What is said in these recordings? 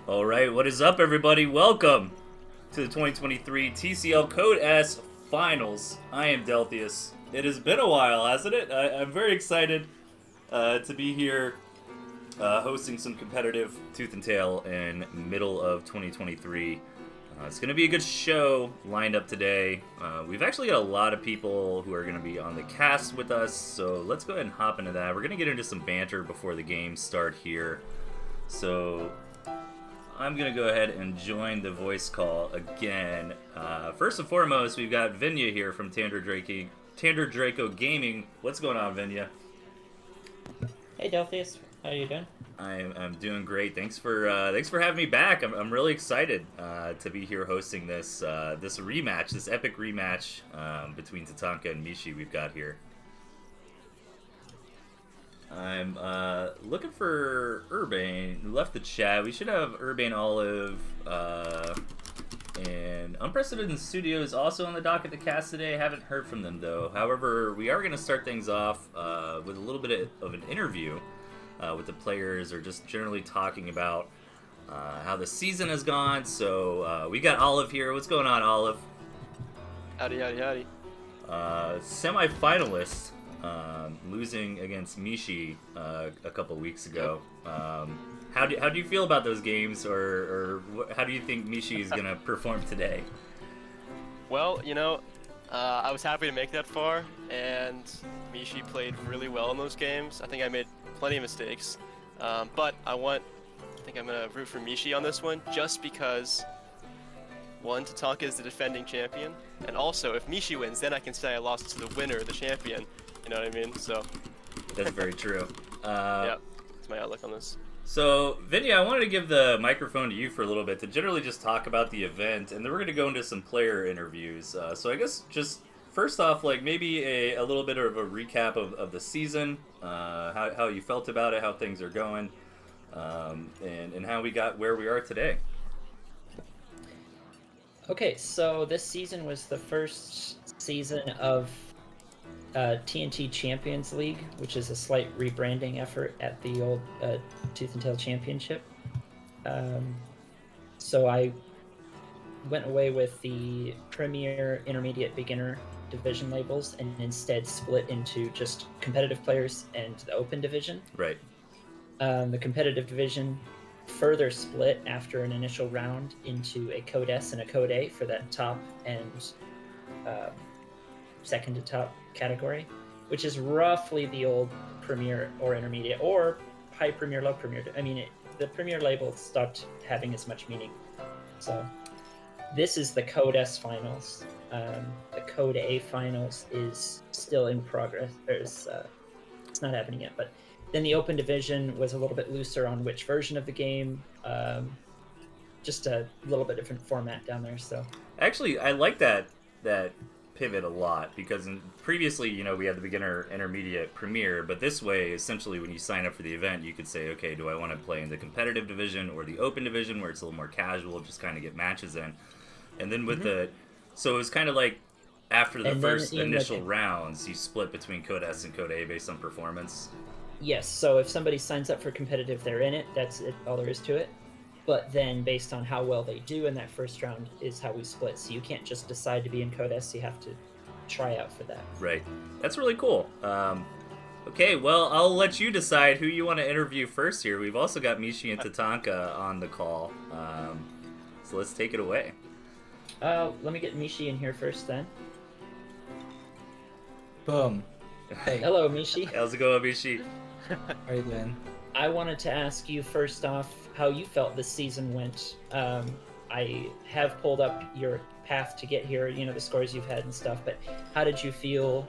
All right, what is up, everybody? Welcome to the 2023 TCL Code S Finals. I am Deltheus. It has been a while, hasn't it? I'm very excited to be here hosting some competitive Tooth and Tail in middle of 2023. It's going to be a good show lined up today. We've actually got a lot of people who are going to be on the cast with us, so let's go ahead and hop into that. We're going to get into some banter before the games start here. So I'm going to go ahead and join the voice call again. First and foremost, we've got Vinya here from Draco Gaming. What's going on, Vinya? Hey Delphius, how are you doing? I'm doing great. Thanks for having me back. I'm really excited to be here hosting this rematch, this epic rematch between Tatanka and Mishi we've got here. I'm looking for Urbane. Left the chat. We should have Urbane Olive and Unprecedented Studios also on the docket to cast today. Haven't heard from them though. However, we are going to start things off with a little bit of an interview with the players, or just generally talking about how the season has gone. So we got Olive here. What's going on, Olive? Howdy, howdy, howdy. Semi-finalist. Losing against Mishi a couple weeks ago. How do you feel about those games, or how do you think Mishi is going to perform today? Well, I was happy to make that far, and Mishi played really well in those games. I think I made plenty of mistakes, but I think I'm going to root for Mishi on this one, just because, one, Tatanka is the defending champion, and also, if Mishi wins, then I can say I lost to the winner, the champion. You know what I mean? So that's very true. Yeah, that's my outlook on this. So, Vinya, I wanted to give the microphone to you for a little bit to generally just talk about the event, and then we're going to go into some player interviews. So I guess just first off, like maybe a little bit of a recap of the season, how you felt about it, how things are going, and how we got where we are today. Okay, so this season was the first season of TNT Champions League, which is a slight rebranding effort at the old Tooth and Tail Championship. So I went away with the Premier, Intermediate, Beginner division labels, and instead split into just competitive players and the Open division. Right. The competitive division further split after an initial round into a Code S and a Code A for that top and second to top category, which is roughly the old Premier or Intermediate or High Premier, Low Premier. I mean, the Premier label stopped having as much meaning. So this is the Code S finals. The Code A finals is still in progress. It's not happening yet, but then the Open division was a little bit looser on which version of the game. Just a little bit different format down there. So actually, I like that pivot a lot, because previously, we had the beginner, intermediate, premier, but this way, essentially, when you sign up for the event, you could say, okay, do I want to play in the competitive division or the open division, where it's a little more casual, just kind of get matches in. And then with so it was kind of like after the first initial rounds, you split between Code S and Code A based on performance. Yes, so if somebody signs up for competitive, they're in it. That's it, all there is to it. But then based on how well they do in that first round is how we split. So you can't just decide to be in Code S, you have to try out for that. Right. That's really cool. Okay, well, I'll let you decide who you want to interview first here. We've also got Mishi and Tatanka on the call. So let's take it away. Let me get Mishi in here first then. Boom. Hey. Hello, Mishi. How's it going, Mishi? How are you doing? I wanted to ask you first off how you felt this season went. I have pulled up your path to get here, the scores you've had and stuff, but how did you feel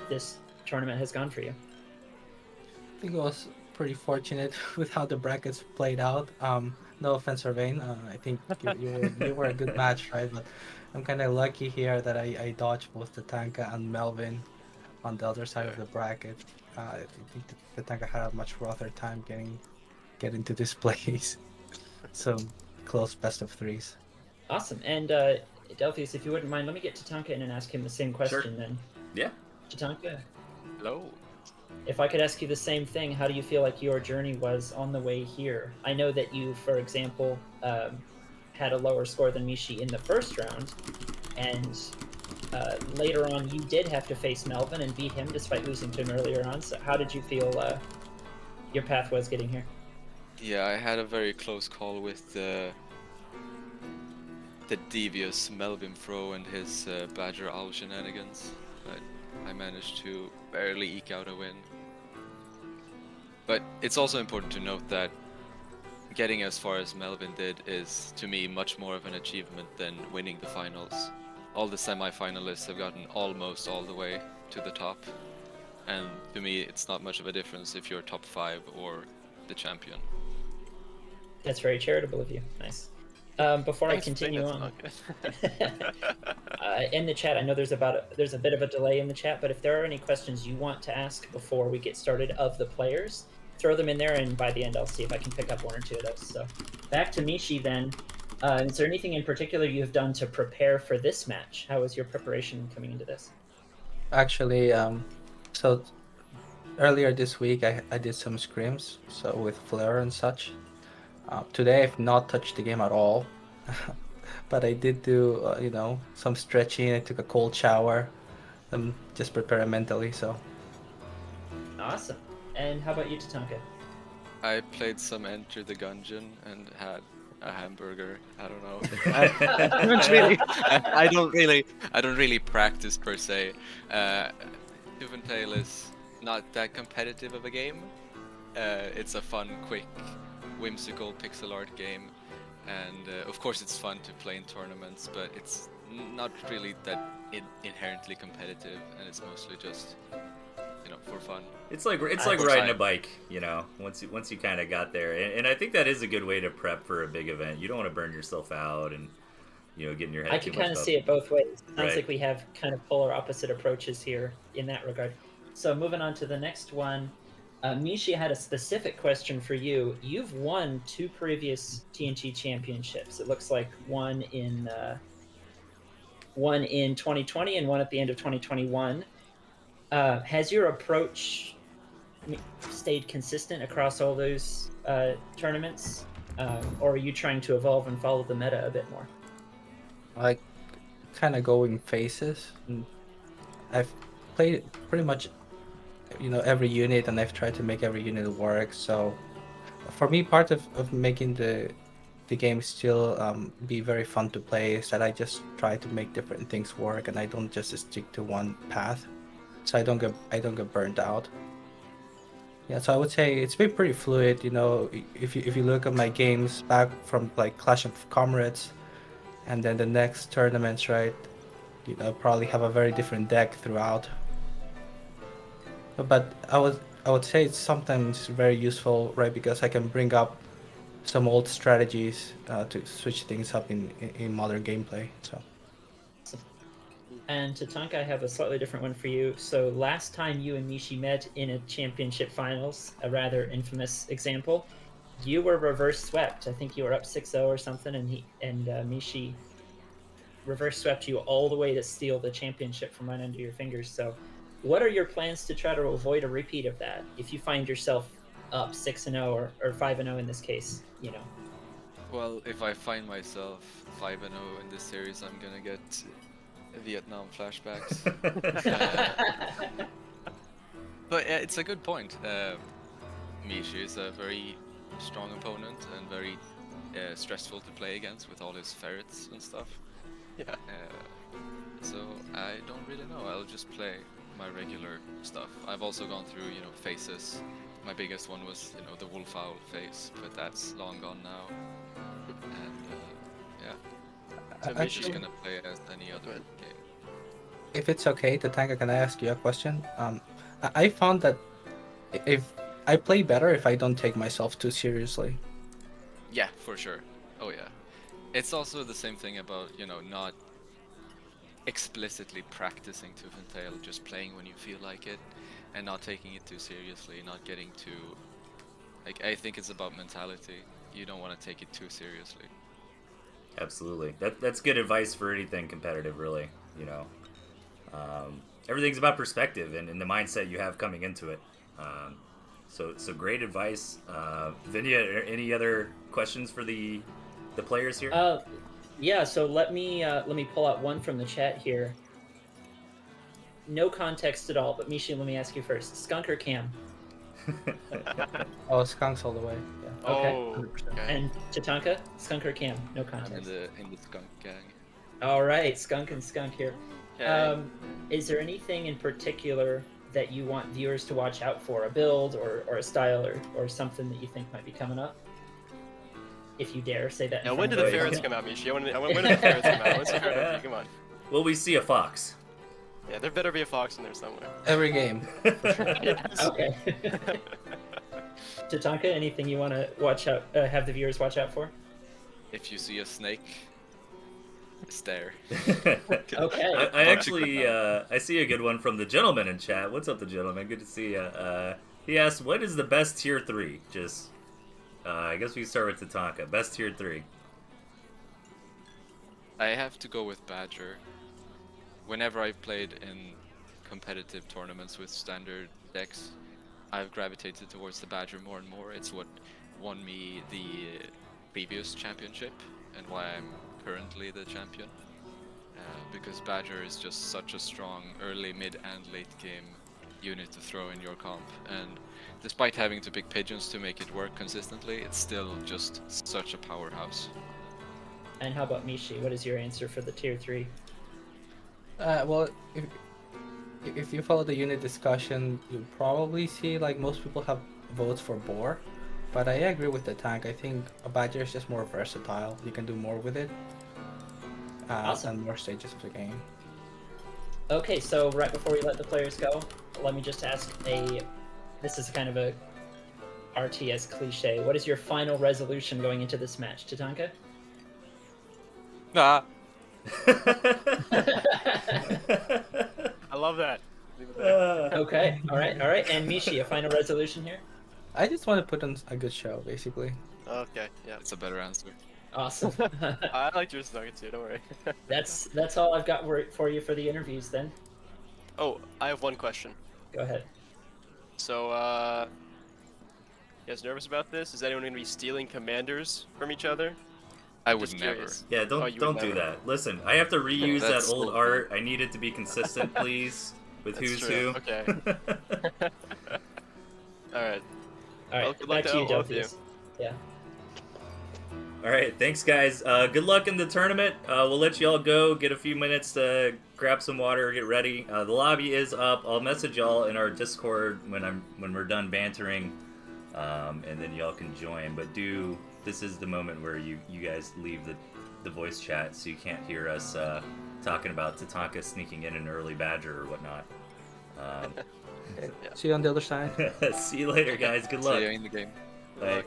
this tournament has gone for you? I think it was pretty fortunate with how the brackets played out. No offense, Irvine. I think you were a good match, right? But I'm kind of lucky here that I dodged both Tatanka and Melvin on the other side of the bracket. I think Tatanka had a much rougher time getting to this place. So close best of threes. Awesome. And Delphius, if you wouldn't mind, let me get Tatanka in and ask him the same question then. Yeah. Tatanka. Hello. if I could ask you the same thing, how do you feel like your journey was on the way here? I know that you, for example, had a lower score than Mishi in the first round, and later on you did have to face Melvin and beat him despite losing to him earlier on. So how did you feel your path was getting here? Yeah, I had a very close call with the devious Melvin throw and his Badger Owl shenanigans, but I managed to barely eke out a win. But it's also important to note that getting as far as Melvin did is, to me, much more of an achievement than winning the finals. All the semi-finalists have gotten almost all the way to the top, and to me it's not much of a difference if you're top 5 or the champion. That's very charitable of you. Nice. Before I continue on, in the chat, I know there's a bit of a delay in the chat, but if there are any questions you want to ask before we get started of the players, throw them in there, and by the end I'll see if I can pick up one or two of those. So back to Mishi then. Is there anything in particular you've done to prepare for this match? How was your preparation coming into this? Actually, so earlier this week I did some scrims, so with Flare and such. Today I've not touched the game at all, but I did do some stretching. I took a cold shower, just preparing mentally. So Awesome. And how about you, Tatanka? I played some Enter the Gungeon and had a hamburger. I don't know. I don't really practice per se. ToothandTail is not that competitive of a game. It's a fun, quick, whimsical pixel art game, and of course it's fun to play in tournaments, but it's not really that inherently competitive, and it's mostly just for fun. It's like riding a bike, once you kind of got there, and I think that is a good way to prep for a big event. You don't want to burn yourself out and get in your head. I can kind of see it both ways. Sounds Right. like we have kind of polar opposite approaches here in that regard. So moving on to the next one, Mishi had a specific question for you. You've won 2 previous TNT championships. It looks like one in 2020 and one at the end of 2021. Has your approach stayed consistent across all those tournaments, or are you trying to evolve and follow the meta a bit more? I kind of go in phases. I've played pretty much every unit, and I've tried to make every unit work. So for me, part of making the game still be very fun to play is that I just try to make different things work, and I don't just stick to one path, so I don't get burnt out. Yeah, so I would say it's been pretty fluid. If you look at my games back from like Clash of Comrades, and then the next tournaments, right? Probably have a very different deck throughout. But I would say it's sometimes very useful, right? Because I can bring up some old strategies to switch things up in modern gameplay. So. And Tatanka, I have a slightly different one for you. So last time you and Mishi met in a championship finals, a rather infamous example, you were reverse swept. I think you were up 6-0 or something, and Mishi reverse swept you all the way to steal the championship from right under your fingers. So what are your plans to try to avoid a repeat of that if you find yourself up 6-0 or 5-0 in this case? Well, if I find myself 5-0 in this series, I'm gonna get Vietnam flashbacks. But it's a good point. Mishi is a very strong opponent and very stressful to play against with all his ferrets and stuff. Yeah. So I don't really know. I'll just play my regular stuff. I've also gone through, phases. My biggest one was, the wolf owl phase, but that's long gone now. And yeah. So Mishi's gonna play as any other game. If it's okay, Tatanka, can I ask you a question? I found that if I play better if I don't take myself too seriously. Yeah, for sure. Oh yeah. It's also the same thing about, not explicitly practicing ToothandTail, just playing when you feel like it, and not taking it too seriously, not getting too... I think it's about mentality. You don't want to take it too seriously. Absolutely. That's good advice for anything competitive, really. Everything's about perspective and the mindset you have coming into it. So great advice. Vinny, any other questions for the players here? Yeah. So let me pull out one from the chat here. No context at all, but Mishi, let me ask you first. Skunk or Cam? Oh, skunks all the way. Yeah. Okay. Oh, okay. And Tatanka, Skunk or Cam? No I'm context. in the skunk gang. All right, Skunk and Skunk here. Okay. Is there anything in particular that you want viewers to watch out for? A build or a style or something that you think might be coming up? If you dare say that. Now, in when front do of the everyone. ferrets come out, Mishi? When do the ferrets come out? When's the ferret? Come on. Will we see a fox? Yeah, there better be a fox in there somewhere. Every game, for sure. Yes. Okay. Tatanka, anything you want to watch out? Have the viewers watch out for? If you see a snake, it's there. Okay. I actually I see a good one from the gentleman in chat. What's up, the gentleman? Good to see you. He asked, "What is the best tier 3?" Just I guess we start with Tatanka. Best tier 3. I have to go with Badger. Whenever I've played in competitive tournaments with standard decks, I've gravitated towards the Badger more and more. It's what won me the previous championship and why I'm currently the champion. Because Badger is just such a strong early, mid, and late game unit to throw in your comp. And despite having to pick pigeons to make it work consistently, it's still just such a powerhouse. And how about Mishi? What is your answer for the tier 3? Well, if you follow the unit discussion, you'll probably see like most people have votes for Boar, but I agree with the tank. I think a Badger is just more versatile. You can do more with it. Awesome. And more stages of the game. Okay, so right before we let the players go, let me just ask this is kind of a RTS cliche. What is your final resolution going into this match, Tatanka? Ah, I love that. Leave it there. Okay, all right. And Mishi, a final resolution here? I just want to put on a good show, basically. Okay, yeah. it's a better answer. Awesome. I like yours nuggets too, don't worry. That's all I've got for you for the interviews then. Oh, I have one question. Go ahead. So, you guys nervous about this? Is anyone going to be stealing commanders from each other? I Just would never. curious. Yeah, Oh, don't you would do never. that. Listen, I have to reuse that That's old so art. I need it to be consistent, please, with That's who's true. who. Okay. Alright. All right, Well, good back luck to to you, all of you. Delphius. Yeah. All right, thanks, guys. Good luck in the tournament. We'll let you all go. Get a few minutes to grab some water, get ready. The lobby is up. I'll message y'all in our Discord when we're done bantering, and then y'all can join. But this is the moment where you guys leave the voice chat, so you can't hear us talking about Tatanka sneaking in an early Badger or whatnot. See you on the other side. See you later, guys. Good luck. See you in the game. Bye.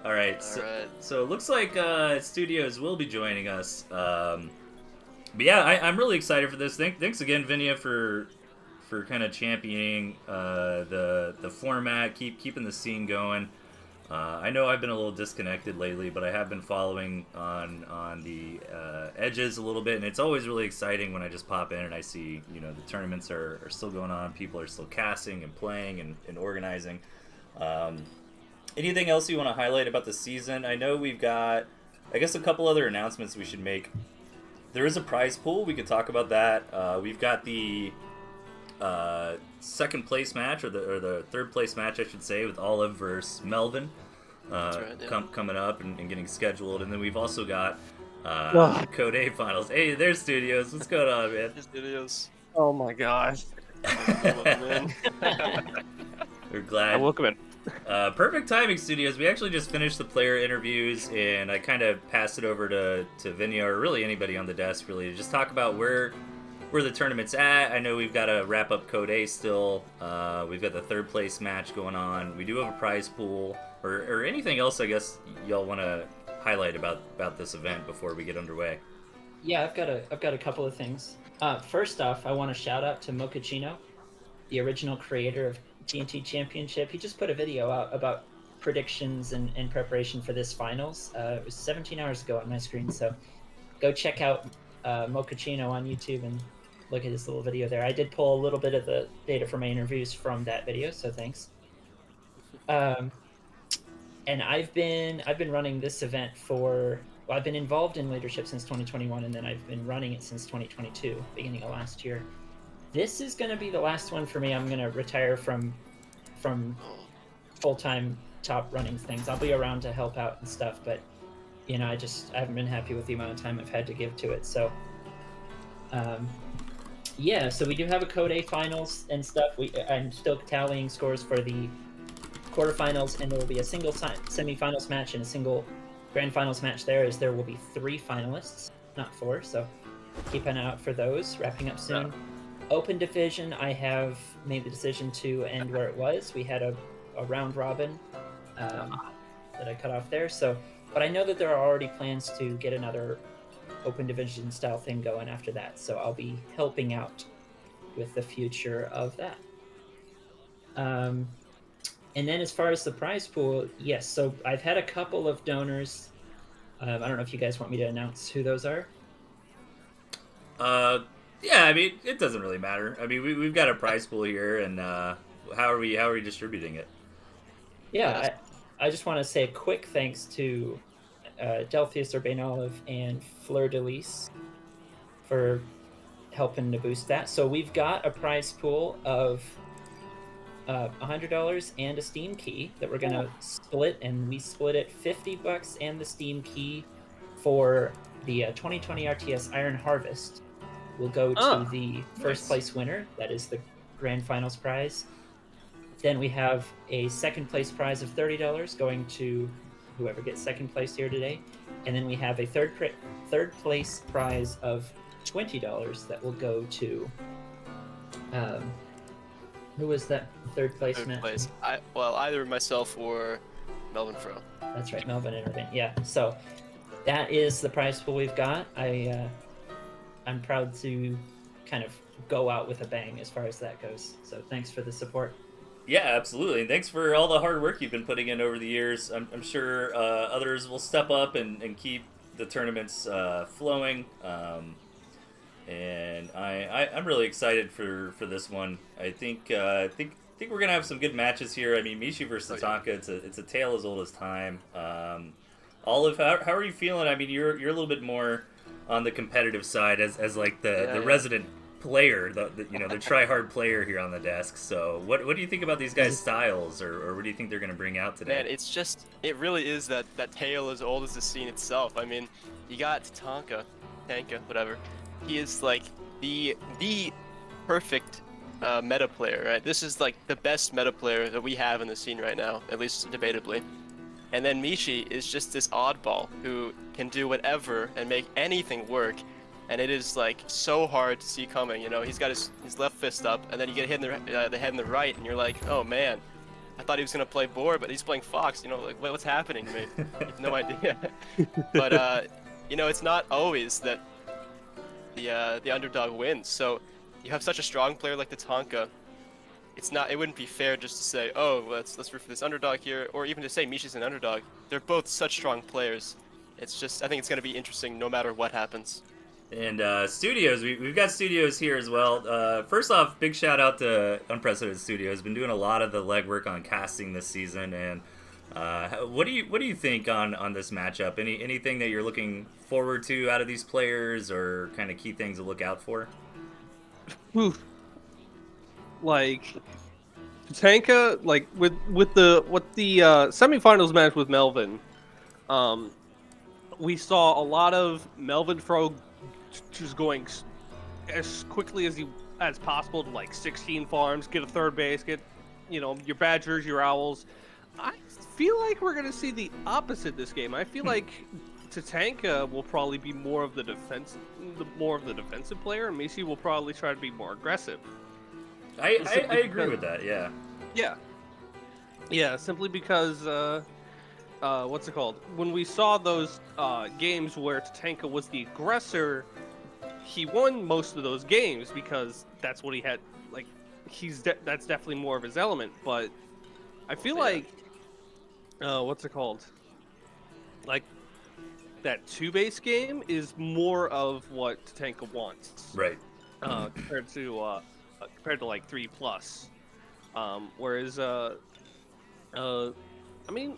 All right. So it looks like Studios will be joining us. But yeah, I'm really excited for this. Thanks again, Vinia, for kind of championing the format, keeping the scene going. I know I've been a little disconnected lately, but I have been following on the edges a little bit, and it's always really exciting when I just pop in and I see the tournaments are still going on, people are still casting and playing and organizing. Anything else you want to highlight about the season? I know we've got, I guess, a couple other announcements we should make. There is a prize pool. We could talk about that. We've got the second place match, or the third place match, I should say, with Olive versus Melvin coming up and getting scheduled. And then we've also got Code A finals. Hey, there's Studios. What's going on, man? His videos. Oh my gosh. We're glad. Welcome in. Perfect timing, Studios. We actually just finished the player interviews, and I kind of passed it over to Vinia, or really anybody on the desk, really, to just talk about where the tournament's at. I know we've got to wrap up Code A still. We've got the third place match going on. We do have a prize pool, or anything else, I guess, y'all want to highlight about this event before we get underway. Yeah, I've got a couple of things. First off, I want to shout out to Mochaccino, the original creator of TNT Championship. He just put a video out about predictions and preparation for this finals. It was 17 hours ago on my screen, so go check out Mochaccino on YouTube and look at his little video there. I did pull a little bit of the data for my interviews from that video, so thanks. And I've been running this event for, well, I've been involved in leadership since 2021, and then I've been running it since 2022, beginning of last year. This is going to be the last one for me. I'm going to retire from full-time top running things. I'll be around to help out and stuff, but I haven't been happy with the amount of time I've had to give to it. So yeah, so we do have a Code A finals and stuff. I'm still tallying scores for the quarterfinals, and there will be a single semifinals match and a single grand finals match there, as there will be 3 finalists, not 4, so keep an eye out for those, wrapping up soon. Yeah. Open division, I have made the decision to end where it was. We had a round robin that I cut off there, but I know that there are already plans to get another open division style thing going after that, so I'll be helping out with the future of that. And then as far as the prize pool, yes, so I've had a couple of donors. I don't know if you guys want me to announce who those are. Yeah, I mean, it doesn't really matter. I mean, we've got a prize pool here, and how are we distributing it? Yeah, I just want to say a quick thanks to Delphius Urbanolive and Fleur de Lis for helping to boost that. So we've got a prize pool of $100 and a Steam key that we're gonna split, and we split it $50 and the Steam key for the 2020 RTS Iron Harvest will go to the first place winner. That is the grand finals prize. Then we have a second place prize of $30 going to whoever gets second place here today, and then we have a third place prize of $20 that will go to who was that third place? Third place. Either myself or Melvin Fro. That's right, Melvin Intervent. Yeah. So that is the prize pool we've got. I'm proud to kind of go out with a bang as far as that goes. So thanks for the support. Yeah, absolutely. And thanks for all the hard work you've been putting in over the years. I'm sure others will step up and keep the tournaments flowing. And I'm really excited for this one. I think we're gonna have some good matches here. I mean, Mishi versus Tatanka, it's a tale as old as time. Olive, how are you feeling? I mean, you're a little bit more on the competitive side as like the resident player, the try-hard player here on the desk. So what do you think about these guys' styles, or what do you think they're going to bring out today? Man, it really is that tale as old as the scene itself. I mean, you got Tatanka, whatever. He is like the perfect meta player, right? This is like the best meta player that we have in the scene right now, at least debatably. And then Mishi is just this oddball who can do whatever and make anything work. And it is like so hard to see coming. He's got his left fist up, and then you get hit in the head in the right, and you're like, oh man, I thought he was gonna play board, but he's playing fox. Like what's happening to me? I have no idea. But it's not always that the underdog wins. So you have such a strong player like the Tatanka. It wouldn't be fair just to say, oh, let's root for this underdog here, or even to say Mishi's an underdog. They're both such strong players. I think it's gonna be interesting no matter what happens. And studios, we've got studios here as well. First off, big shout out to Unprecedented Studios. Been doing a lot of the legwork on casting this season. And what do you think on this matchup? Anything that you're looking forward to out of these players, or kind of key things to look out for? Oof. Like Tatanka, like with the semifinals match with Melvin, we saw a lot of Melvin Fro just going as quickly as possible to like 16 farms, get a third base, get your Badgers, your Owls. I feel like we're gonna see the opposite this game. I feel like Tatanka will probably be more of the defensive player, and Mishi will probably try to be more aggressive. I agree with that. Yeah, simply because what's it called? When we saw those games where Tatanka was the aggressor, he won most of those games because that's what he had. Like, that's definitely more of his element. But I feel like what's it called? Like that 2-base game is more of what Tatanka wants. Right. compared to like 3 plus. Whereas I mean,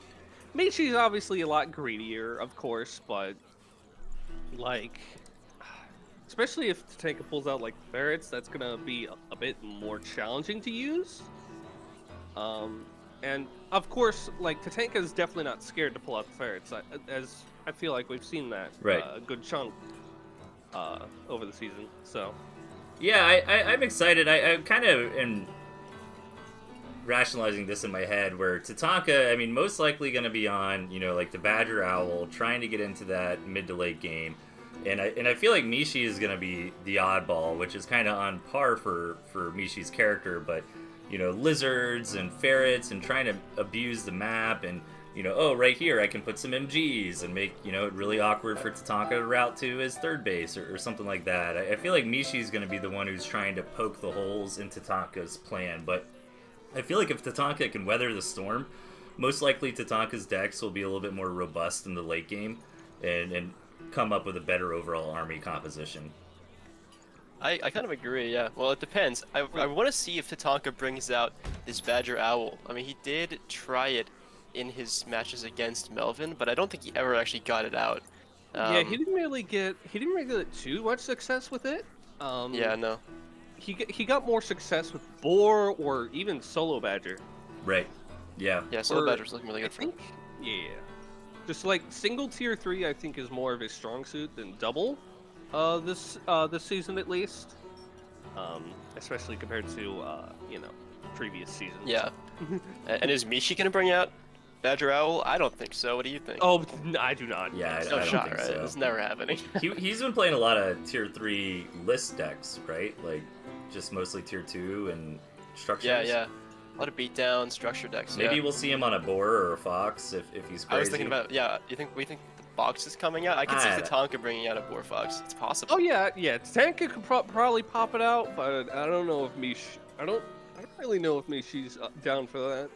Michi's obviously a lot greedier, of course, but like, especially if Tatanka pulls out like ferrets, that's gonna be a bit more challenging to use. And of course, like Tatanka is definitely not scared to pull out the ferrets, as I feel like we've seen that Right. a good chunk over the season. So Yeah, I'm excited. I kind of am rationalizing this in my head where Tatanka, I mean, most likely going to be on, like the Badger Owl, trying to get into that mid to late game. And I feel like Mishi is going to be the oddball, which is kind of on par for Mishi's character, but, lizards and ferrets and trying to abuse the map and, oh, right here I can put some MGs and make, it really awkward for Tatanka to route to his third base or something like that. I feel like Mishi's going to be the one who's trying to poke the holes in Tatanka's plan, but I feel like if Tatanka can weather the storm, most likely Tatanka's decks will be a little bit more robust in the late game and come up with a better overall army composition. I kind of agree, yeah. Well, it depends. I want to see if Tatanka brings out this Badger Owl. I mean, he did try it in his matches against Melvin, but I don't think he ever actually got it out. yeah, he didn't really get too much success with it. Yeah, no. He got more success with Boar or even Solo Badger. Right. Yeah. Yeah, Solo Badger's looking really I good for him. think, yeah. Just like single tier 3, I think is more of his strong suit than double. This season at least. Especially compared to previous seasons. Yeah. And is Mishi gonna bring out Badger Owl? I don't think so. What do you think? Oh, I do not. Yeah, There's I no don't shot, think right? so. It's never happening. He's been playing a lot of tier 3 list decks, right? Like, just mostly tier 2 and structures. Yeah. A lot of beatdown, structure decks. Maybe yeah. we'll see him on a boar or a fox if he's crazy. I was thinking about, we think the box is coming out? I could see I- Tatanka bringing out a boar fox. It's possible. Oh yeah. Tatanka could probably pop it out, but I don't know if I don't really know if Mishi's down for that.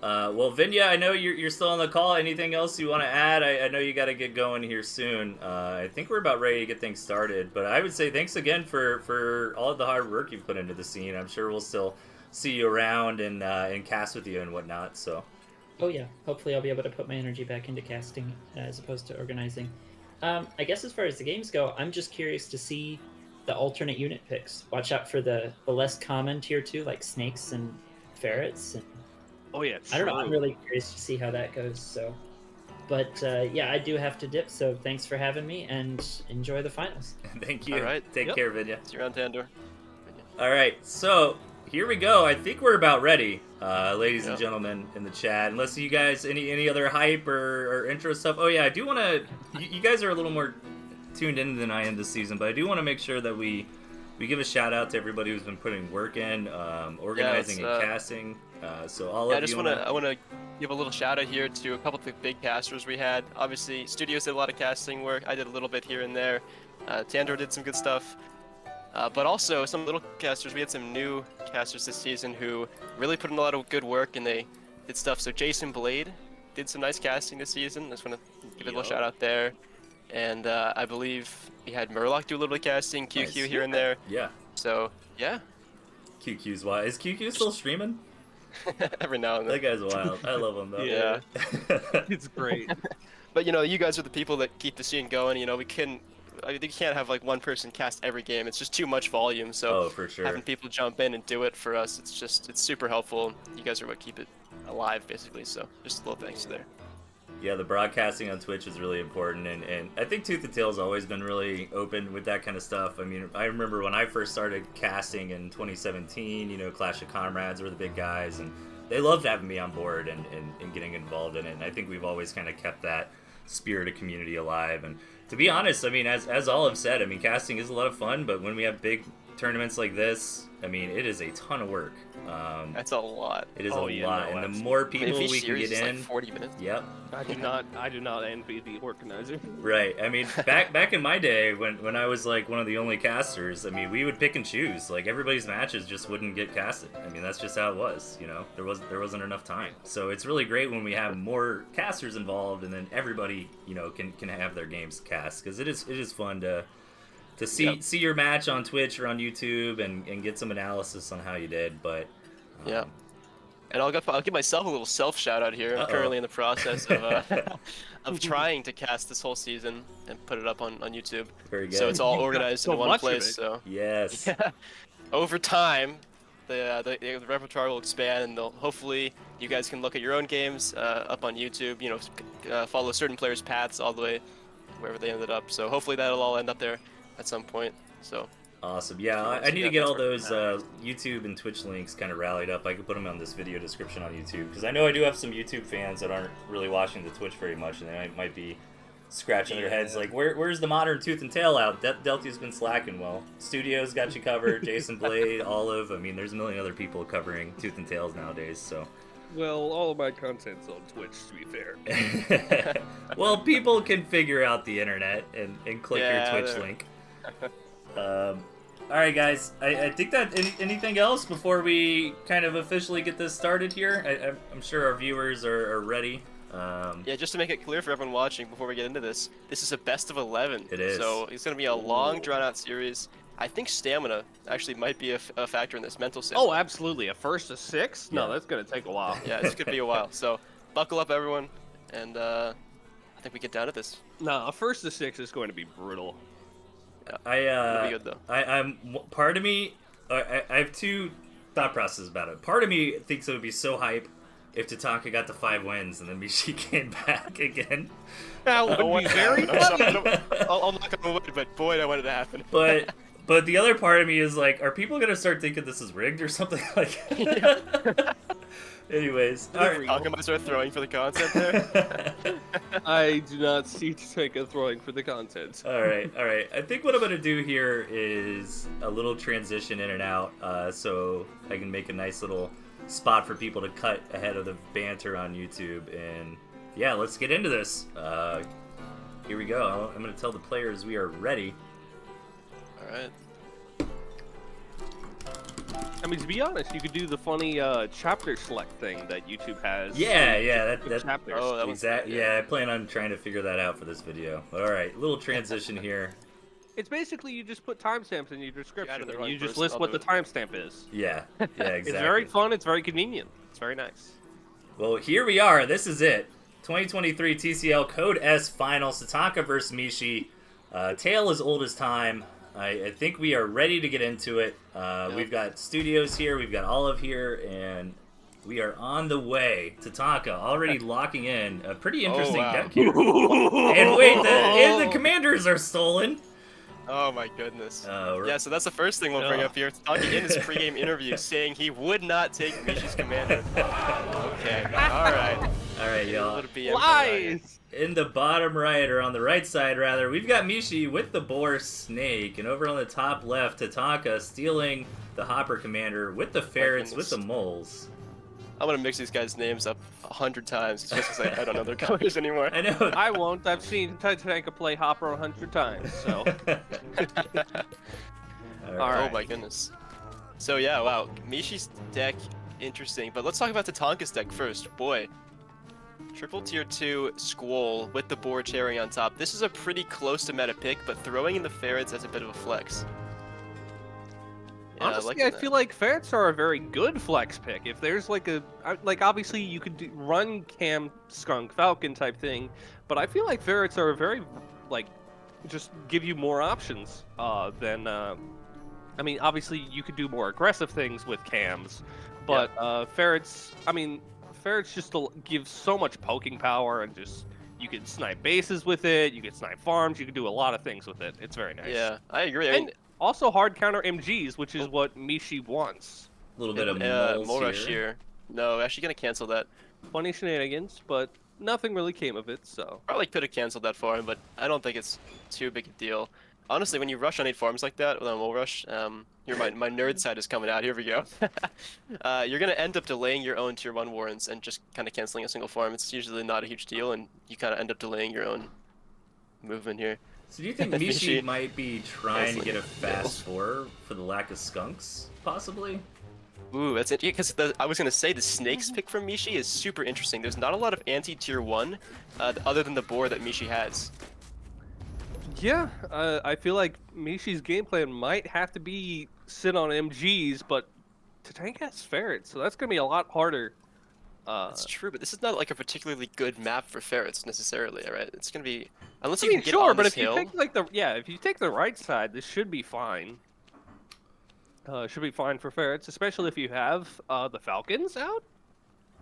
Well, Vinya, I know you're still on the call. Anything else you want to add? I know you got to get going here soon. I think we're about ready to get things started. But I would say thanks again for all of the hard work you've put into the scene. I'm sure we'll still see you around and cast with you and whatnot. So. Oh yeah, hopefully I'll be able to put my energy back into casting as opposed to organizing. I guess as far as the games go, I'm just curious to see the alternate unit picks. Watch out for the less common tier 2, like snakes and ferrets. And Oh yeah. I don't know. I'm really curious to see how that goes. So, but yeah, I do have to dip. So thanks for having me and enjoy the finals. Thank you. All right. Take Yep. care, Vinya. See you around Tandor. All right, so here we go. I think we're about ready, ladies and Yeah. gentlemen in the chat. Unless you guys any other hype or intro stuff. Oh yeah, I do want to. You guys are a little more tuned in than I am this season, but I do want to make sure that we give a shout out to everybody who's been putting work in, organizing and casting. So all Yeah, of you. I want to give a little shout out here to a couple of the big casters we had. Obviously, studios did a lot of casting work. I did a little bit here and there. Tandor did some good stuff. But also some little casters. We had some new casters this season who really put in a lot of good work and they did stuff. So Jason Blade did some nice casting this season. I just want to give a little shout out there. And I believe we had Murloc do a little bit of casting, QQ Nice. here and there. Yeah. So yeah, QQ's wild. Is QQ still streaming? every now and That then. guy's wild. I love him though. Yeah. It's great. But you guys are the people that keep the scene going. We can't have like one person cast every game. It's just too much volume. So Oh, for sure. having people jump in and do it for us, it's super helpful. You guys are what keep it alive, basically. So just a little thanks there. Yeah, the broadcasting on Twitch is really important, and I think Tooth and Tail's always been really open with that kind of stuff. I mean, I remember when I first started casting in 2017, Clash of Comrades were the big guys, and they loved having me on board and getting involved in it, and I think we've always kind of kept that spirit of community alive. And to be honest, I mean, as all have said, I mean, casting is a lot of fun, but when we have big tournaments like this, I mean, it is a ton of work. That's a lot. It is Oh, a yeah, lot, no, and the absolutely. more I mean, people if each we can series get is in, like 40 minutes. yep. I do not envy the organizer. Right. I mean, back in my day, when I was like one of the only casters, I mean, we would pick and choose. Like everybody's matches just wouldn't get casted. I mean, that's just how it was. There wasn't enough time. So it's really great when we have more casters involved, and then everybody can have their games cast, because it is fun to to see your match on Twitch or on YouTube and get some analysis on how you did. But yeah. And I'll give myself a little self shout out here. I'm currently in the process of of trying to cast this whole season and put it up on YouTube. Very good. So it's all organized so in one much of place. it. So yes. over time, the repertoire will expand, and hopefully you guys can look at your own games up on YouTube. You know, follow certain players' paths all the way wherever they ended up. So hopefully that'll all end up there at some point. So. Awesome. Yeah, I need to get all those YouTube and Twitch links kind of rallied up. I could put them on this video description on YouTube, because I know I do have some YouTube fans that aren't really watching the Twitch very much, and they might be scratching their heads like, where's the modern Tooth and Tail out? Delty's been slacking. Well, Studios got you covered, Jason Blade, Olive. I mean, there's a million other people covering Tooth and Tails nowadays, so... Well, all of my content's on Twitch, to be fair. Well, people can figure out the internet and click your Twitch link. All right, guys. I think that anything else before we kind of officially get this started here? I'm sure our viewers are ready. Yeah, just to make it clear for everyone watching before we get into this is a best of 11. It is. So it's going to be a long, drawn-out series. I think stamina actually might be a factor in this, mental stamina. Oh, absolutely. A first to 6? No, that's going to take a while. Yeah, it's going to be a while. So buckle up, everyone, and I think we get down to this. No, a first to 6 is going to be brutal. It'll be good, though. I'm part of me. I have two thought processes about it. Part of me thinks it would be so hype if Tatanka got the 5 wins and then Mishi came back again. That would be very funny. I'll knock on wood, but boy, I wanted to happen. But the other part of me is like, are people gonna start thinking this is rigged or something like? Anyways, Tatanka might start throwing for the content there. I do not see Tatanka throwing for the content. All right. I think what I'm gonna do here is a little transition in and out, so I can make a nice little spot for people to cut ahead of the banter on YouTube. And yeah, let's get into this. Here we go. I'm gonna tell the players we are ready. All right. I mean, to be honest, you could do the funny chapter select thing that YouTube has. Yeah, that chapters. Oh, that was exactly. Yeah, I plan on trying to figure that out for this video. All right, little transition here. It's basically you just put timestamps in your description. the And wrong you just person, list I'll what do the it. timestamp is. Yeah, exactly. It's very fun. It's very convenient. It's very nice. Well, here we are. This is it. 2023 TCL Code S Finals. Tatanka versus Mishi. Tale as old as time. I think we are ready to get into it. We've got Studios here. We've got Olive here. And we are on the way. Tatanka already locking in a pretty interesting deck here. And wait, the commanders are stolen. Oh my goodness. We're- Yeah, so that's the first thing we'll bring up here. Tatanka in his pregame interview saying he would not take Mishi's commander. Okay, all right, y'all. Little BM Lies! In the bottom right, or on the right side rather, we've got Mishi with the boar snake, and over on the top left, Tatanka stealing the hopper commander with the ferrets, with the moles. I'm gonna mix these guys' names up 100 times just because I don't know their colors anymore. I know. I won't. I've seen Tatanka play Hopper 100 times, so. All Oh right. my goodness. So yeah, wow. Mishi's deck, interesting. But let's talk about Tatanka's deck first. Boy. Triple tier 2 Squall with the boar cherry on top. This is a pretty close to meta pick, but throwing in the ferrets as a bit of a flex. Yeah, Honestly, I that. feel like ferrets are a very good flex pick. If there's like obviously you could run Cam Skunk Falcon type thing, but I feel like ferrets are a very, just give you more options than, I mean, obviously you could do more aggressive things with cams, but ferrets just give so much poking power, and just, you can snipe bases with it, you can snipe farms, you can do a lot of things with it. It's very nice. Yeah, I agree. I And mean, also hard counter MGs, which is what Mishi wants. A little bit of moles Mole Rush here. here. No, actually gonna cancel that. Funny shenanigans, but nothing really came of it, so. Probably could have canceled that for him, but I don't think it's too big a deal. Honestly, when you rush on 8 farms like that with a Mole Rush, my nerd side is coming out. Here we go. You're gonna end up delaying your own tier 1 warrants and just kind of canceling a single farm. It's usually not a huge deal, and you kind of end up delaying your own movement here. So do you think Mishi Mishi might be trying to canceling get a it. fast 4 for the lack of skunks, possibly? Ooh, that's it. Because I was gonna say the snakes pick from Mishi is super interesting. There's not a lot of anti-tier 1, other than the boar that Mishi has. Yeah, I feel like Mishi's game plan might have to be sit on MGs, but Tatanka has ferrets, so that's gonna be a lot harder. That's true, but this is not like a particularly good map for ferrets necessarily, right? It's gonna be unless I you mean, can get sure, on but this if you hill. take like if you take the right side, this should be fine. Should be fine for ferrets, especially if you have the falcons out.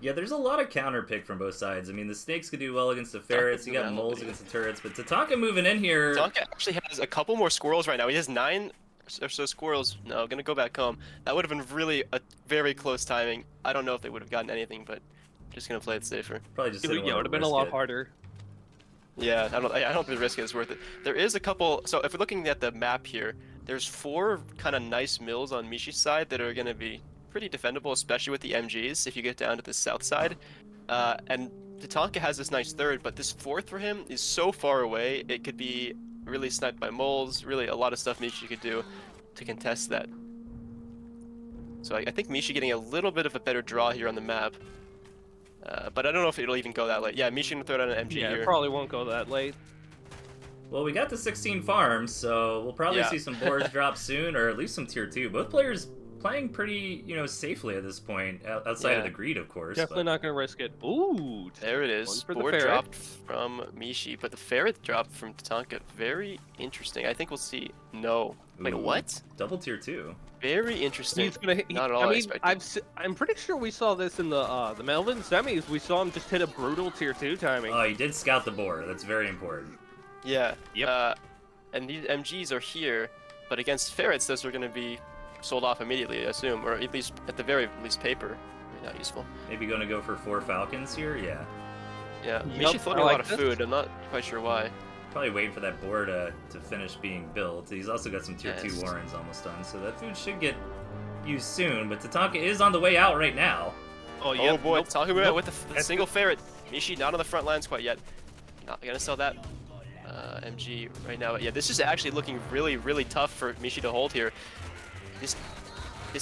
Yeah, there's a lot of counter pick from both sides. I mean, the snakes could do well against the ferrets. You got moles against the turrets, but Tatanka moving in here. Tatanka actually has a couple more squirrels right now. He has 9 or so squirrels. No, gonna go back home. That would have been really a very close timing. I don't know if they would have gotten anything, but just gonna play it safer. Probably just Yeah, didn't it would want have to been a risk lot it. harder. Yeah, I don't think the risk is worth it. There is a couple. So if we're looking at the map here, there's 4 kind of nice mills on Mishi's side that are gonna be pretty defendable, especially with the MGs. If you get down to the south side, and Tatanka has this nice third, but this 4th for him is so far away. It could be really sniped by moles. Really, a lot of stuff Mishi could do to contest that. So I think Mishi getting a little bit of a better draw here on the map. But I don't know if it'll even go that late. Yeah, Mishi gonna throw down an MG Yeah, here. it probably won't go that late. Well, we got the 16 farms, so we'll probably Yeah. see some boards drop soon, or at least some tier 2. Both players playing pretty, safely at this point, outside of Yeah. the greed, of course. Definitely but... not gonna risk it. Ooh, There it one is. for the Board ferret. dropped from Mishi, but the ferret dropped from Tatanka. Very interesting. I think we'll see. No. Wait, Ooh, what? Double tier 2. Very interesting. He's gonna. Not at all I mean, expected. I'm pretty sure we saw this in the Melvin semis. We saw him just hit a brutal tier 2 timing. Oh, he did scout the board. That's very important. Yeah. Yep. And these MGs are here, but against ferrets, those are going to be sold off immediately, I assume, or at least at the very least paper. Maybe not useful. Maybe going to go for 4 falcons here? Yeah. Yeah. Yup, Mishi floating I a like lot of this. food. I'm not quite sure why. Probably waiting for that board to finish being built. He's also got some tier 2 Yes. Warrens almost done, so that food should get used soon. But Tatanka is on the way out right now. Oh, Oh boy, Nope. talking about Nope. with the single ferret. Mishi not on the front lines quite yet. Not gonna sell that MG right now. But yeah, this is actually looking really, really tough for Mishi to hold here. This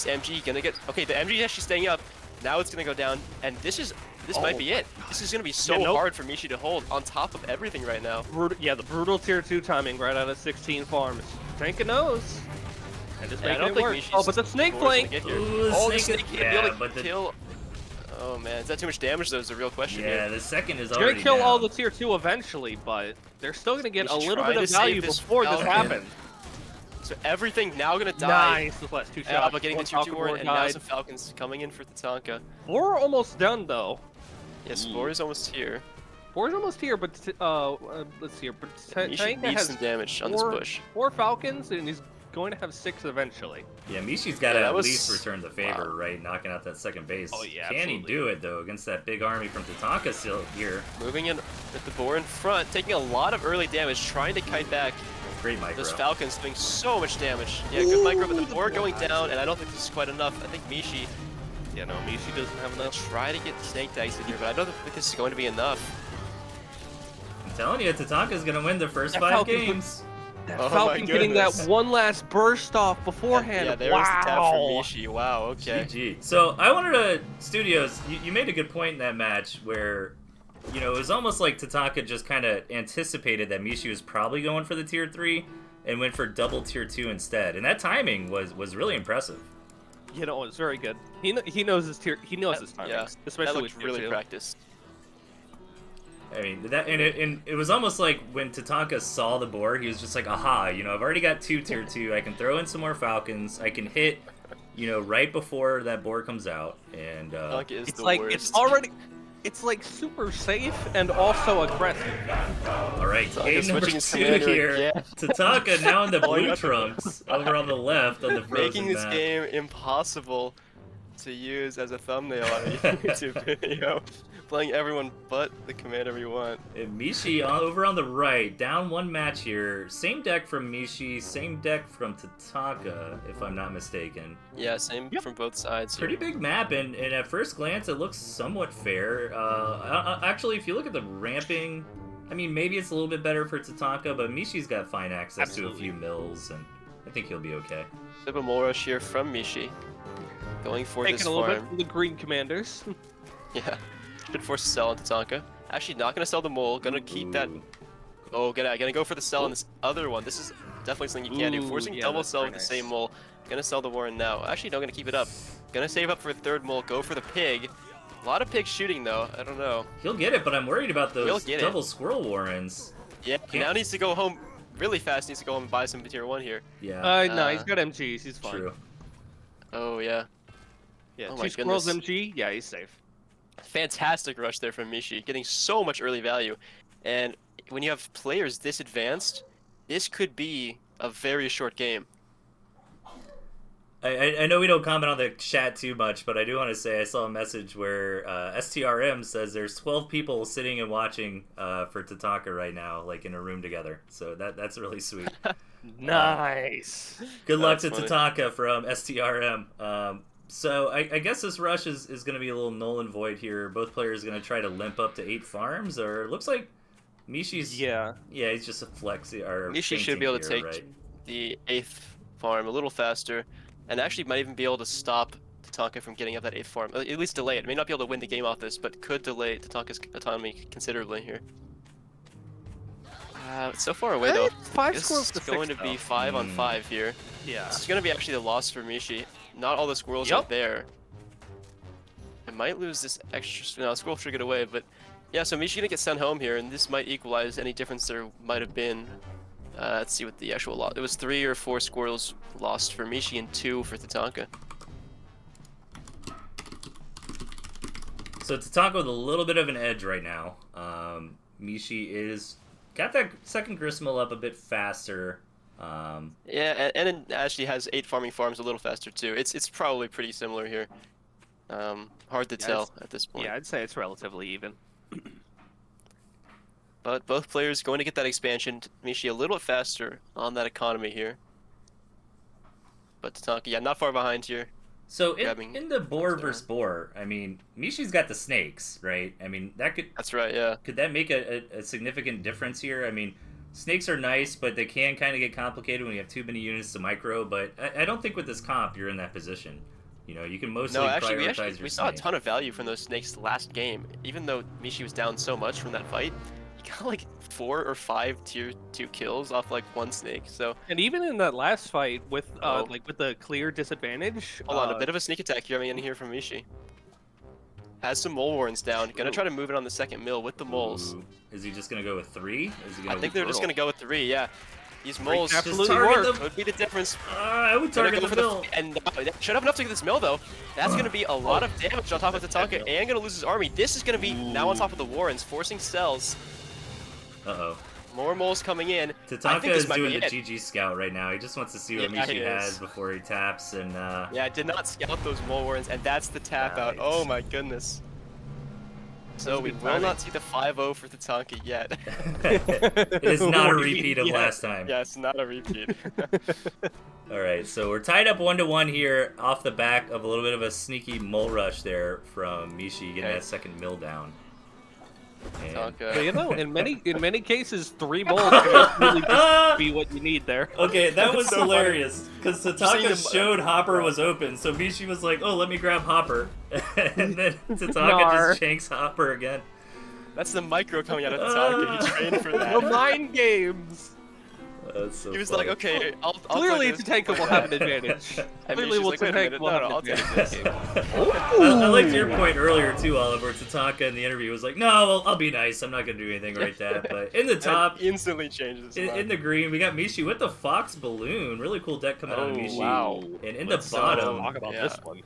MG gonna get okay. The MG is actually staying up. Now it's gonna go down, and this might be it. This is gonna be so Yeah, nope. hard for Mishi to hold on top of everything right now. Yeah, the brutal tier 2 timing right out of 16 farms. Tanka knows. And just Yeah, I making don't it think work. Mishi's Oh, but the snake board's gonna flank. get here. Ooh, the Oh, the snake snake is- gonna be yeah, able to but the- kill. Oh man, is that too much damage? Though is the real question Yeah, here. the second is It's already gonna kill all the down. tier 2 eventually, but they're still gonna get a Mishi little trying bit of to save value this before this Falcon. happens. So everything now gonna die. Nice, the last 2 shots. Yeah, but getting the One tier 2 Falcon warrant, board and now died. some Falcons coming in for Tatanka. 4 are almost done though. Yeah, Spore is almost here. 4 is almost here, but let's see here. But Mishi Tanka needs has some damage on this bush. 4 Falcons, and he's going to have 6 eventually. Yeah, Mishi's got Yeah, to that at was- least return the favor, wow. right? Knocking out that second base. Oh, yeah, Can he absolutely. do it, though, against that big army from Tatanka still here? Moving in with the boar in front, taking a lot of early damage, trying to kite back. Great micro. Those Falcons doing so much damage. Yeah, good micro, but the boar going down, and I don't think this is quite enough. I think Mishi Yeah, no, Mishi doesn't have gonna enough. try to get snake dice in here, but I don't think this is going to be enough. I'm telling you, Tatanka's going to win the first That 5 Falcon games. That Oh my Falcon getting that goodness. one last burst off beforehand. Yeah, there wow. was the tap from Mishi. Wow, okay. GG. So I wanted to, Studios, you made a good point in that match where, it was almost like Tatanka just kind of anticipated that Mishi was probably going for the tier 3 and went for double tier 2 instead. And that timing was really impressive. You know, it's very good. He knows his tier. He knows his timings, Yeah, that especially looked with tier really 2. practiced. I mean, and it was almost like when Tatanka saw the board, he was just like, aha, I've already got 2 tier 2. I can throw in some more Falcons. I can hit, right before that board comes out. And Tatanka is It's the like worst. it's already. It's like super safe and also aggressive. all right, Tatanka game number switching his 2 commander here. again. Tatanka now in the Blowing blue up. trunks over on the left on the frozen Making this map. game impossible to use as a thumbnail on a YouTube video. Playing everyone but the commander we want. And Mishi over on the right, down 1 match here. Same deck from Mishi, same deck from Tatanka, if I'm not mistaken. Yeah, same from both sides. Pretty big map, and at first glance, it looks somewhat fair. Actually, if you look at the ramping, I mean, maybe it's a little bit better for Tatanka, but Mishi's got fine access to a few mills, and I think he'll be okay. Bit of a more rush here from Mishi. Going for Taking this a little bit farm. from the green commanders. Yeah. Should force a sell on Tatanka. Actually not gonna sell the mole, gonna keep that Ooh. Oh, gonna go for the sell on this other one. This is definitely something you can do. Ooh, Forcing yeah, double that's sell very with the same nice. mole. Gonna sell the Warren now. Actually, no, gonna keep it up. Gonna save up for a third mole. Go for the pig. A lot of pigs shooting though. I don't know. He'll get it, but I'm worried about He'll those get it. double squirrel warrens. Yeah, Can't- now needs to go home really fast. Needs to go home and buy some tier 1 here. Yeah, No, he's got MGs. He's fine. true. Oh yeah. Yeah, Oh two my squirrels goodness. MG. Yeah, he's safe. Fantastic rush there from Mishi, getting so much early value. And when you have players this advanced, this could be a very short game. I know we don't comment on the chat too much, but I do want to say I saw a message where STRM says there's 12 people sitting and watching for Tatanka right now, like in a room together. So that's really sweet. Nice. Good luck to That's Tatanka from STRM. So I guess this rush is going to be a little null and void here. Both players going to try to limp up to 8 farms, or it looks like Mishi's... Yeah. Yeah, he's just a flexi. Or Mishi should be able to take the 8th farm a little faster, and actually might even be able to stop Tatanka from getting up that 8th farm. At least delay it. May not be able to win the game off this, but could delay Tatanka's autonomy considerably here. It's so far away though. 5 This squirrels is to 6, going to be 5 on 5 here. Yeah. This is going to be actually the loss for Mishi. Not all the squirrels Yup. are there. I might lose this extra. No, squirrel should get away, but yeah. So Mishi gonna get sent home here, and this might equalize any difference there might have been. Let's see what the actual loss. It was 3 or 4 squirrels lost for Mishi and 2 for Tatanka. So Tatanka with a little bit of an edge right now. Mishi is got that second gristmill up a bit faster. Yeah, and it actually has 8 farming farms a little faster too. It's probably pretty similar here. Hard to tell at this point. Yeah, I'd say it's relatively even. But both players going to get that expansion. Mishi a little bit faster on that economy here. But Tatanka, yeah, not far behind here. So Grabbing in the boar points there. versus boar, I mean, Mishi's got the snakes, right? I mean, that That's right, yeah. could that make a significant difference here? I mean, snakes are nice, but they can kind of get complicated when you have too many units to micro. But I don't think with this comp you're in that position. You know, you can mostly No, prioritize your we saw a snake. ton of value from those snakes last game. Even though Mishi was down so much from that fight, he got like 4 or 5 tier 2 kills off like 1 snake. So And even in that last fight with Oh. like with the clear disadvantage. hold on, a bit of a sneak attack coming in here from Mishi. Has some mole warrens down. Gonna try to move it on the second mill with the moles. Ooh. Is he just gonna go with 3? Is he gonna I think they're just gonna go with 3. Yeah, these moles Just absolutely target work. them. would be the difference. I would Gonna target go the for mill. and that should have enough to get this mill though. That's gonna be a lot of damage on top of Tatanka and gonna lose his army. This is gonna be now on top of the Warrens, forcing cells. Uh-oh. More moles coming in. I Tatanka think this is might doing be the it. GG scout right now. He just wants to see what Yeah, Mishi he has is. before he taps, and Yeah, I did not scout those mole warrens, and that's the tap out. Nice. Oh my goodness. So we will not see the 5-0 for Tatanka yet. it is not a repeat of Yeah. last time. Yeah, it's not a repeat. All right, so we're tied up 1-1 here off the back of a little bit of a sneaky mole rush there from Mishi getting Okay. that second mill down. And- But Tatanka. you know, in many cases, 3 moles can really just be what you need there. Okay, that was so funny. hilarious because seeing Tatanka him- showed Hopper was open, so Mishi was like, "Oh, let me grab Hopper," and then Tatanka Nar. just shanks Hopper again. That's the micro coming out of Tatanka. He trained for The that. mind games. That's so He was funny. like, okay, I'll Clearly, play this. Tatanka will have an advantage. And Clearly, Mishi's like, wait a minute, Tatanka will no, have no, an I'll take advantage. this. I liked your point earlier too, Oliver. Tatanka in the interview was like, "No, I'll be nice. I'm not gonna do anything like that." But in the top, And instantly changes. in the green, we got Mishi with the Fox Balloon. Really cool deck coming out of Oh, Mishi. wow. And in Let's the bottom, Talk about Yeah. this one.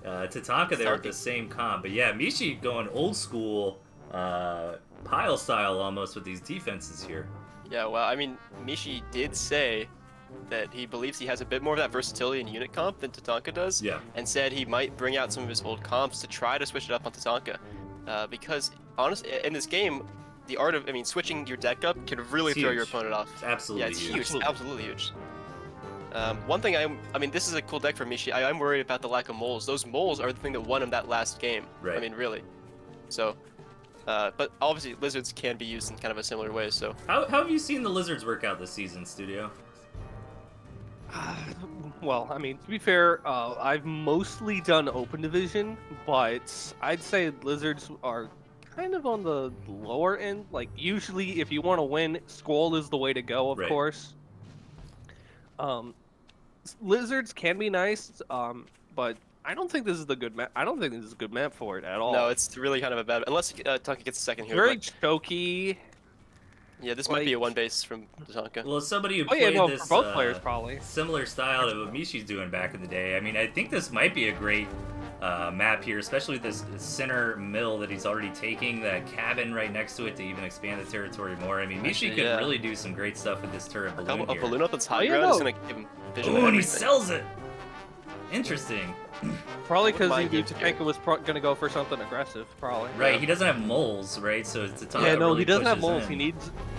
Tatanka there with the same comp. But yeah, Mishi going old school, pile style almost with these defenses here. Yeah, well, I mean, Mishi did say that he believes he has a bit more of that versatility in unit comp than Tatanka does, Yeah. and said he might bring out some of his old comps to try to switch it up on Tatanka. Because, honestly, in this game, the art of, switching your deck up can really It's throw huge. your opponent off. It's absolutely Yeah, it's huge. huge. Absolutely huge. One thing this is a cool deck for Mishi. I'm worried about the lack of moles. Those moles are the thing that won him that last game. Right. I mean, really. So, but obviously lizards can be used in kind of a similar way. So, How have you seen the Lizards work out this season, Studio? Well, I mean, to be fair, I've mostly done open division, but I'd say lizards are kind of on the lower end. Like usually, if you want to win, Squall is the way to go, of Right. course. Lizards can be nice, but I don't think this is the good map. I don't think this is a good map for it at all. No, it's really kind of a bad. Unless Tatanka gets a second here. very But, choky. yeah, this might be a like- one base from Tatanka. Well, as somebody who Oh yeah, played no, this for both players probably. similar style to what Mishi's doing back in the day, I mean, I think this might be a great map here, especially with this center mill that he's already taking, that cabin right next to it to even expand the territory more. I mean, Mishi Actually, could yeah. really do some great stuff with this turret balloon A here. balloon up that's high Oh, yeah, ground is no. gonna give him vision. Oh, of and he everything. sells it! Interesting. Probably I wouldn't because mind he knew it here. Tatanka was gonna go for something aggressive. Probably. Right, Yeah. he doesn't have moles, right? So Tatanka Yeah, no, really he doesn't have pushes moles. in.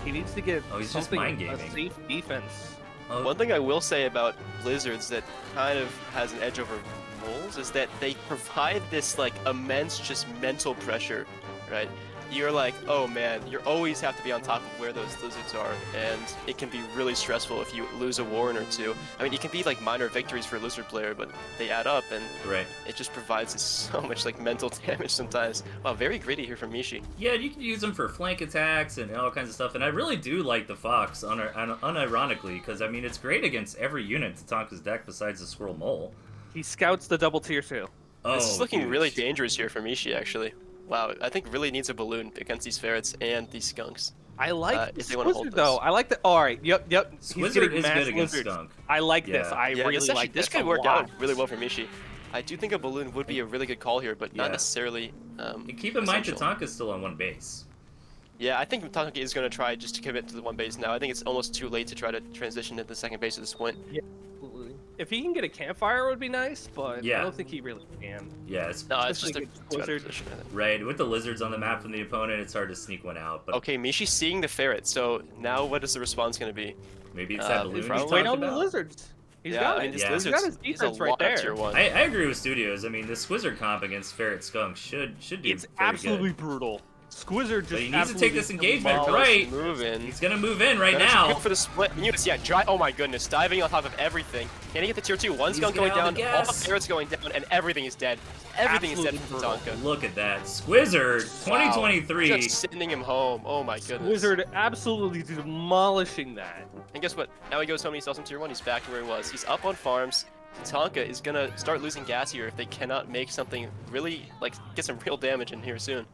He needs to get Oh, he's just something mind a gaming. safe defense. Oh, One thing I will say about Blizzards that kind of has an edge over moles is that they provide this like immense just mental pressure, right? You're like, oh man, you always have to be on top of where those lizards are, and it can be really stressful if you lose a warren or two. I mean, it can be like minor victories for a lizard player, but they add up, and right. it just provides us so much like mental damage sometimes. Wow, very gritty here from Mishi. Yeah, you can use them for flank attacks and all kinds of stuff, and I really do like the Fox, unironically, because, I mean, it's great against every unit in Tatanka's deck besides the Squirrel Mole. He scouts the double tier 2. Oh, This is looking huge. really dangerous here for Mishi, actually. Wow, I think really needs a balloon against these ferrets and these skunks. I like the if they wanna hold Squizard though. this. I like the. All right. Yep. He's Squizard getting is mass good against lizards. Skunk. I like this. Yeah. I Yeah, really this, like this this could a work lot. out really well for Mishi. I do think a balloon would be a really good call here, but Yeah. not necessarily. And keep in mind, essential. Tatanka's still on one base. Yeah, I think Tatanka is going to try just to commit to the one base now. I think it's almost too late to try to transition to the second base at this point. Absolutely. If he can get a campfire, it would be nice, but Yeah. I don't think he really can. Yeah, it's No, it's Especially just a against it's a better Blizzard. position, I think. right. With the lizards on the map from the opponent, it's hard to sneak one out, but Okay, Mishi's seeing the ferret, so now what is the response going to be? maybe it's that balloon he's we probably talked Wait on the about. lizards. He's yeah, got I mean, it. his Yeah. He's lizards, got his he's a defense right lot there. tier 1. I agree with Studios. I mean, the Squizard comp against Ferret Skunk should do It's very absolutely good. brutal. Squizard just But he needs to take this absolutely engagement, demolished. right? Move in. He's gonna move in right Gonna now. go for the split units. Yeah, oh my goodness, diving on top of everything. Can he get the tier 2? One He's skunk getting going out down, of the all the gas. ferrets going down, and everything is dead. Everything is dead Absolutely from brutal. Tatanka. Look at that. Squizard, 2023. Wow, just sending him home. Oh my goodness. Squizard absolutely demolishing that. And guess what? Now he goes home and he sells some tier 1. He's back to where he was. He's up on farms. Tatanka is gonna start losing gas here if they cannot make something really, like, get some real damage in here soon.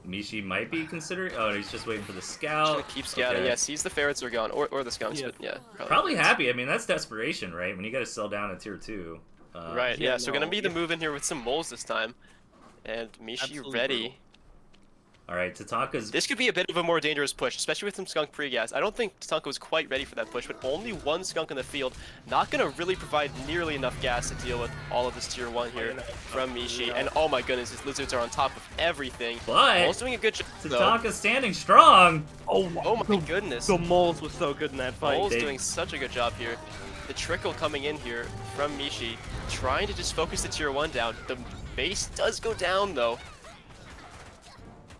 Mishi might be considering. Oh, he's just waiting for the Just scout. gonna keep scouting. Okay. Yeah, sees the ferrets are gone, or the skunks, Yeah. but yeah. Probably happy. I mean, that's desperation, right? When you got to sell down a tier 2. Right, yeah, Yeah, so no, gonna be the yeah. move in here with some moles this time. And Mishi Absolutely ready. brutal. All right, Tatanka's. This could be a bit of a more dangerous push, especially with some skunk pre-gas. I don't think Tatanka was quite ready for that push, but only one skunk in the field. Not gonna really provide nearly enough gas to deal with all of this tier 1 here from Mishi. And oh my goodness, his lizards are on top of everything. But Mole's doing a good job though. Tatanka's standing strong. Oh my goodness. The moles was so good in that fight. Mole's They- doing such a good job here. The trickle coming in here from Mishi, trying to just focus the tier 1 down. The base does go down though.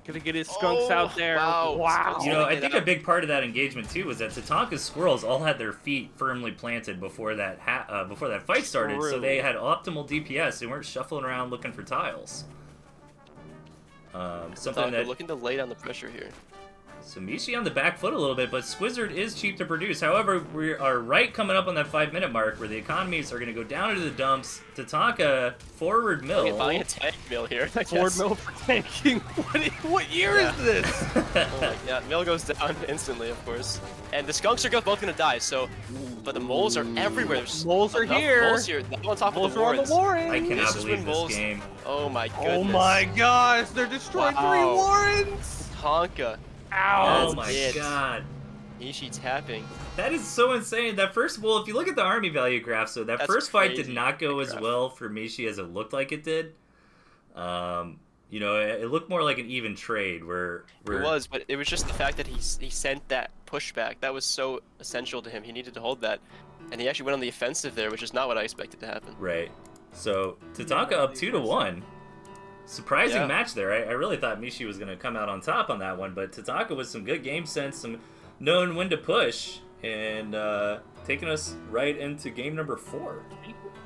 Gonna get his skunks out there. wow. Wow. You know, I Get think up. a big part of that engagement too was that Tatanka's squirrels all had their feet firmly planted before that fight started, so True. they had optimal DPS. They weren't shuffling around looking for tiles. Something Tatanka that looking to lay down the pressure here. so Mishi on the back foot a little bit, but Squizard is cheap to produce. However, we are right coming up on that 5-minute mark where the economies are going to go down into the dumps. Tatanka forward mill. Buying a tank mill here. I Ford guess. mill for tanking. What year Yeah. is this? Oh my, yeah, mill goes down instantly, of course. And the skunks are both gonna die, so... But the moles are everywhere. There's Moles are enough here. Moles here. They're on top Moles of the are on warrens. the Warrens. I cannot This is believe when this Bulls- game. Oh my goodness. Oh my gosh, they're destroying 3 Wow. Warrens. Tatanka. Ow. Oh my it. god. Mishi tapping. That is so insane. That first, well, if you look at the army value graph, so that That's first fight crazy, did not go that as graph. well for Mishi as it looked like it did. You know, it looked more like an even trade where It was, but it was just the fact that he sent that pushback. That was so essential to him. He needed to hold that. And he actually went on the offensive there, which is not what I expected to happen. right. So Tatanka up 2-1. Surprising Yeah. match there. I really thought Mishi was going to come out on top on that one, but Tatanka with some good game sense, some knowing when to push, and taking us right into game number 4.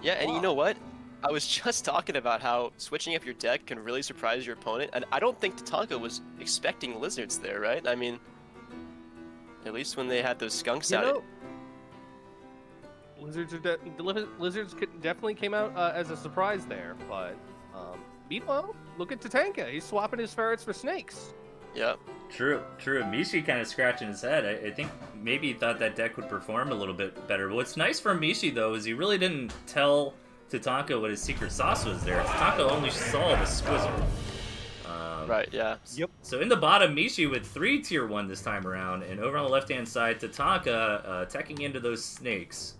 Yeah, and you know what? I was just talking about how switching up your deck can really surprise your opponent, and I don't think Tatanka was expecting lizards there, right? I mean, at least when they had those skunks You out. know, lizards definitely came out as a surprise there, but meanwhile, look at Tatanka. He's swapping his ferrets for snakes. Yeah. True. Mishi kind of scratching his head. I think maybe he thought that deck would perform a little bit better. But what's nice for Mishi, though, is he really didn't tell Tatanka what his secret sauce was there. Tatanka only saw the squizard. Right, yeah. Yep. So in the bottom, Mishi with 3 tier 1 this time around. And over on the left-hand side, Tatanka teching into those snakes.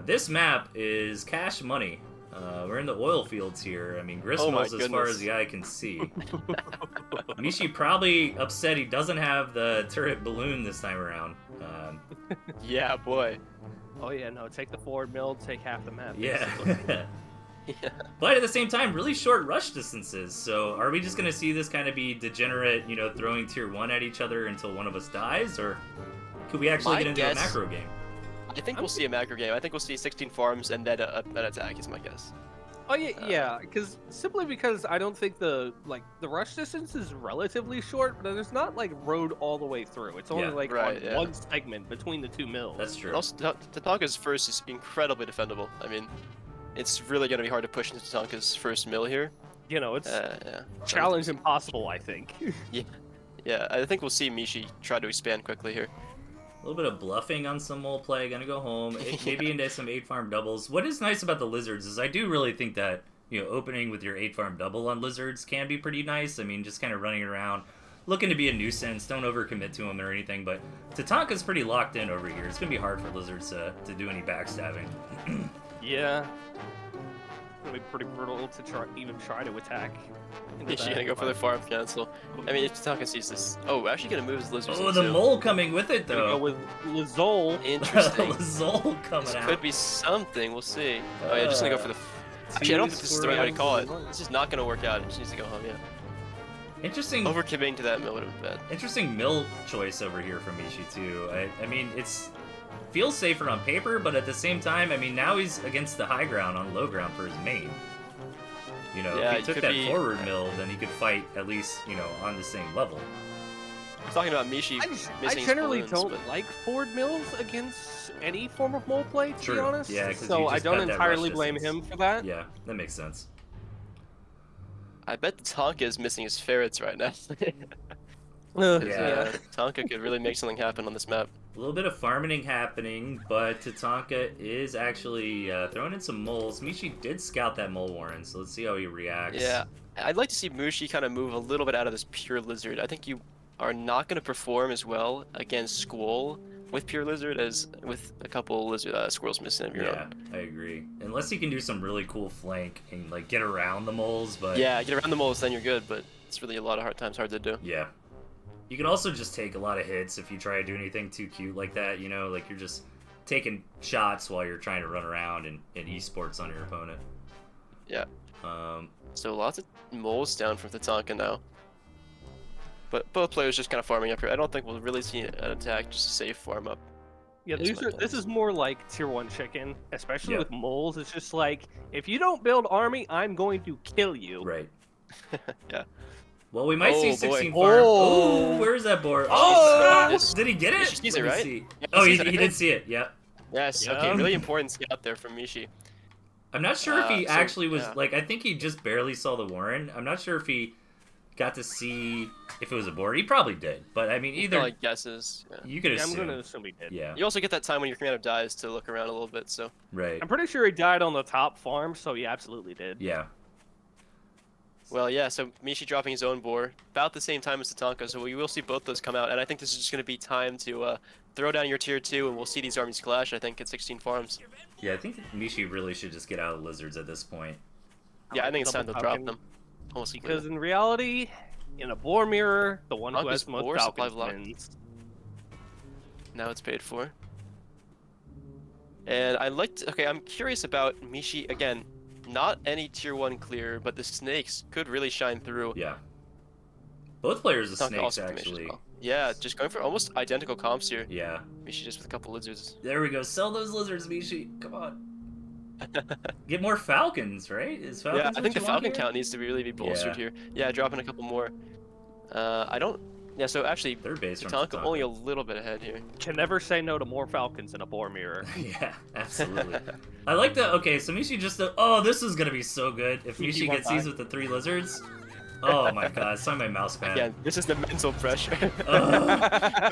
This map is cash money. We're in the oil fields here. I mean, gristmills as far as the eye can see. Mishi probably upset he doesn't have the turret balloon this time around. Yeah, boy. Oh yeah, no, take the forward mill, take half the map. Yeah. Yeah. But at the same time, really short rush distances. So are we just going to see this kind of be degenerate, throwing tier 1 at each other until one of us dies? Or could we actually get into a macro game? I think we'll see a macro game. I think we'll see 16 farms and then an attack is my guess. Oh yeah, simply because I don't think the rush distance is relatively short, but there's not like road all the way through. It's only one segment between the 2 mills. That's true. And also, Tatanka's first is incredibly defendable. I mean, it's really going to be hard to push into Tatanka's first mill here. It's challenge impossible, I think. Yeah, I think we'll see Mishi try to expand quickly here. A little bit of bluffing on some mole play, gonna go home, maybe into some 8 farm doubles. What is nice about the lizards is I do really think that, opening with your 8 farm double on lizards can be pretty nice. I mean, just kind of running around, looking to be a nuisance, don't overcommit to them or anything, but Tatanka's pretty locked in over here. It's gonna be hard for lizards to do any backstabbing. Yeah. It's gonna be pretty brutal to even try to attack. Mishi gonna go for the farm cancel. I mean, if Tatanka sees this... Oh, actually gonna move his lizards Oh, the mole coming with it, Gonna though. go with Lizol. Interesting. Lazole coming This out. could be something, we'll see. Oh yeah, just gonna go for the... Actually, I don't think this is the right way to call it. This is not gonna work out, it just needs to go home, yeah. Interesting. Overcommitting to that mill would have been bad. Interesting mill choice over here from Mishi, too. I mean, feels safer on paper, but at the same time, I mean, now he's against the high ground on low ground for his main. If he took that forward mill, then he could fight at least, on the same level. I'm talking about Mishi I generally don't like forward mills against any form of mole play, to be honest. Yeah, 'cause so you I just don't got that entirely rush blame distance. him for that. Yeah, that makes sense. I bet Tatanka is missing his ferrets right now. Yeah. Tatanka could really make something happen on this map. A little bit of farming happening, but Tatanka is actually throwing in some moles. Mishi did scout that mole warren, so let's see how he reacts. Yeah, I'd like to see Mishi kind of move a little bit out of this pure lizard. I think you are not going to perform as well against Squall with pure lizard as with a couple lizard squirrels missing of your own. I agree. Unless he can do some really cool flank and get around the moles, but Yeah, get around the moles, then you're good, but it's really a lot of hard to do. yeah. You can also just take a lot of hits if you try to do anything too cute like that, like you're just taking shots while you're trying to run around and esports on your opponent. Yeah. So lots of moles down from Tatanka now. But both players just kind of farming up here. I don't think we'll really see an attack, just a safe farm up. Yeah, this is more like tier 1 chicken, especially Yeah. with moles. It's just like, if you don't build army, I'm going to kill you. Right. Yeah. Well, we might see Oh, boy. 16 farm. Oh, where's that board? Oh, Yes. did he get it? Mishi sees it, Let me right? see. Yeah, Oh, he sees it, I did think. see it. Yep. Yes, Yeah. okay, really important scout there from Mishi. I'm not sure if he So, actually was yeah. I think he just barely saw the warren. I'm not sure if he got to see if it was a board. He probably did, but I mean, either Like guesses. Yeah. you could Yeah, I'm assume. going to assume he did. Yeah. You also get that time when your commander dies to look around a little bit, so... Right. I'm pretty sure he died on the top farm, so he absolutely did. Yeah. Well, yeah, so Mishi dropping his own boar about the same time as Tatanka, so we will see both those come out, and I think this is just going to be time to throw down your tier 2, and we'll see these armies clash, I think, at 16 farms. Yeah, I think Mishi really should just get out of lizards at this point. Yeah, I think it's time to Double drop falcon. them. Almost Because equally. in reality, in a boar mirror, the one who Falcon's has the most boar supply falcons block. wins. Now it's paid for. And okay, I'm curious about Mishi, again, not any tier 1 clear, but the snakes could really shine through. Yeah. Both players are Tatanka snakes, also can Mishi as actually. well. Yeah, just going for almost identical comps here. Yeah. Mishi just with a couple lizards. There we go. Sell those lizards, Mishi. Come on. Get more Falcons, right? Is Falcons Yeah, I what think the you want Falcon here? count needs to really be bolstered Yeah. here. Yeah, dropping a couple more. I don't. Yeah, so actually, Third base from Tatanka Tatanka. only a little bit ahead here. Can never say no to more Falcons in a bore mirror. Yeah, absolutely. I like that. Okay, so Mishi just. Oh, this is gonna be so good if He Mishi won't gets die. these with the 3 lizards. Oh my god, it's on my mouse pad. Again, this is the mental pressure. Ugh.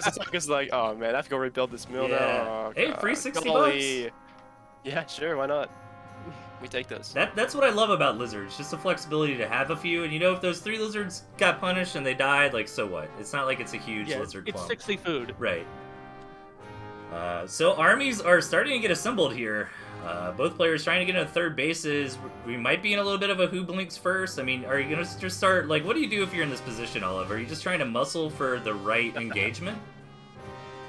Tatanka's like, oh man, I have to go rebuild this mill Yeah. now. Oh, Hey, free God. 60 Golly. Yeah, sure, why not? We take those. That's what I love about lizards, just the flexibility to have a few. And you know, if those 3 lizards got punished and they died, like so what? It's not like it's a huge Yeah, lizard it's clump. 60 food. Right. So armies are starting to get assembled here. Both players trying to get into third bases. We might be in a little bit of a who blinks first. I mean, are you gonna just start like? What do you do if you're in this position, Olive? Are you just trying to muscle for the right engagement?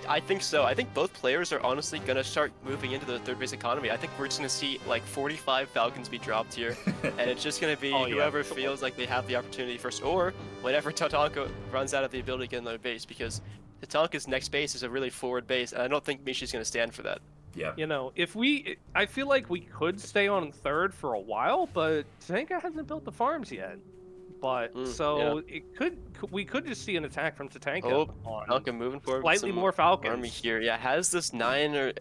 I think so. I think both players are honestly gonna start moving into the third base economy. I think we're just gonna see like 45 Falcons be dropped here, and it's just gonna be Oh, yeah. whoever feels like they have the opportunity first, or whenever Tatanka runs out of the ability to get another base, because Tatanka's next base is a really forward base, and I don't think Mishi's gonna stand for that. Yeah. You know, I feel like we could stay on third for a while, but Tatanka hasn't built the farms yet. But we could just see an attack from Tatanka Oh, on Tatanka moving forward. with slightly some more Falcons. Army here. Yeah, has this 9 or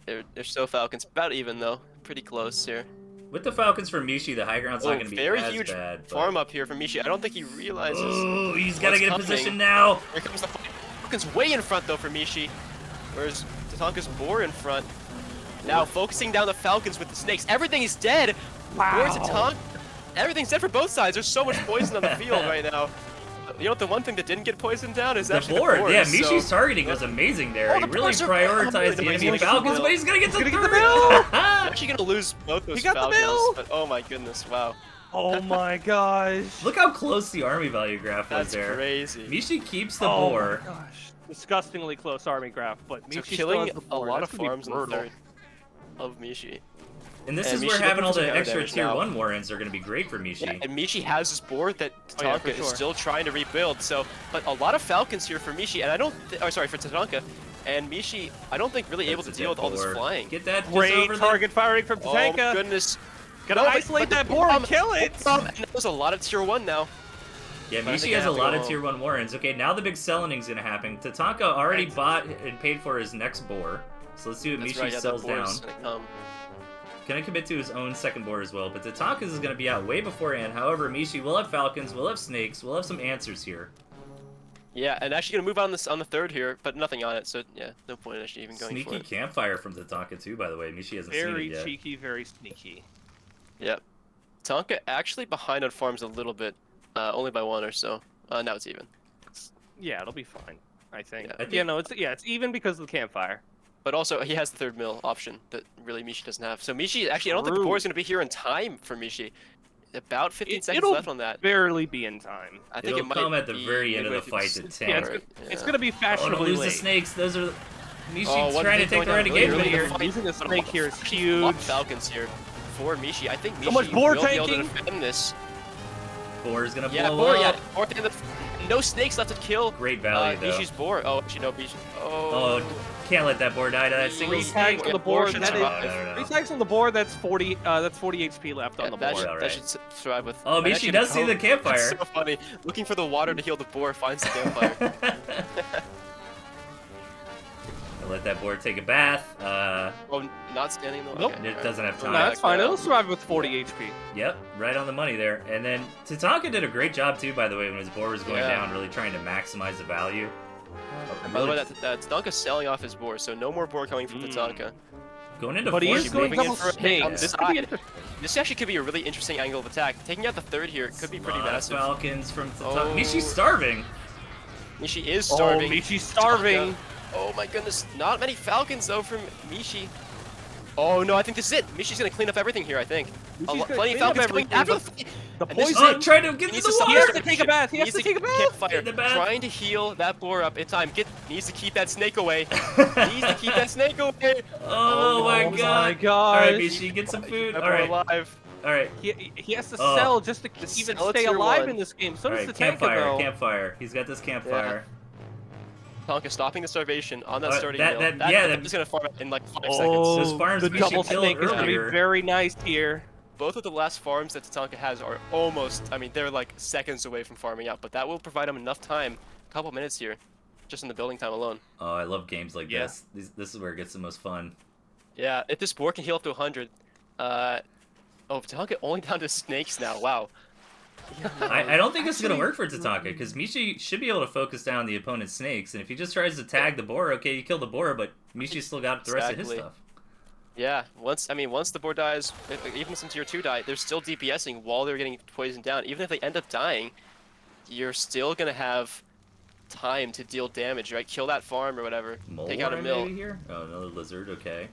so Falcons. About even though. Pretty close here. With the Falcons for Mishi, the high ground's not going to be very as huge bad. But... farm up here from Mishi. I don't think he realizes. Oh, he's got to what's get in coming. position now. Here comes the Falcons way in front though for Mishi. Whereas Tatanka's Boar in front. Now focusing down the Falcons with the snakes. Everything is dead. Wow. Boar Tatanka. Everything's dead for both sides. There's so much poison on the field right now. You know what, the one thing that didn't get poisoned down is The actually board. the board. Yeah, so- Mishi's targeting was amazing there. Oh, He the really boards are- prioritized the oh, enemy the Falcons, mill. but he's going to get the He's third. gonna get the I'm actually gonna lose both those He got the Falcons. mill! But oh my goodness, wow. Oh my gosh. Look how close the army value graph was That's there. crazy. Mishi keeps the Oh boar. my gosh. Disgustingly close army graph, but So Mishi still killing has the a board. lot That's of gonna be farms in the brutal. third of Mishi. And this And is where Mishi having all looking the for extra damage tier now. 1 warrens are going to be great for Mishi. Yeah, and Mishi has this board that Oh, yeah, Tatanka for is sure. still trying to rebuild. So, but a lot of Falcons here for Mishi, and I don't. Sorry, for Tatanka, and Mishi. I don't think really able to That's a deal with dead all this boar. flying. Get that just Great over target firing from Oh my Tatanka. goodness! Gotta No, but- isolate but that the board and bomb- kill it. And there's a lot of tier 1 now. Yeah, But I Mishi think I has a have to lot go of home. tier 1 warrens. Okay, now the big selling's going to happen. Tatanka already bought and paid for his next boar. So let's see what That's Mishi right, yeah, that sells board down. is gonna come. Gonna commit to his own second board as well, but Tatanka's is gonna be out way beforehand. However, Mishi will have Falcons, we'll have Snakes, we'll have some answers here. Yeah, and actually gonna move on this on the third here, but nothing on it. So yeah, no point in actually even going for Sneaky it. campfire from Tatanka too, by the way. Mishi hasn't seen Very it yet. cheeky, very sneaky. Yep. Tatanka actually behind on farms a little bit, only by 1 or so. Now it's even. Yeah, it'll be fine. I think. Yeah. I think- Yeah, no, it's even because of the campfire. But also, he has the third mill option that really Mishi doesn't have. So Mishi, actually, I don't think the True. board is going to be here in time for Mishi. About 15 seconds It'll left on that. barely be in time. I think It'll it might come at the be very end of midway the fight through to the 10. Yeah, it's, Alright, it's yeah. gonna be Oh, don't fashionably lose the late. Snakes. Those are... Mishi Oh, one trying to thing take going the right down really engagement early in here. the fight, Losing a but a snake lot- here is actually a lot of huge. Falcons here for Mishi. I think Mishi So much board will be able to tanking. defend this. Boar's gonna Yeah, blow boar, up. yeah. Boar, no snakes left to kill. Great value, though. Mishi's boar. Oh, actually, no, Mishi. Oh, can't let that boar die to that single Three snake. tags on the Yeah, board. should That survive. No. is 3 tags on the board. That's 40. That's 40 HP left on the that board. should, Alright. that should survive with. Oh, and Mishi actually does see the That's campfire. so funny. Looking for the water to heal the boar, finds the campfire. I'll let that board take a bath. Oh, not standing though. Nope. Okay, It doesn't have No, time. that's fine. It'll survive with 40 HP. Yep, right on the money there. And then Tatanka did a great job too, by the way, when his board was going Yeah. down, really trying to maximize the value. By the way, that's Tatanka's selling off his boar, so no more boar coming from Mm. Tatanka. Going into But he force is going moving in double for a hit on snakes. this This could be side. interesting. This actually could be a really interesting angle of attack. Taking out the third here could be pretty Lot of massive. Falcons from Tatanka. Oh. Mishi's starving. Mishi is Oh, starving. Mishi's starving. Tatanka. Oh my goodness, not many Falcons though from Mishi. Oh no, I think this is it. Mishi's gonna clean up everything here, I think. Mishi's Plenty gonna of clean up Falcons coming everything, after but the fight. The And this is poison. Oh, trying to get He to needs the to stop He has water. to take a bath. He has Needs to take a bath. campfire. Get in the bath. Trying to heal that boar up in time. Needs to keep that snake away. Needs to keep that snake away. Oh my Oh god. my gosh. Alright, Mishi, get some food. That boar Alright, alive. alright. He has to Oh. sell just to Just even sell it stay to your alive one. in this game. So does Alright, the Tatanka, campfire, though. campfire. He's got this campfire. Tatanka stopping the starvation on that starting that- mill. that- That, yeah, that's that- gonna farm in like 5 seconds. Those farms the we double should kill snake is gonna be earlier. very nice here. Both of the last farms that Tatanka has are almost, I mean, they're like seconds away from farming out, but that will provide him enough time, a couple minutes here, just in the building time alone. Oh, I love games like Yeah. this. This is where it gets the most fun. Yeah, if this board can heal up to 100, oh, Tatanka only down to snakes now, wow. Yeah, no, I don't think this is going to actually- work for Tatanka, because Mishi should be able to focus down the opponent's snakes, and if he just tries to tag the boar, okay, you kill the boar, but Mishi's still got the rest of his Exactly. stuff. Yeah, once the board dies, even since tier 2 die, they're still DPSing while they're getting poisoned down. Even if they end up dying, you're still gonna have time to deal damage, right? Kill that farm or whatever. Take out a Mole mill. maybe here? Oh, another lizard, okay.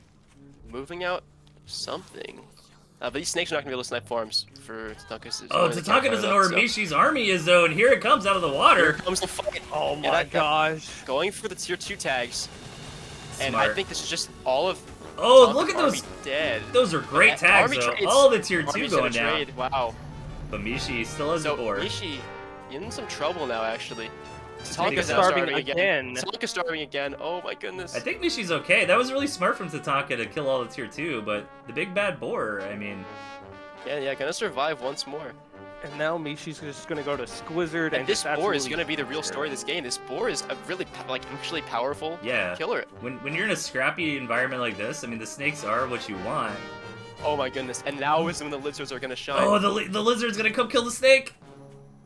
Moving out something. But these snakes are not gonna be able to snipe farms for Tatanka. Oh, Tatanka doesn't know where Mishi's army is, though, and here it comes out of the Here water. comes the fight. Oh Yeah, my that- gosh. Going for the tier 2 tags. And I Smart. think this is just all of Oh, Tatanka's look at army those. dead. Those are great tags, Army though. trades. All the tier 2 Army's in a going down. trade. Wow. But Mishi still has So the board. Mishi in some trouble now, actually. Tatanka's Tatanka's now starving starving again. Tatanka's starving again. Oh my goodness. I think Mishi's okay. That was really smart from Tatanka to kill all the tier 2, but the big bad boar, I mean... Yeah, gonna survive once more. And now Mishi's just gonna go to Squizard And this just boar is absolutely- gonna be the real story of this game. This boar is a really, actually powerful Yeah. killer. When you're in a scrappy environment like this, I mean, the snakes are what you want. Oh my goodness. And now is when the lizards are gonna shine. Oh, the lizard's gonna come kill the snake!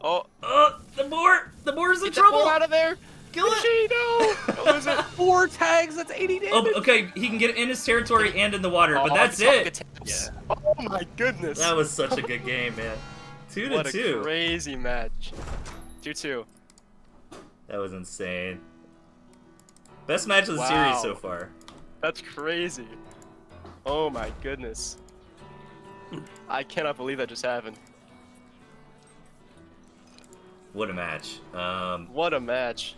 Oh, Oh, the boar! The boar's in get the trouble! boar out of there! Kill it! Mishi, no! What was it? 4 tags, that's 80 damage. Oh, okay, he can get it in his territory and in the water, but Oh, that's Tatanka it! taps. Oh my goodness. That was such a good game, man. 2 to What a 2. crazy match. 2-2. That was insane. Best match of the Wow. series so far. That's crazy. Oh my goodness. I cannot believe that just happened. What a match. What a match.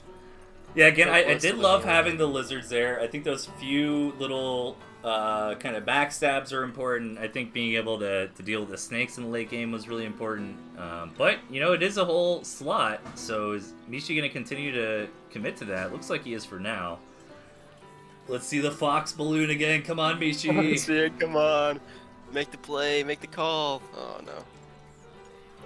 Yeah, again, So I close did to love winning. having the lizards there. I think those few little kind of backstabs are important. I think being able to deal with the snakes in the late game was really important. But, you know, it is a whole slot, so is Mishi going to continue to commit to that? Looks like he is for now. Let's see the fox balloon again. Come on, Mishi. See it, come on. Make the play, make the call. Oh no.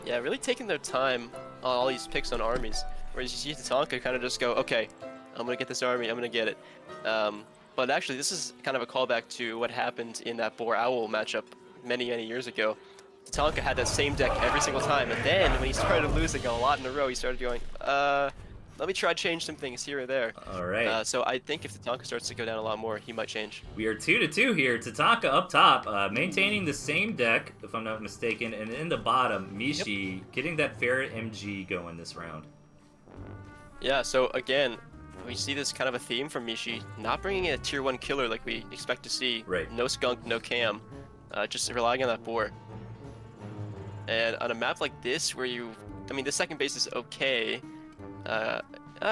Yeah, really taking their time on all these picks on armies. Whereas you see Tatanka kind of just go, okay, I'm gonna get this army, I'm gonna get it. But actually, this is kind of a callback to what happened in that Boar Owl matchup many years ago. Tatanka had that same deck every single time, and then when he started losing a lot in a row, he started going, let me try to change some things here or there. All right. So I think if Tatanka starts to go down a lot more, he might change. We are 2 to 2 here. Tatanka up top, maintaining the same deck, if I'm not mistaken, and in the bottom, Mishi getting that Ferret MG going this round. Yeah, so again, we see this kind of a theme from Mishi, not bringing in a tier 1 killer like we expect to see. Right. No skunk, no cam, just relying on that boar. And on a map like this, where I mean, the second base is okay.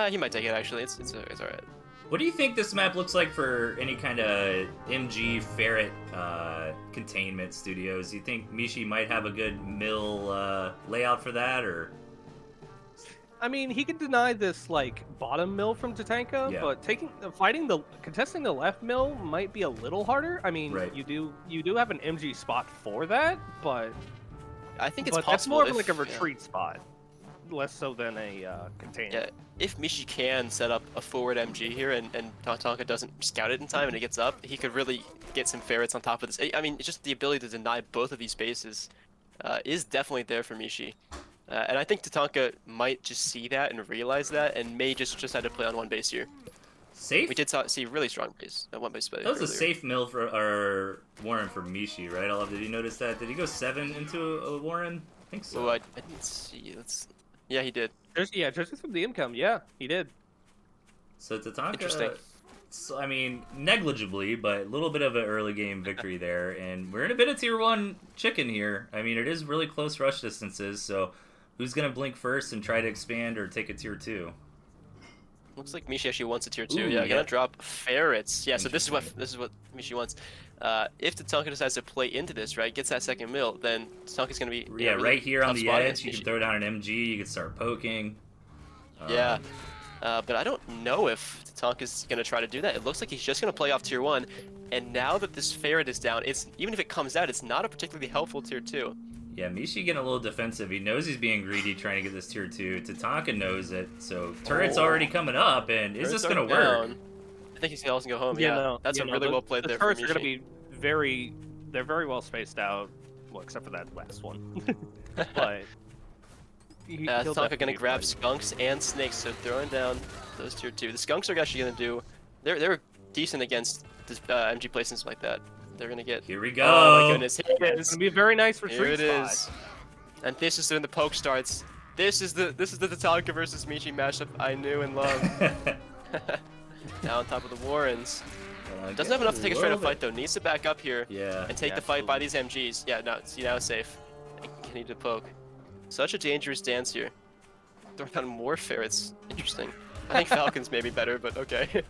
He might take it actually. It's alright. What do you think this map looks like for any kind of MG Ferret containment studios? Do you think Mishi might have a good mill layout for that, or? I mean, he can deny this like bottom mill from Tatanka, Yeah. but contesting the left mill might be a little harder. I mean, Right. you do have an MG spot for that, but I think it's that's possible. more of if- like a yeah. retreat spot, less so than a containment. Yeah, if Mishi can set up a forward MG here and Tatanka doesn't scout it in time and it gets up, he could really get some ferrets on top of this. I mean, just the ability to deny both of these bases is definitely there for Mishi. And I think Tatanka might just see that and realize that and may just have to play on one base here. Safe? We did see really strong base, one base play That was a earlier. safe mill for Warren for Mishi, right? Olive, did you notice that? Did he go 7 into a Warren? I think so. Oh, I didn't see. Yeah, he did. Just from the income, yeah, he did. So Tatanka, Interesting. so, I mean, negligibly, but a little bit of an early game victory there. And we're in a bit of tier 1 chicken here. I mean, it is really close rush distances, so who's going to blink first and try to expand or take a tier 2? Looks like Mishi actually wants a tier 2. Ooh, yeah, yeah. gonna drop ferrets. Yeah, so this is what Mishi wants. If Tatanka decides to play into this, right, gets that second mill, then Tatanka's gonna be Yeah, really right here on tough the spot edge, against you can Mishi. throw down an MG, you can start poking. Yeah. But I don't know if Tatanka's going to try to do that. It looks like he's just going to play off tier 1. And now that this ferret is down, even if it comes out, it's not a particularly helpful tier 2. Yeah, Mishi getting a little defensive. He knows he's being greedy trying to get this tier 2. Tatanka knows it, so turret's already coming up, and is this going to work? I think he's going to go home, Yeah, yeah. no, That's a really well played there The turrets for are going Mishi. to be they're very well spaced out. Well, except for that last one. But... Tatanka going to grab skunks and snakes, so throwing down those tier 2. The skunks are actually going to do... They're decent against this, MG placements like that. They're going to get... Here we go. Oh my goodness, here it It's is. going to be a very nice Here retreat it spot. is. And this is when the poke starts. This is the Tatanka versus Mishi matchup I knew and loved. Now on top of the Warrens. Doesn't have enough to take a straight up fight though. Needs to back up here and take the fight by these MGs. Yeah, no, see now it's safe. And can need to poke. Such a dangerous dance here. Throw down more ferrets. Interesting. I think Falcons may be better, but okay.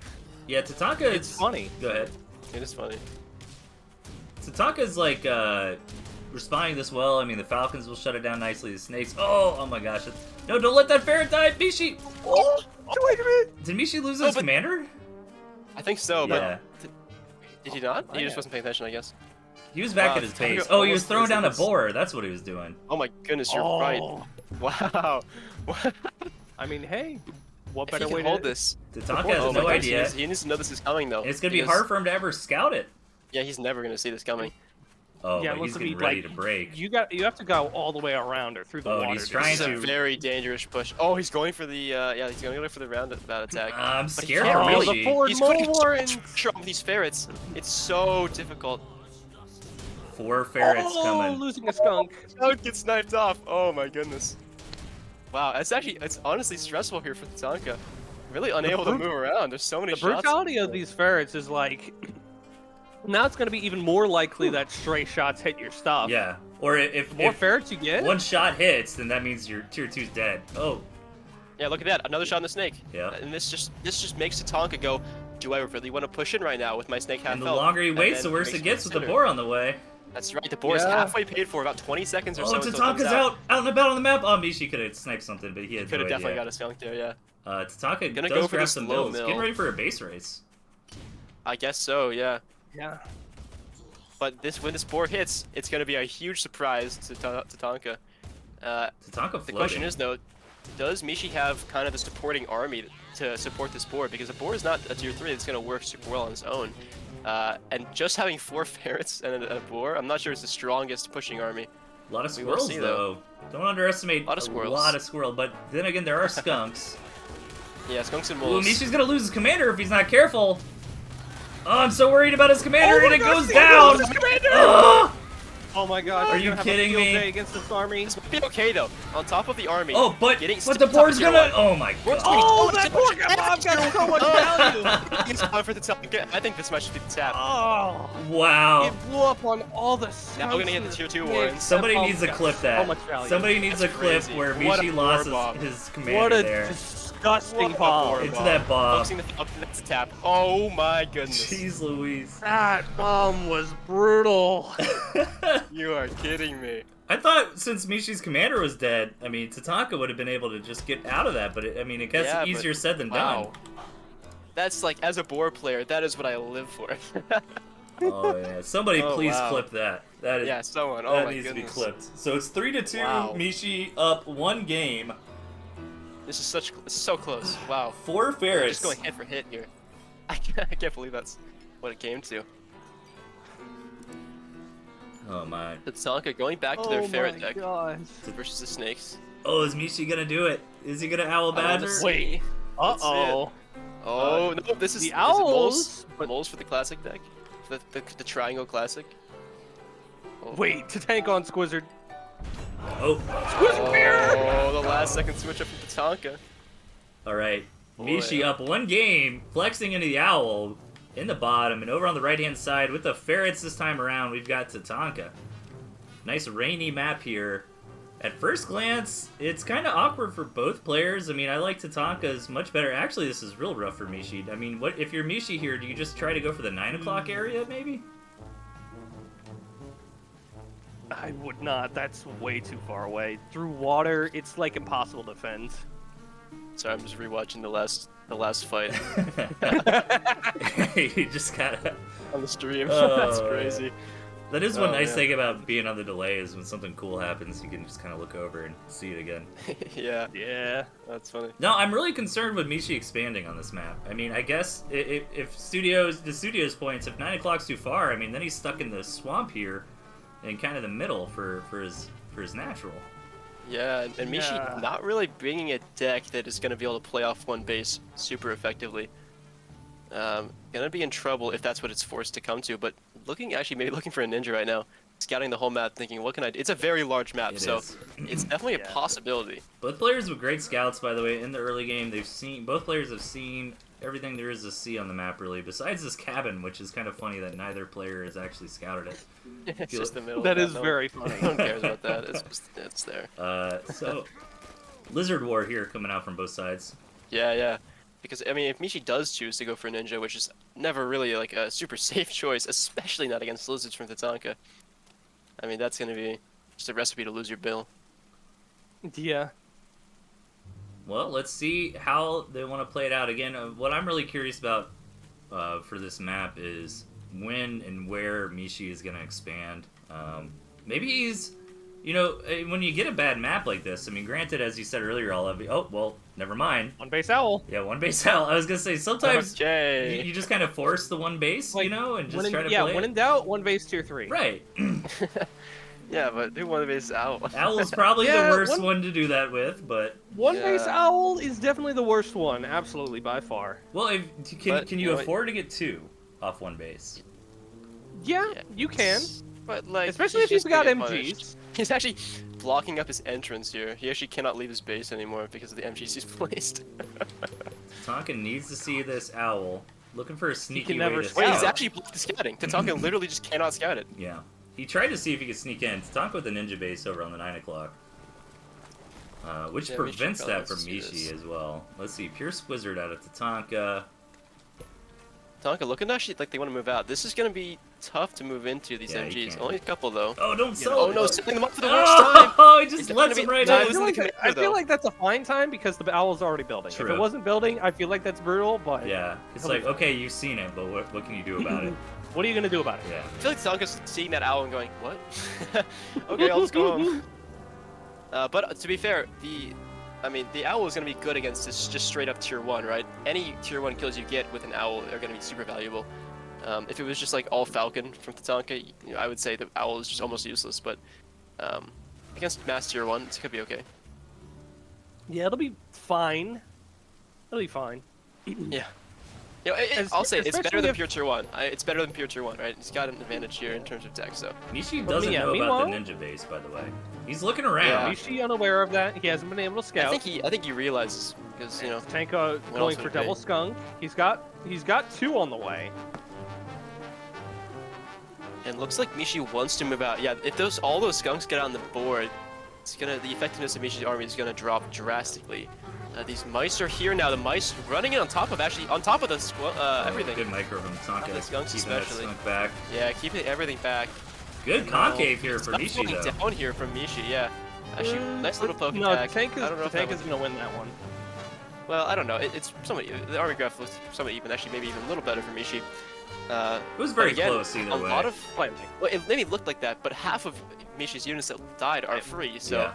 Yeah, Tatanka. It's funny. Go ahead. It is funny. Tatanka's like responding this well. I mean, the Falcons will shut it down nicely. The snakes. Oh my gosh! No, don't let that ferret die, Mishi. Oh, wait a minute. Did Mishi lose his commander? I think so, Yeah. but did he not? He just wasn't paying attention, I guess. He was back Wow, at his Tatanka base. Oh, he was almost throwing down a loses this. boar. That's what he was doing. Oh my goodness, you're right. Wow. I mean, hey, what If better he way can hold to... this? Tatanka Oh has my no gosh, idea. He needs to know this is coming, though. And it's gonna be because- hard for him to ever scout it. Yeah, he's never gonna see this coming. Oh, Yeah, but he's listen, getting he, ready like, to break. You have to go all the way around or through the Oh, and water. he's to- trying This is to- a very dangerous push. Oh, he's going for the yeah, he's going for the roundabout attack. I'm But he scared can't for really- the Mishi. forward He's putting mole Warrens. pressure on these ferrets. It's so difficult. 4 ferrets coming. Losing a skunk. How it gets sniped off. Oh my goodness. Wow, it's honestly stressful here for Tatanka. Really unable to move around. There's so many The shots. brutality of these ferrets is like... Now it's going to be even more likely that stray shots hit your stuff. Yeah. Or if The more ferrets you get... one shot hits, then that means your tier 2's dead. Oh. Yeah, look at that. Another shot on the snake. Yeah. And this just makes Tatanka go, do I really want to push in right now with my snake half And the health? longer he And waits, then the worse makes it gets with the consider. boar on the way. That's right. The boar is Yeah. halfway paid for, about 20 seconds or Oh, so. until it comes Tatanka's out and about on the map. Oh, Mishi could have sniped something, but he had Could no have definitely idea. got a skunk there, yeah. Tatanka Gonna does go for grab this some low mills. mill. Getting ready for a base race. I guess so, yeah. Yeah. But when this boar hits, it's going to be a huge surprise to Tatanka. Tatanka The floating. question is, though, does Mishi have kind of the supporting army to support this boar? Because a boar is not a tier 3 that's going to work super well on its own. And just having 4 ferrets and a boar, I'm not sure it's the strongest pushing army. A lot of We will squirrels, see, though. Don't underestimate Lot of squirrels. lot of squirrel. But then again, there are skunks. Yeah, skunks and Ooh, moles. Mishi's gonna lose his commander if he's not careful. Oh, I'm so worried about his commander, Oh and my it gosh, goes he down. lost his commander! Ah! Oh my gosh. Are we're you gonna have a kidding field me? day against this army. This might be okay, though. On top of the army. Oh, but getting the stiff board's top of gonna. tier 1. Oh my Board's god. Oh, gonna be that poor Kebab got so much value! He's going for the Tatanka. I think this might just be the tap. Oh, Wow. it blew up on all the Now we're gonna get the tier 2 Warrens. Somebody That needs to bomb clip got that. So much value. Somebody needs That's a clip crazy. where What a Mishi lost war bomb. his commander What a there. disgusting What a bomb. war Into bomb. that bomb. Focusing the Falcon, that's a tap. Oh my goodness. Jeez Louise. That bomb was brutal. You are kidding me. I thought since Mishi's commander was dead, I mean, Tatanka would have been able to just get out of that, but I mean, it gets Yeah, but- easier said than Wow. That's like, as a boar player, that is what I live for. done. Oh yeah, somebody Oh, please wow. clip that. That is Yeah, someone. Oh that my needs goodness. to be clipped. So it's 3-2. Wow. Mishi up 1 game. This is so close. Wow. 4 ferrets. Just going hit for hit here. I can't believe that's what it came to. Oh my. Tatanka going back to their ferret deck gosh. versus the snakes. Oh, is Mishi gonna do it? Is he gonna owl I wanna badger? see. Wait. Uh-oh. Oh, no, this is the is it owls, moles? but- Moles for the classic deck? For the triangle classic? Oh. Wait, to tank on Squizard. Oh, Squizard mirror! Oh, the last second switch up from Tatanka. all right. Boy. Mishi up 1 game, flexing into the owl in the bottom, and over on the right-hand side with the ferrets this time around, we've got Tatanka. Nice rainy map here. At first glance, it's kind of awkward for both players. I mean, I like Tatanka's much better. Actually, this is real rough for Mishi. I mean, what if you're Mishi here? Do you just try to go for the 9 o'clock area, maybe? I would not. That's way too far away. Through water, it's like impossible to defend. Sorry, I'm just rewatching the last fight You just gotta. on the stream. Oh, That's crazy. That is one Oh, nice man. thing about being on the delay is when something cool happens, you can just kind of look over and see it again. Yeah, Yeah. that's funny. No, I'm really concerned with Mishi expanding on this map. I mean, I guess if the studio's points, if 9 o'clock's too far, I mean, then he's stuck in the swamp here, in kind of the middle for his natural. Yeah, and Mishi Yeah. not really bringing a deck that is going to be able to play off one base super effectively. Gonna be in trouble if that's what it's forced to come to. But maybe looking for a ninja right now, scouting the whole map, thinking, what can I do? It's a very large map, It so is. it's definitely a Yeah. possibility. Both players with great scouts, by the way, in the early game. Both players have seen everything there is to see on the map, really. Besides this cabin, which is kind of funny that neither player has actually scouted it. It's Feel- just the middle. That of is no- very funny. No one cares about that. It's there. So, Lizard War here coming out from both sides. Yeah. Because, I mean, if Mishi does choose to go for Ninja, which is never really, like, a super safe choice, especially not against Lizards from Tatanka, I mean, that's going to be just a recipe to lose your bill. Yeah. Well, let's see how they want to play it out. Again, what I'm really curious about for this map is when and where Mishi is going to expand. Maybe he's, when you get a bad map like this, I mean, granted, as you said earlier, never mind. One base owl. Yeah, one base out. I was going to say, sometimes Okay. you just kind of force the one base, Like, and just When try in, to yeah, play when it. in doubt, one base tier 3. Right. Yeah, but who won the base out? Owl's probably Yeah, the worst one- one to do that with, but... One base Yeah. owl is definitely the worst one, absolutely, by far. Well, But, can you you know, afford to get 2 off one base? Yeah, Yeah. you can. But, like, Especially he's if you've just got gonna get MGs. punished. He's actually blocking up his entrance here. He actually cannot leave his base anymore because of the MGs he's placed. Tonka needs to see this owl. Looking for a sneaky can way never to scout. Wait, scout. he's actually blocked the scouting. Tatanka literally just cannot scout it. Yeah. He tried to see if he could sneak in. Tonka with the ninja base over on the 9 o'clock. Which Yeah, Mishi prevents probably that from wants to see Mishi this. as well. Let's see. Pure Squizard out of Tatanka. Tatanka looking actually like they want to move out. This is going to be tough to move into these Yeah, you MGs. can't. Only a couple, though. Oh, don't Oh sell it. no, setting them up for the worst time! Oh, he just It's lets gonna him be- right no, in. it was- the commander, I feel though. like that's a fine time because the owl's already building. If True. it wasn't building, I feel like that's brutal, but Yeah. It's He'll be like, fine. okay, you've seen it, but what can you do about it? what are you going to do about it? Yeah. I feel like Tatanka's seeing that owl and going, what? Okay, I'll just go home. But to be fair, the owl is going to be good against this just straight up tier 1, right? Any tier 1 kills you get with an owl are going to be super valuable. If it was just like all Falcon from Tatanka, I would say the owl is just almost useless, but against mass tier 1, it could be okay. Yeah, it'll be fine. It'll be fine. Yeah. I'll say it's better Especially than if- pure tier 1. It's better than pure tier 1, right? It's got an advantage here in terms of deck, so. Mishi Well, doesn't yeah, know about the meanwhile- ninja base, by the way. He's looking around. Yeah. Mishi unaware of that. He hasn't been able to scout. I think he realizes because Tanka What going else for would it double be? skunk. He's got 2 on the way. and looks like Mishi wants to move out. Yeah, if all those skunks get on the board, the effectiveness of Mishi's army is gonna drop drastically. These mice are here now. The mice running in on top of the everything. Good micro from Tonka. The skunks keeping that especially. skunk back. Yeah, keeping everything back. Good concave here for Stuff's Mishi, going though. down here from Mishi. Yeah, actually, nice little poke No, attack. Tanka's I don't know if that going to win that one. Well, I don't know. It's somewhat. The army graph looks somewhat even. Actually, maybe even a little better for Mishi. It was very But again, close either a way. lot of Slightly. well, it maybe looked like that, but half of Mishi's units that died are free. So Yeah.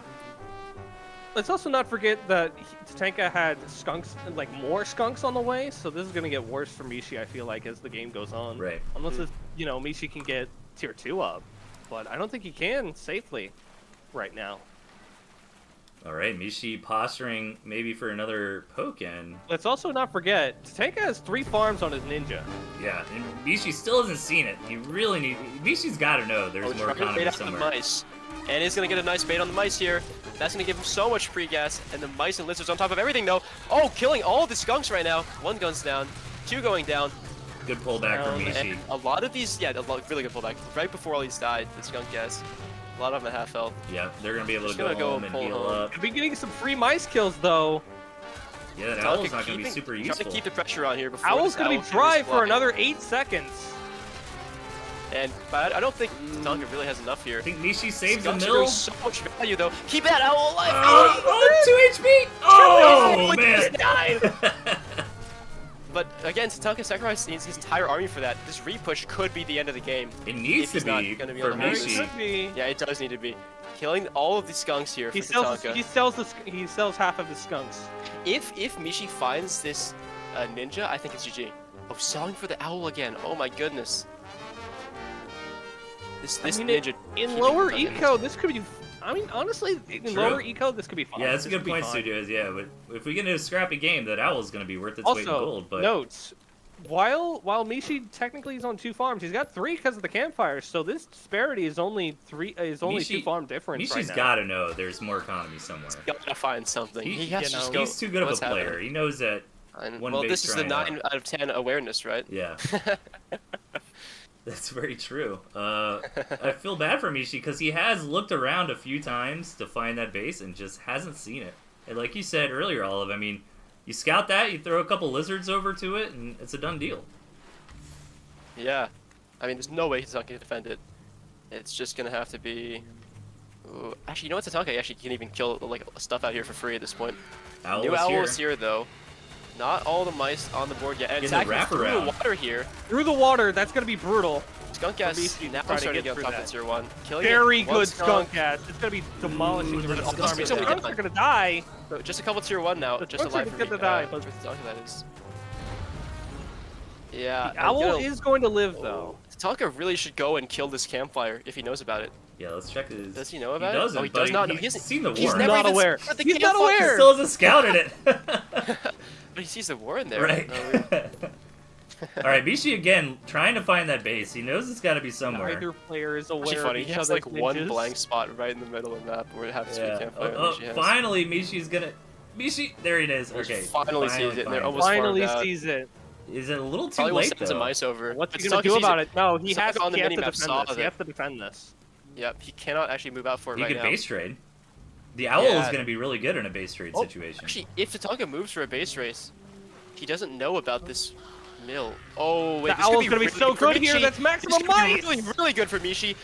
Let's also not forget that Tatanka had skunks, like more skunks on the way, so this is going to get worse for Mishi, I feel like, as the game goes on. Right. Unless, Mishi can get tier 2 up. But I don't think he can safely right now. All right, Mishi posturing maybe for another poke in. Let's also not forget, Tatanka has 3 farms on his ninja. Yeah, and Mishi still hasn't seen it. He really need. Mishi's got to know there's more trying to bait economy out the somewhere. mice, and he's gonna get a nice bait on the mice here. That's gonna give him so much free gas, and the mice and lizards on top of everything though. Oh, killing all the skunks right now. 1 gun's down, 2 going down. Good pullback from And Mishi. a lot of these, really good pullback. Right before all these died, the skunk gas. A lot of them at half health. Yeah, they're gonna be able to Just go gonna go home and pull heal home. up. Could be getting some free mice kills, though. Yeah, that Tatanka owl's not gonna be keeping- super Trying useful. to keep the pressure on here before Owl's this going to owl be can dry risk for blocking. another 8 seconds. But I don't think Tatanka really has enough here. I think Mishi saves the Skunks are mill. doing so much value though. Keep that owl alive. Oh, 2 HP! Oh, man! Died. But again, Tatanka sacrificed his entire army for that. This repush could be the end of the game. It needs if to he's not be gonna be for able to hold Mishi. this. Could be. Yeah, it does need to be. Killing all of the skunks here for Tatanka. He sells half of the skunks. If Mishi finds this ninja, I think it's GG. Oh, selling for the owl again. Oh my goodness. This ninja. In lower eco, this could be. I mean, honestly, in lower eco, this could be fun. Yeah, that's a This good could be point, fun. Studios. Yeah, but if we get into a scrappy game, that owl's going to be worth its weight in Also, gold. But notes. While Mishi technically is on 2 farms, he's got 3 because of the campfires. So this disparity is only 2 farm difference Mishi's right now. got to know there's more economy somewhere. Gotta find something. He has to just go. He's too good of a what's player. happening. He knows that. One Well, base this is the drying 9 out of 10 awareness, right? Yeah. That's very true. I feel bad for Mishi because he has looked around a few times to find that base and just hasn't seen it. And like you said earlier, Olive, I mean, you scout that, you throw a couple lizards over to it, and it's a done deal. Yeah. I mean, there's no way Tatanka can defend it. It's just gonna have to be. Ooh. Actually, you know what? Tatanka actually can even kill like stuff out here for free at this point. New owl is here though. Not all the mice on the board yet. And Getting the attacking through the wraparound. water here. Through the water, that's gonna be brutal. Skunk Ass Mishi now trying to starting to get get on through top that. of tier 1. Killing Very it. One good skunk ass. It's gonna be demolishing the rest of the Ooh, army. so The we skunks get are gonna die. So just a couple tier 1 now. The Just skunks are alive for gonna me. die, For but Tatanka, that is. Yeah. the owl is going to live Oh. though. Tatanka really should go and kill this campfire if he knows about it. Yeah, let's check his... Does he know about he it? doesn't, Oh, he but does not know. He's He hasn't seen the war. He's Not never even aware. seen the He's not campfire. He aware. still hasn't scouted it. But he sees the war in there. Right. All right, Mishi again trying to find that base. He knows it's got to be somewhere. Neither player is Actually aware funny. of He each has other's like one ninjas. blank spot right in the middle of the map where it happens to be a Yeah. campfire. Oh, Mishi has. finally, Mishi's gonna. Mishi, there it is. Okay. Finally sees it, and they're almost Finally farmed out. sees it. Is it a little too Probably will late send some though? mice over. What's But he gonna Tatanka do sees about it? No, he Tatanka has on the to minimap defend saw this. He that. has to defend this. Yep, he cannot actually move out for it He right could now. base trade. The owl Yeah. is going to be really good in a base trade situation. Actually, if Tatanka moves for a base race, he doesn't know about this mill. Oh, wait, The this owl's could be gonna be really so for good here. Mishi. That's This maximum could be mice. really, really good for Mishi.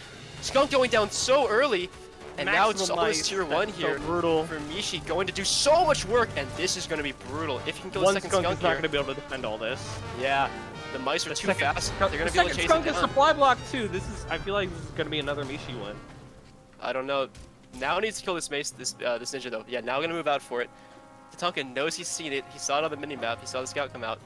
Skunk going down so early, and now it's Maximum almost mice. tier 1 That's here. So brutal. For Mishi, going to do so much work, and this is going to be brutal. If he can kill the One second skunk skunk is not here, going to be able to defend all this. yeah, the mice are The too second fast. skunk- They're going to the be able to second chase skunk it is down. supply block too. I feel like this is going to be another Mishi win. I don't know. Now needs to kill this mace, this ninja though. Yeah, now gonna move out for it. Tatanka knows he's seen it. He saw it on the minimap. He saw the scout come out.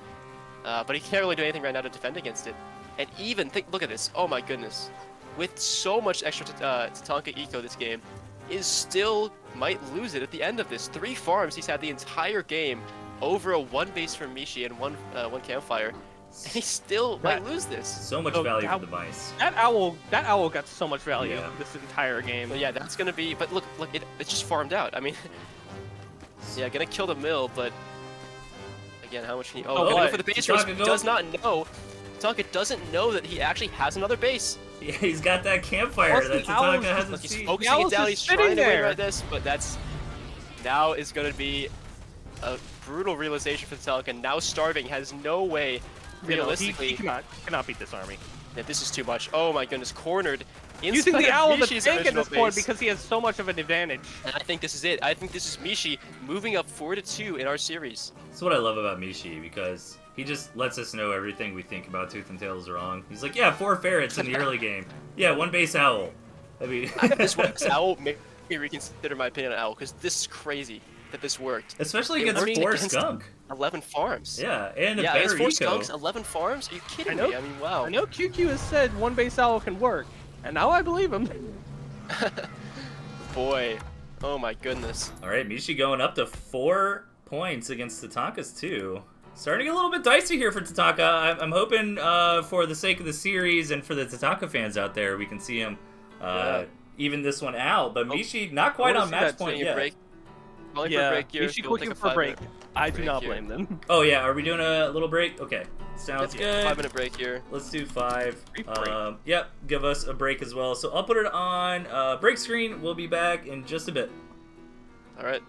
But he can't really do anything right now to defend against it. And even look at this. Oh my goodness. With so much extra Tatanka eco this game, is still might lose it at the end of this. 3 farms he's had the entire game over a 1 base from Mishi and one campfire. And he still might lose this. So much So value that- for the mice. That owl got so much value Yeah. this entire game. But yeah, that's gonna be. But look, it's just farmed out. I mean, yeah, gonna kill the mill, but again, how much can he? Oh, Oh, gonna what? go for the base race. Tatanka, go. Does not know. Tatanka doesn't know that he actually has another base. Yeah, he's got that campfire Plus, that the owl's Tatanka just hasn't Look, he's seen. focusing owl's it down. just He's trying to sitting win there. right this, but that's now is gonna be a brutal realization for Tatanka. Now starving, has no way. You know, Realistically, he cannot beat this army. that this is too much. Oh my goodness, cornered. Using inside the of owl to Mishi's tank at original this point base. because he has so much of an advantage. And I think this is it. I think this is Mishi moving up 4-2 in our series. That's what I love about Mishi, because he just lets us know everything we think about Tooth and Tail is wrong. He's like, yeah, 4 ferrets in the early game. Yeah, 1 base owl. I mean, This works. Owl made me reconsider my opinion on Owl because this is crazy that this worked. especially It against worked 4 against skunk. 11 farms. Yeah, and a Yeah, better against 4 eco. skunks, 11 farms? Are you kidding me? I mean, wow. I know QQ has said 1 base owl can work, and now I believe him. Boy, oh my goodness. All right, Mishi going up to 4 points against Tatanka's 2. Starting to get a little bit dicey here for Tatanka. I'm hoping for the sake of the series and for the Tatanka fans out there, we can see him even this one out. But Mishi not quite on match point Taking a yet. break. Calling for a Yeah, break here. Mishi We'll clicking take for a break. 5-minute I do break not here. blame them. Oh yeah, are we doing a little break? Okay, sounds good. 5-minute break here. Let's do 5. Brief break. Yep, give us a break as well. So I'll put it on break screen. We'll be back in just a bit. All right.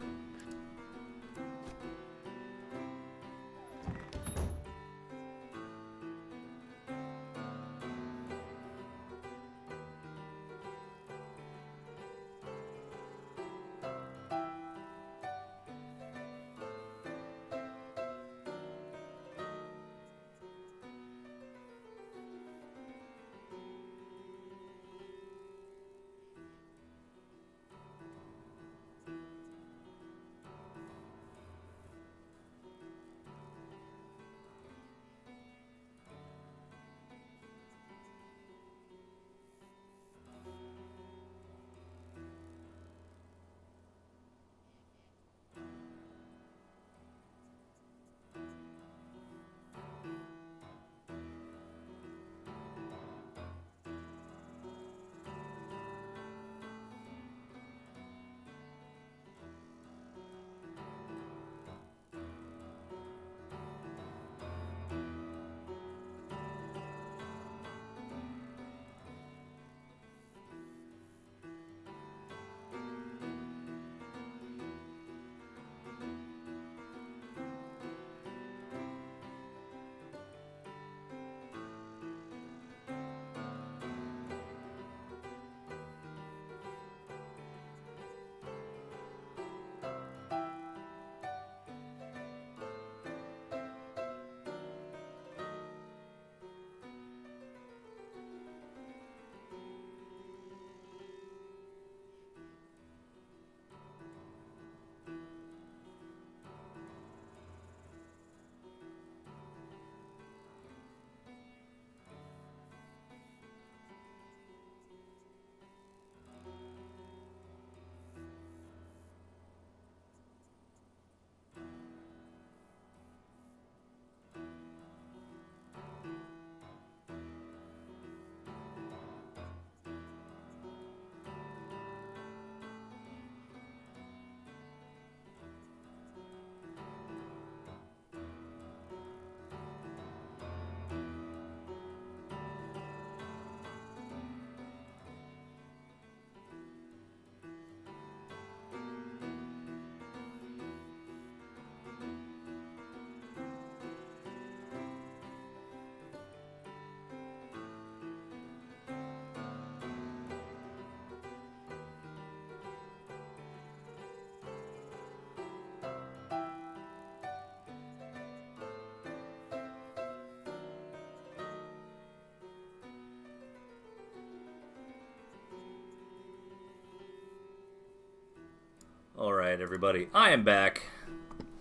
Alright, everybody. I am back.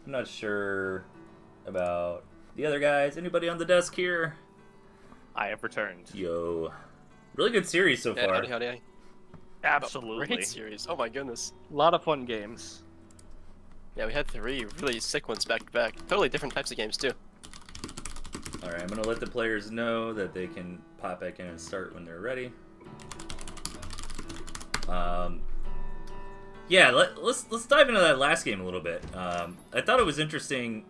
I'm not sure about the other guys. Anybody on the desk here? I have returned. Yo. Really good series so Yeah, far. howdy. Absolutely. Great series. Oh my goodness. A lot of fun games. Yeah, we had 3 really sick ones back to back. Totally different types of games too. Alright, I'm gonna let the players know that they can pop back in and start when they're ready. Yeah, let's dive into that last game a little bit. I thought it was interesting.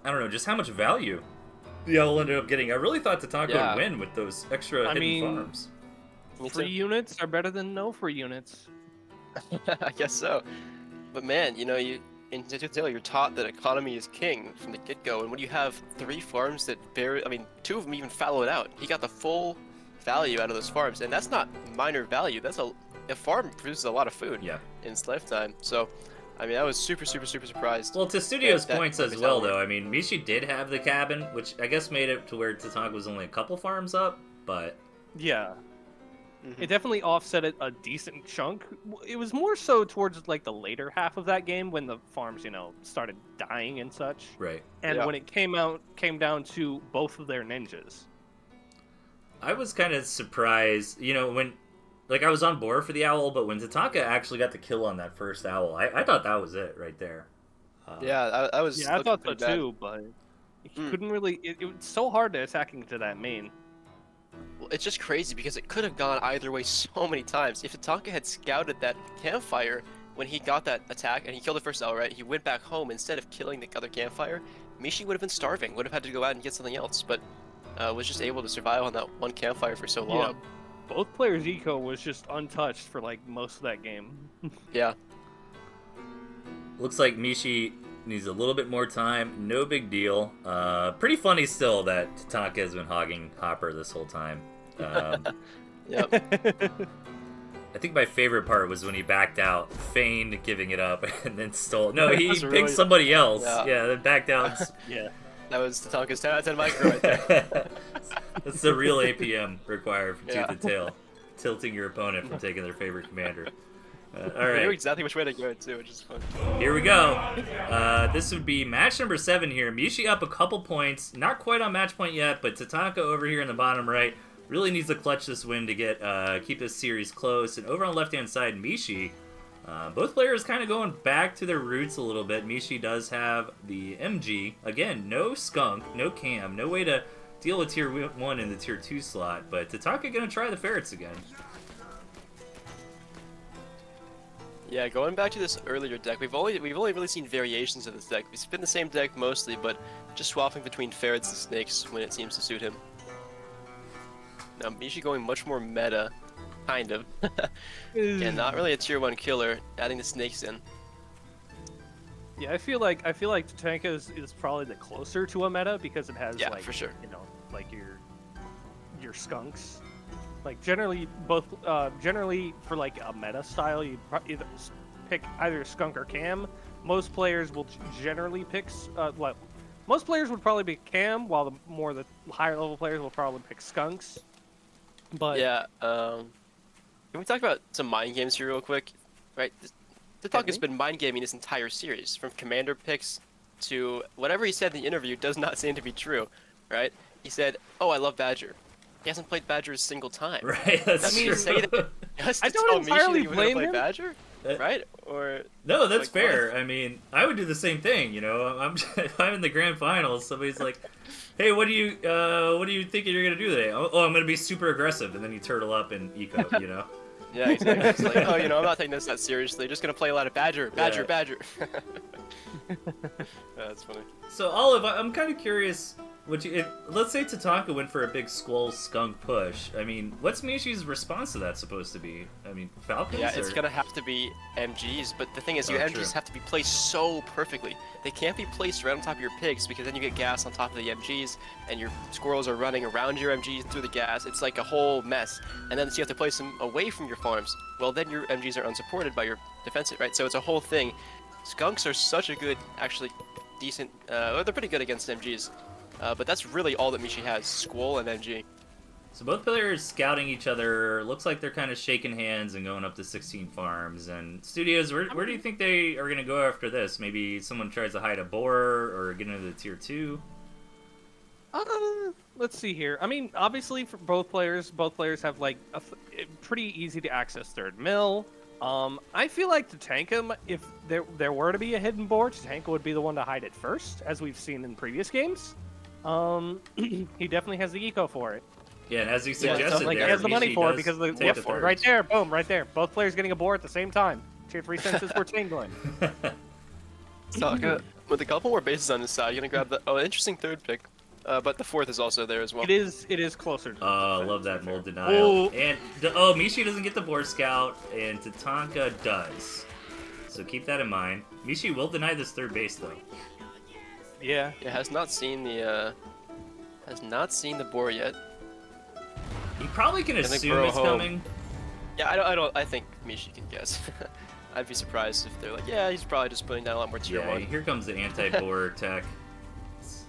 I don't know, just how much value the Owl ended up getting. I really thought Tatanka Yeah. would win with those extra hidden mean- farms. Me Free too. units are better than no free units. I guess so. But man, you know, in ToothandTail, you're taught that economy is king from the get-go, and when you have 3 farms that barely, I mean, 2 of them even fallow it out. He got the full value out of those farms, and that's not minor value. That's a farm produces a lot of food Yeah. in its lifetime. So, I mean, I was super surprised. Well, to Studio's that points makes as it well, work. though, I mean, Mishi did have the cabin, which I guess made it to where Tatanka was only a couple farms up, but Yeah. Mhm. It definitely offset it a decent chunk. It was more so towards like the later half of that game when the farms, started dying and such. right. And Yeah. when it came down to both of their ninjas. I was kind of surprised, when, like, I was on board for the owl, but when Tatanka actually got the kill on that first owl, I thought that was it right there. Yeah, I was. Yeah, I looking thought so pretty bad. too, but he Mm. couldn't really. It was so hard to attack into that main. Well, it's just crazy because it could have gone either way so many times. If Tatanka had scouted that campfire when he got that attack and he killed the first owl, right? He went back home instead of killing the other campfire. Mishi would have been starving, would have had to go out and get something else, but was just able to survive on that one campfire for so long. Both players' eco was just untouched for like most of that game. Yeah. Looks like Mishi needs a little bit more time. No big deal. Pretty funny still that Tatanka has been hogging Hopper this whole time. Yep. I think my favorite part was when he backed out, feigned giving it up, and then stole. No, he That's picked really- somebody else. Yeah. Yeah, then backed out. Yeah. That was Tatanka's 10 out of 10 micro right there. That's the real APM required for Yeah. Tooth and Tail. Tilting your opponent from taking their favorite commander. All I knew right, exactly which way to go too, which is fun. here we go. This would be match number 7 here. Mishi up a couple points. Not quite on match point yet, but Tatanka over here in the bottom right really needs to clutch this win to get keep this series close. And over on the left-hand side, Mishi, both players kind of going back to their roots a little bit. Mishi does have the MG. Again, no skunk, no cam, no way to deal with tier 1 in the tier 2 slot. But Tatanka going to try the ferrets again. Yeah, going back to this earlier deck, we've only really seen variations of this deck. It's been the same deck mostly, but just swapping between ferrets and snakes when it seems to suit him. Now Mishi going much more meta, kind of. Yeah, not really a tier 1 killer, adding the snakes in. Yeah, I feel like Tatanka is probably the closer to a meta because it has Yeah, like for sure. like your skunks. Like generally for like a meta style, you either pick either skunk or cam. Most players will generally pick most players would probably pick cam, while the higher level players will probably pick skunks. But Yeah, can we talk about some mind games here real quick? Right, Tatanka's been mind gaming this entire series, from commander picks to whatever he said in the interview does not seem to be true, right? He said, "Oh, I love Badger." He hasn't played Badger a single time. Right, that's I mean, true. say that just I to don't tell Mishi entirely that you wouldn't blame play him. Badger, right? Or No, that's like, fair. what? I mean, I would do the same thing. If I'm in the grand finals, somebody's like, "Hey, what do you think you're gonna do today?" Oh, I'm gonna be super aggressive, and then you turtle up and eco. Yeah, exactly. It's like, oh, I'm not taking this that seriously. Just gonna play a lot of Badger. Yeah. That's funny. So Olive, I'm kind of curious. Let's say Tatanka went for a big squall skunk push. I mean, what's Mishi's response to that supposed to be? I mean, Falcons? Yeah, it's or- gonna have to be MGs, but the thing is, your Oh, MGs true. have to be placed so perfectly. They can't be placed right on top of your pigs, because then you get gas on top of the MGs, and your squirrels are running around your MGs through the gas. It's like a whole mess. And then you have to place them away from your farms. Well, then your MGs are unsupported by your defensive, right? So it's a whole thing. Skunks are such a good, actually decent, they're pretty good against MGs. But that's really all that Mishi has, Squall and MG. So both players scouting each other. Looks like they're kind of shaking hands and going up to 16 farms. And Studios, where do you think they are going to go after this? Maybe someone tries to hide a boar or get into the tier 2? Let's see here. I mean, obviously for both players have like a pretty easy to access third mill. I feel like Tatanka, if there were to be a hidden board, Tatanka would be the one to hide it first, as we've seen in previous games. He definitely has the eco for it. Yeah, and as you suggested, like, there, he has the money Mishi for it does because the take the thirds. right there, boom, right there. Both players getting a board at the same time. Tier 3 senses were tingling. Tatanka, with a couple more bases on his side, you're gonna grab the interesting third pick. But the fourth is also there as well. It is closer. To Oh, love that mold denial. Ooh. And Mishi doesn't get the board scout, and Tatanka does. So keep that in mind. Mishi will deny this third base though. Yeah. It has not seen the board yet. He probably can I think assume Burrow it's home. coming. Yeah, I think Mishi can guess. I'd be surprised if they're like, yeah, he's probably just putting down a lot more tier Yeah, 1. here comes the anti-board tech.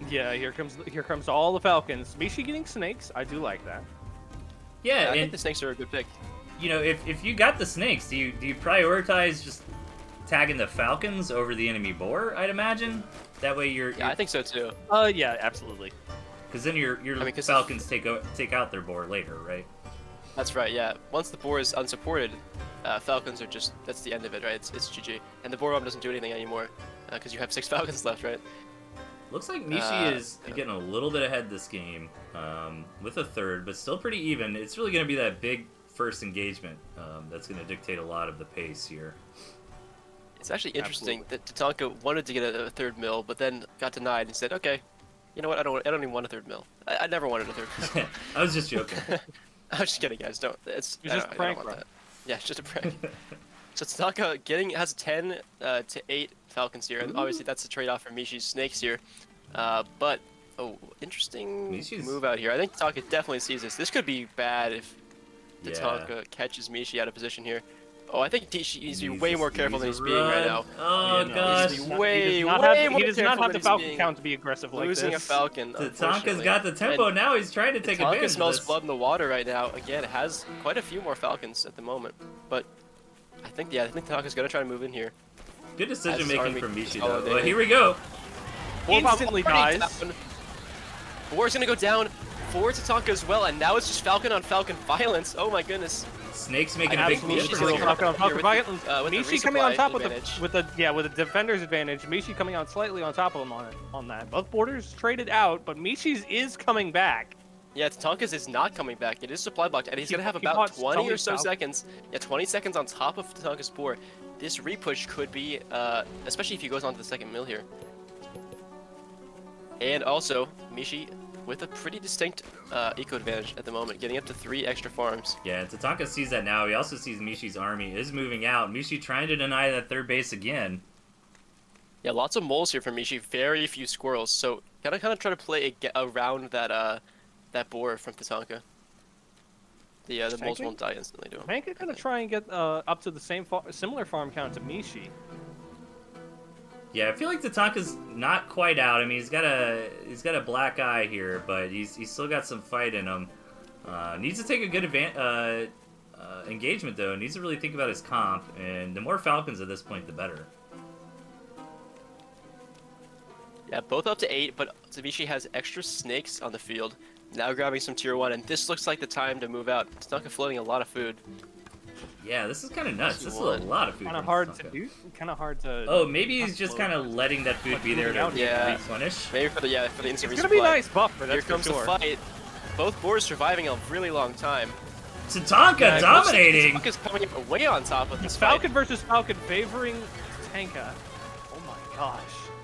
Yeah, here comes all the Falcons. Mishi getting snakes. I do like that. Yeah, I think and the snakes are a good pick. you know, if you got the snakes, do you prioritize just tagging the Falcons over the enemy boar? I'd imagine that way Yeah, I think so too. Yeah, absolutely. because then your I mean, 'cause Falcons take out their boar later, right? That's right. Yeah, once the boar is unsupported, Falcons are that's the end of it, right? It's GG, and the boar arm doesn't do anything anymore because you have 6 Falcons left, right? Looks like Mishi is getting a little bit ahead this game with a third, but still pretty even. It's really going to be that big first engagement that's going to dictate a lot of the pace here. It's actually interesting that Tatanka wanted to get a third mill, but then got denied and said, "Okay, you know what? I don't even want a third mill. I never wanted a third mill." I was just joking. I was just kidding, guys. Don't. It's just a prank I don't want run. that. Yeah, it's just a prank. So Tatanka has 10 to 8 Falcons here, and obviously that's a trade-off for Mishi's snakes here. But interesting Mishi's- move out here. I think Tatanka definitely sees this. This could be bad if Yeah. Tatanka catches Mishi out of position here. Oh, I think he needs to be way Needs more to- careful than needs he's to being right run. now. Oh Yeah, no, gosh. He He does does way not more have the careful Falcon than he's count being. to be aggressive like Losing this. a Falcon. Tatanka's unfortunately. got the tempo And now. He's trying to take advantage Tatanka of smells this. blood in the water right now. Again, it has quite a few more Falcons at the moment, but I think Tatanka's gonna try to move in here. Good decision As making Army from Mishi though. consolidating. But here we go. Instantly dies. Boar's gonna go down for Tatanka as well, and now it's just Falcon on Falcon violence. Oh my goodness. Snake's making a big Absolutely. difference Mishi's here. like- Falcon here with violence. the Mishi coming on resupply top advantage. with the defender's advantage. Mishi coming out slightly on top of him on that. Both borders traded out, but Mishi's is coming back. Yeah, Tatanka's is not coming back. It is supply blocked, and he's gonna have He about bought 20 or Sully's so out. seconds. Yeah, 20 seconds on top of Tatanka's board. This repush could be, especially if he goes on to the second mill here. And also, Mishi with a pretty distinct eco advantage at the moment, getting up to 3 extra farms. Yeah, Tatanka sees that now. He also sees Mishi's army is moving out. Mishi trying to deny that third base again. Yeah, lots of moles here from Mishi, very few squirrels. So gotta kind of try to play around that boar from Tatanka. The moles Tanking? won't die instantly to him. Manka gonna try and get up to the similar farm count to Mishi. Yeah, I feel like Tatanka's not quite out. I mean, he's got a black eye here, but he's still got some fight in him. Needs to take a good engagement though. Needs to really think about his comp, and the more Falcons at this point, the better. Yeah, both up to 8, but Mishi has extra snakes on the field. Now grabbing some tier 1, and this looks like the time to move out. Tatanka floating a lot of food. Yeah, this is kind of nuts. This is a What? lot of food. Kind of from hard Tatanka. to do. Kind of hard to. Oh, maybe he's just kind of letting that food be there to Yeah. replenish. Maybe for the instant It's resupply. gonna be a nice buffer. That's Here for comes sure. the fight. Both boards surviving a really long time. Tatanka dominating. Tatanka's coming up way on top of this Falcon fight. versus Falcon favoring Tatanka. Oh my gosh.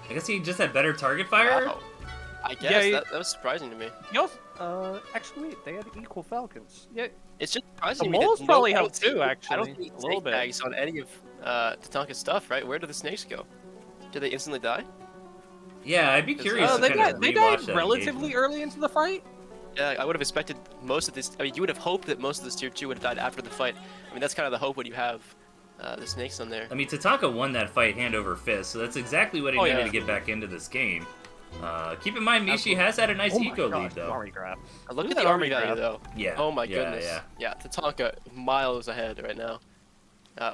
I guess he just had better target fire. Wow. I guess Yeah, that was surprising to me. He also, actually, wait, they had equal Falcons. Yeah, It's just surprising The to me moles that probably I don't helped too, see- I actually, don't see a little snake bit. tags on any of Tatanka's stuff, right? Where do the snakes go? Do they instantly die? Yeah, I'd be curious to they kind of died rewatch that relatively engagement. early into the fight. Yeah, I would have expected most of this. I mean, you would have hoped that most of this tier 2 would have died after the fight. I mean, that's kind of the hope when you have the snakes on there. I mean, Tatanka won that fight hand over fist, so that's exactly what he Oh, needed yeah. to get back into this game. Keep in mind, Mishi has had a nice Oh my eco gosh, lead, though. Army grab. Look Look at at the that army army value, grab. though. Yeah. Oh my yeah, goodness. Yeah. Yeah, Tatanka miles ahead right now.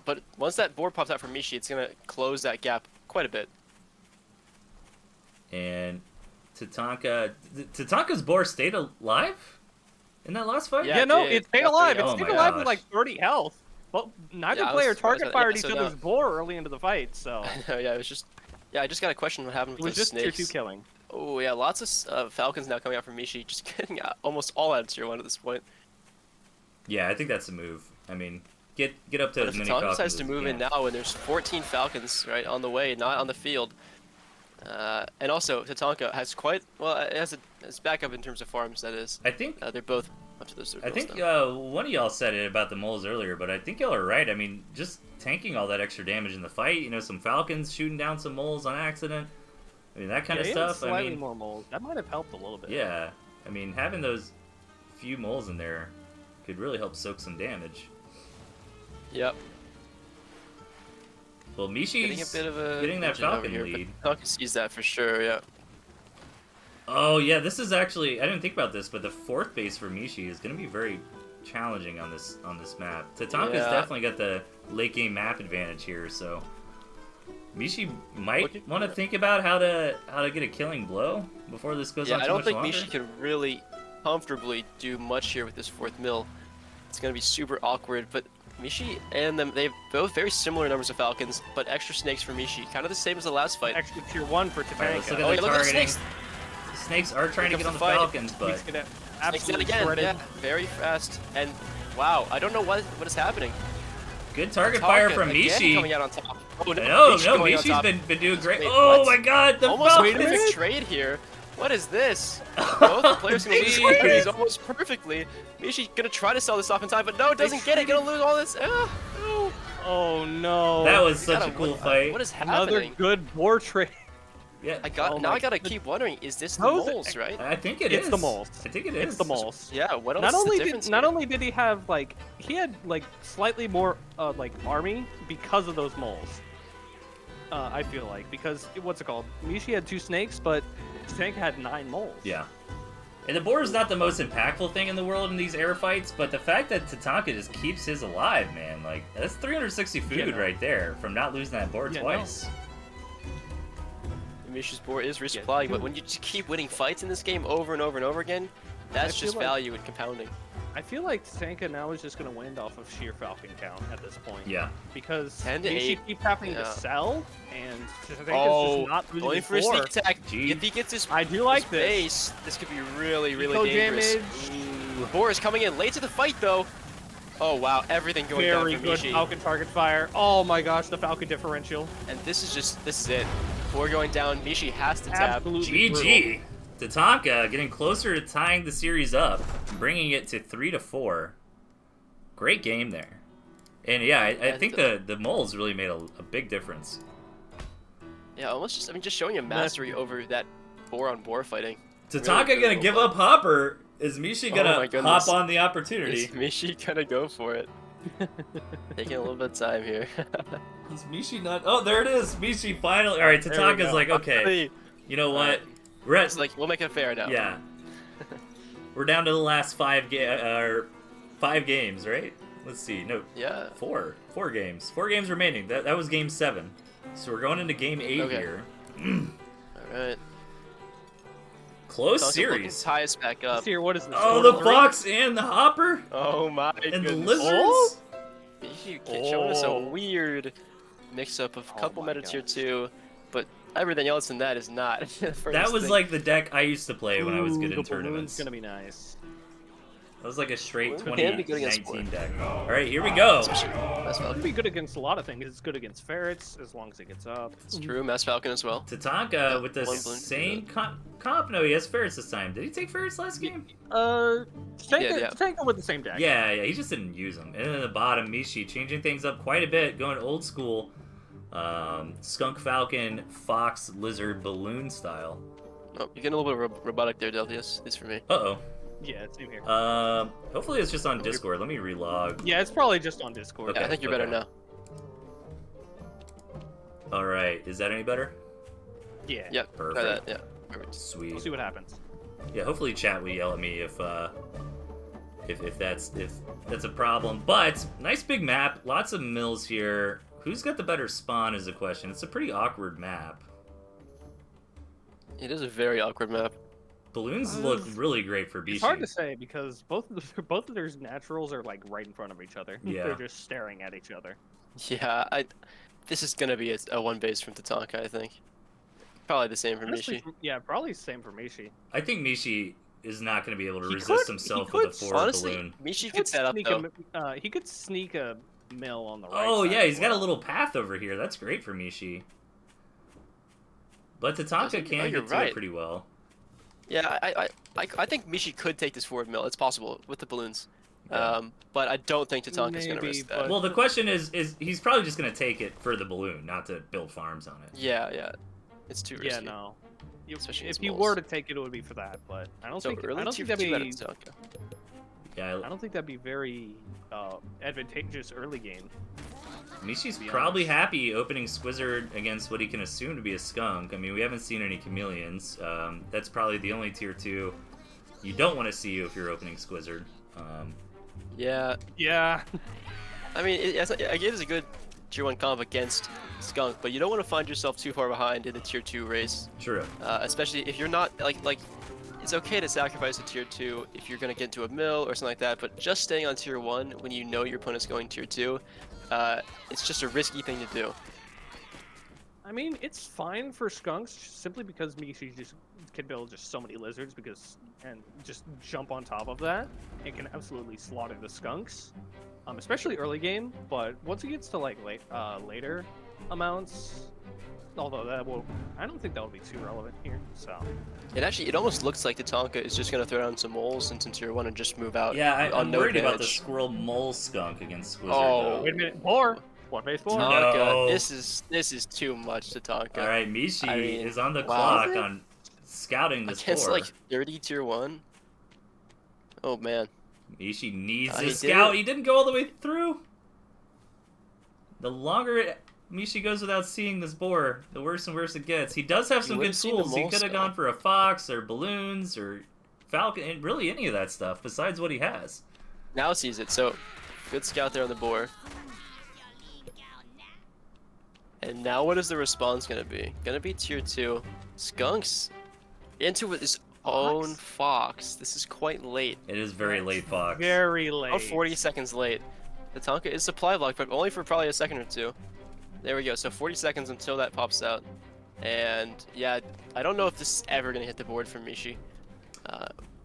But once that board pops out from Mishi, it's gonna close that gap quite a bit. And Tatanka's boar stayed alive in that last fight? Yeah, Yeah, no, it it stayed got alive. 30 It health. stayed Oh my alive gosh. with like 30 health. But neither Yeah, I was player surprised target at- fired yeah, each so other's now- boar early into the fight, so Yeah, it was just. Yeah, I just got a question. What happened it with was those just tier snakes? 2 killing. Oh yeah, lots of Falcons now coming out from Mishi, just getting almost all out of tier 1 at this point. Yeah, I think that's a move. I mean, get up to But as if many Tatanka Falcons decides as to you move in can. now, and there's 14 Falcons right on the way, not on the field, and also Tatanka has quite well, it has its backup in terms of farms. That is, I think they're both up to those. I think one of y'all said it about the moles earlier, but I think y'all are right. I mean, just tanking all that extra damage in the fight, you know, some Falcons shooting down some moles on accident. I mean, that kind of Yeah, he had stuff. I slightly mean, more moles. That might have helped a little bit. yeah. I mean, having those few moles in there could really help soak some damage. Yep. Well, Getting a Mishi's bit of a getting that engine over Falcon here, lead. but Tatanka sees that for sure. Yeah. Oh yeah, this is actually, I didn't think about this, but the fourth base for Mishi is going to be very challenging on this map. Tatanka's Yeah. definitely got the late game map advantage here, so Mishi might Looking- want to think about how to get a killing blow before this goes Yeah, on I too don't much think longer. Mishi can really comfortably do much here with this fourth mill. It's gonna be super awkward, but Mishi and them, they have both very similar numbers of Falcons, but extra snakes for Mishi, kind of the same as the last fight. Extra tier 1 for Alright, let's look Tatanka. at Oh, the yeah, look at the targeting. snakes! The snakes are trying to Here get on comes the the fight. Falcons, but He's gonna Snakes that absolutely again, shred it. yeah, very fast. And wow, I don't know what is happening. good target fire Tatanka from again Mishi. coming out on top. Oh, No, Mishi no, going on Mishi's top. been doing great. Wait, Oh what? my god, the Almost a Falcons! perfect trade here. What is this? Both the players can lose Jeez. these almost perfectly. Mishi gonna try to sell this off in time, but no, doesn't get it. Gonna lose all this. No. Oh no. That was We such gotta- a cool what- fight. What is another happening? good boar trade. Yeah, Oh Now my I gotta goodness. keep wondering, is this the Those- moles, right? I think it is. It's the moles. I think it is. It's the moles. Yeah, what else Not is only the difference did not here? only did he have like he had like slightly more like army because of those moles. I feel like because what's it called? Mishi had 2 snakes, but Tatanka had 9 moles. Yeah. And the boar is not the most impactful thing in the world in these air fights, but the fact that Tatanka just keeps his alive, man, like, that's 360 food Yeah, no. right there from not losing that board Yeah, no. twice. Mishi's board is resupplying, but when you just keep winning fights in this game over and over and over again, that's feel just like- value and compounding. I feel like Tatanka now is just gonna win off of sheer Falcon count at this point. Yeah. Because 10 to Mishi 8, keeps having yeah. to sell, and Tatanka's Oh, just not losing going his for a board. sneak attack. Gee. If he gets his I do like this. base, this could be really, really Eco dangerous. damage. Boar is coming in late to the fight, though. Oh wow, everything going Very down for good Mishi. Falcon target fire. Oh my gosh, the Falcon differential. And this is it. Boar going down. Mishi has to tap. Absolutely brutal. GG. Tatanka getting closer to tying the series up, bringing it to 3-4. Great game there. And yeah, I think the moles really made a big difference. Yeah, almost just just showing a mastery over that boar on boar fighting. Tatanka Really gonna good give fight. up Hopper. Is Mishi Oh gonna my goodness. hop on the opportunity? Is Mishi gonna go for it? Taking a little bit of time here. Is Mishi not? Oh, there it is. Mishi finally. All right, There we Tatanka's go. like, okay, you know what? Alright. We're at It's like we'll make it fair now. yeah. We're down to the last 5 games, right? Let's see. No, Yeah. 4 games. 4 games remaining. That was game 7. So we're going into game 8 Okay. here. All right. Close Tatanka looking series. to tie us back up. Let's hear what is this? Oh, Total the three? fox and the hopper Oh my and the goodness. lizards. Mishi showing us a Oh. weird mix-up of Oh couple my meta tier gosh. 2, but everything else in that is not. That was like the deck I used to play when I was good Ooh, in the balloon's tournaments. gonna be nice. That was like a straight Balloon can be good 2019 against deck. All right, here we go. That's It'd be good against a lot of things. It's good against ferrets as long as it gets up. It's true. Mass Falcon as well. Tatanka with the One balloon. same comp. No, he has ferrets this time. Did he take ferrets last game? Tatanka, Yeah. Tatanka with the same deck. Yeah, he just didn't use them. And then at the bottom, Mishi changing things up quite a bit, going old school, skunk falcon, fox, lizard, balloon style. Oh, you're getting a little bit robotic there, Delphius. At least for me. Uh Yeah, same here. oh. Hopefully it's just on Discord. Let me relog. Yeah, it's probably just on Discord. Okay. Yeah, I think you're better now. All right, is that any better? Yeah. Yep. Try Perfect. that. Yeah. Perfect. Sweet. We'll see what happens. Yeah, hopefully chat will yell at me if that's a problem. But nice big map, lots of mills here. Who's got the better spawn is the question. It's a pretty awkward map. It is a very awkward map. Balloons look really great for Mishi. It's hard to say because both of their naturals are like right in front of each other. Yeah. They're just staring at each other. Yeah, this is gonna be a one base from Tatanka, I think. Probably the same for Honestly, Mishi. yeah, probably the same for Mishi. I think Mishi is not going to be able to He resist could- himself he with a could- forward Honestly, balloon. Mishi could set up though. He could sneak a mill on the right. Oh side yeah, as he's got a well. little path over here. That's great for Mishi. But Tatanka Doesn't- can oh, get you're to it right. pretty well. Yeah, I think Mishi could take this forward mill. It's possible with the balloons. Yeah. But I don't think Tatanka's gonna Maybe, risk that. but- Well, the question is he's probably just going to take it for the balloon, not to build farms on it. Yeah. It's too risky. Yeah, no. Especially If against you moles. were to take it, it would be for that. But I don't So think early I don't tier think that'd 2 out of be Tatanka. Yeah, I don't think that'd be very advantageous early game. Mishi's be probably honest. happy opening Squizard against what he can assume to be a skunk. I mean, we haven't seen any chameleons. That's probably the only tier 2 you don't want to see if you're opening Squizard. Yeah, Yeah. I mean, it is a good tier 1 comp against Skunk, but you don't want to find yourself too far behind in the tier 2 race. True. Especially if you're not, like, it's okay to sacrifice a tier 2 if you're going to get into a mill or something like that, but just staying on tier 1 when you know your opponent's going tier 2, it's just a risky thing to do. I mean, it's fine for skunks simply because Mishi just can build just so many lizards and just jump on top of that. It can absolutely slaughter the skunks, especially early game. But once it gets to like later amounts, although I don't think that will be too relevant here. So It almost looks like Tatanka is just going to throw down some moles into tier 1 and just move out. Yeah, on I'm no worried about the advantage. squirrel mole skunk against Squizard. Oh, though. wait a minute, one base four. No. Tatanka, this is too much Tatanka. All right, Mishi I mean, is on the wow. clock on scouting this Against board. like 30 tier 1? Oh man. Mishi needs he to did scout. it. He didn't go all the way through. The longer Mishi goes without seeing this boar, the worse and worse it gets. He does have some good would've seen the tools. He mole could have scout. gone for a fox or balloons or falcon, and really any of that stuff besides what he has. Now sees it, so good scout there on the board. And now what is the response gonna be? Gonna be tier 2. Skunks into his own fox. This is quite late. It is very late, fox. Very late. About 40 seconds late. Tatanka is supply block, but only for probably a second or two. There we go, so 40 seconds until that pops out. And yeah, I don't know if this is ever gonna hit the board for Mishi.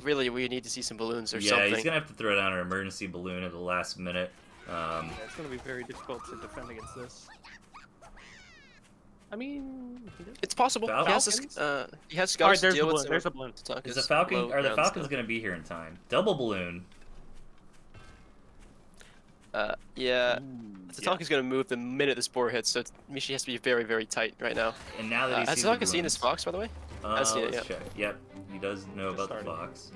Really, we need to see some balloons or Yeah, something. he's gonna have to throw down an emergency balloon at the last minute. Yeah, it's gonna be very difficult to defend against this. I mean, It's possible. Falcons? He has all right, scouts to there's a deal with. balloon. There's a balloon. Tatanka's Is the Falcon? low Are the ground Falcons stuff. gonna be here in time? Double balloon. Yeah. Tatanka's gonna move the minute the spore hits, so Mishi has to be very, very tight right now. And now that he Has sees the Tatanka seen his balloons- fox, by the way? I've seen it, let's yeah. check. Yep, he does know Just about the started. fox.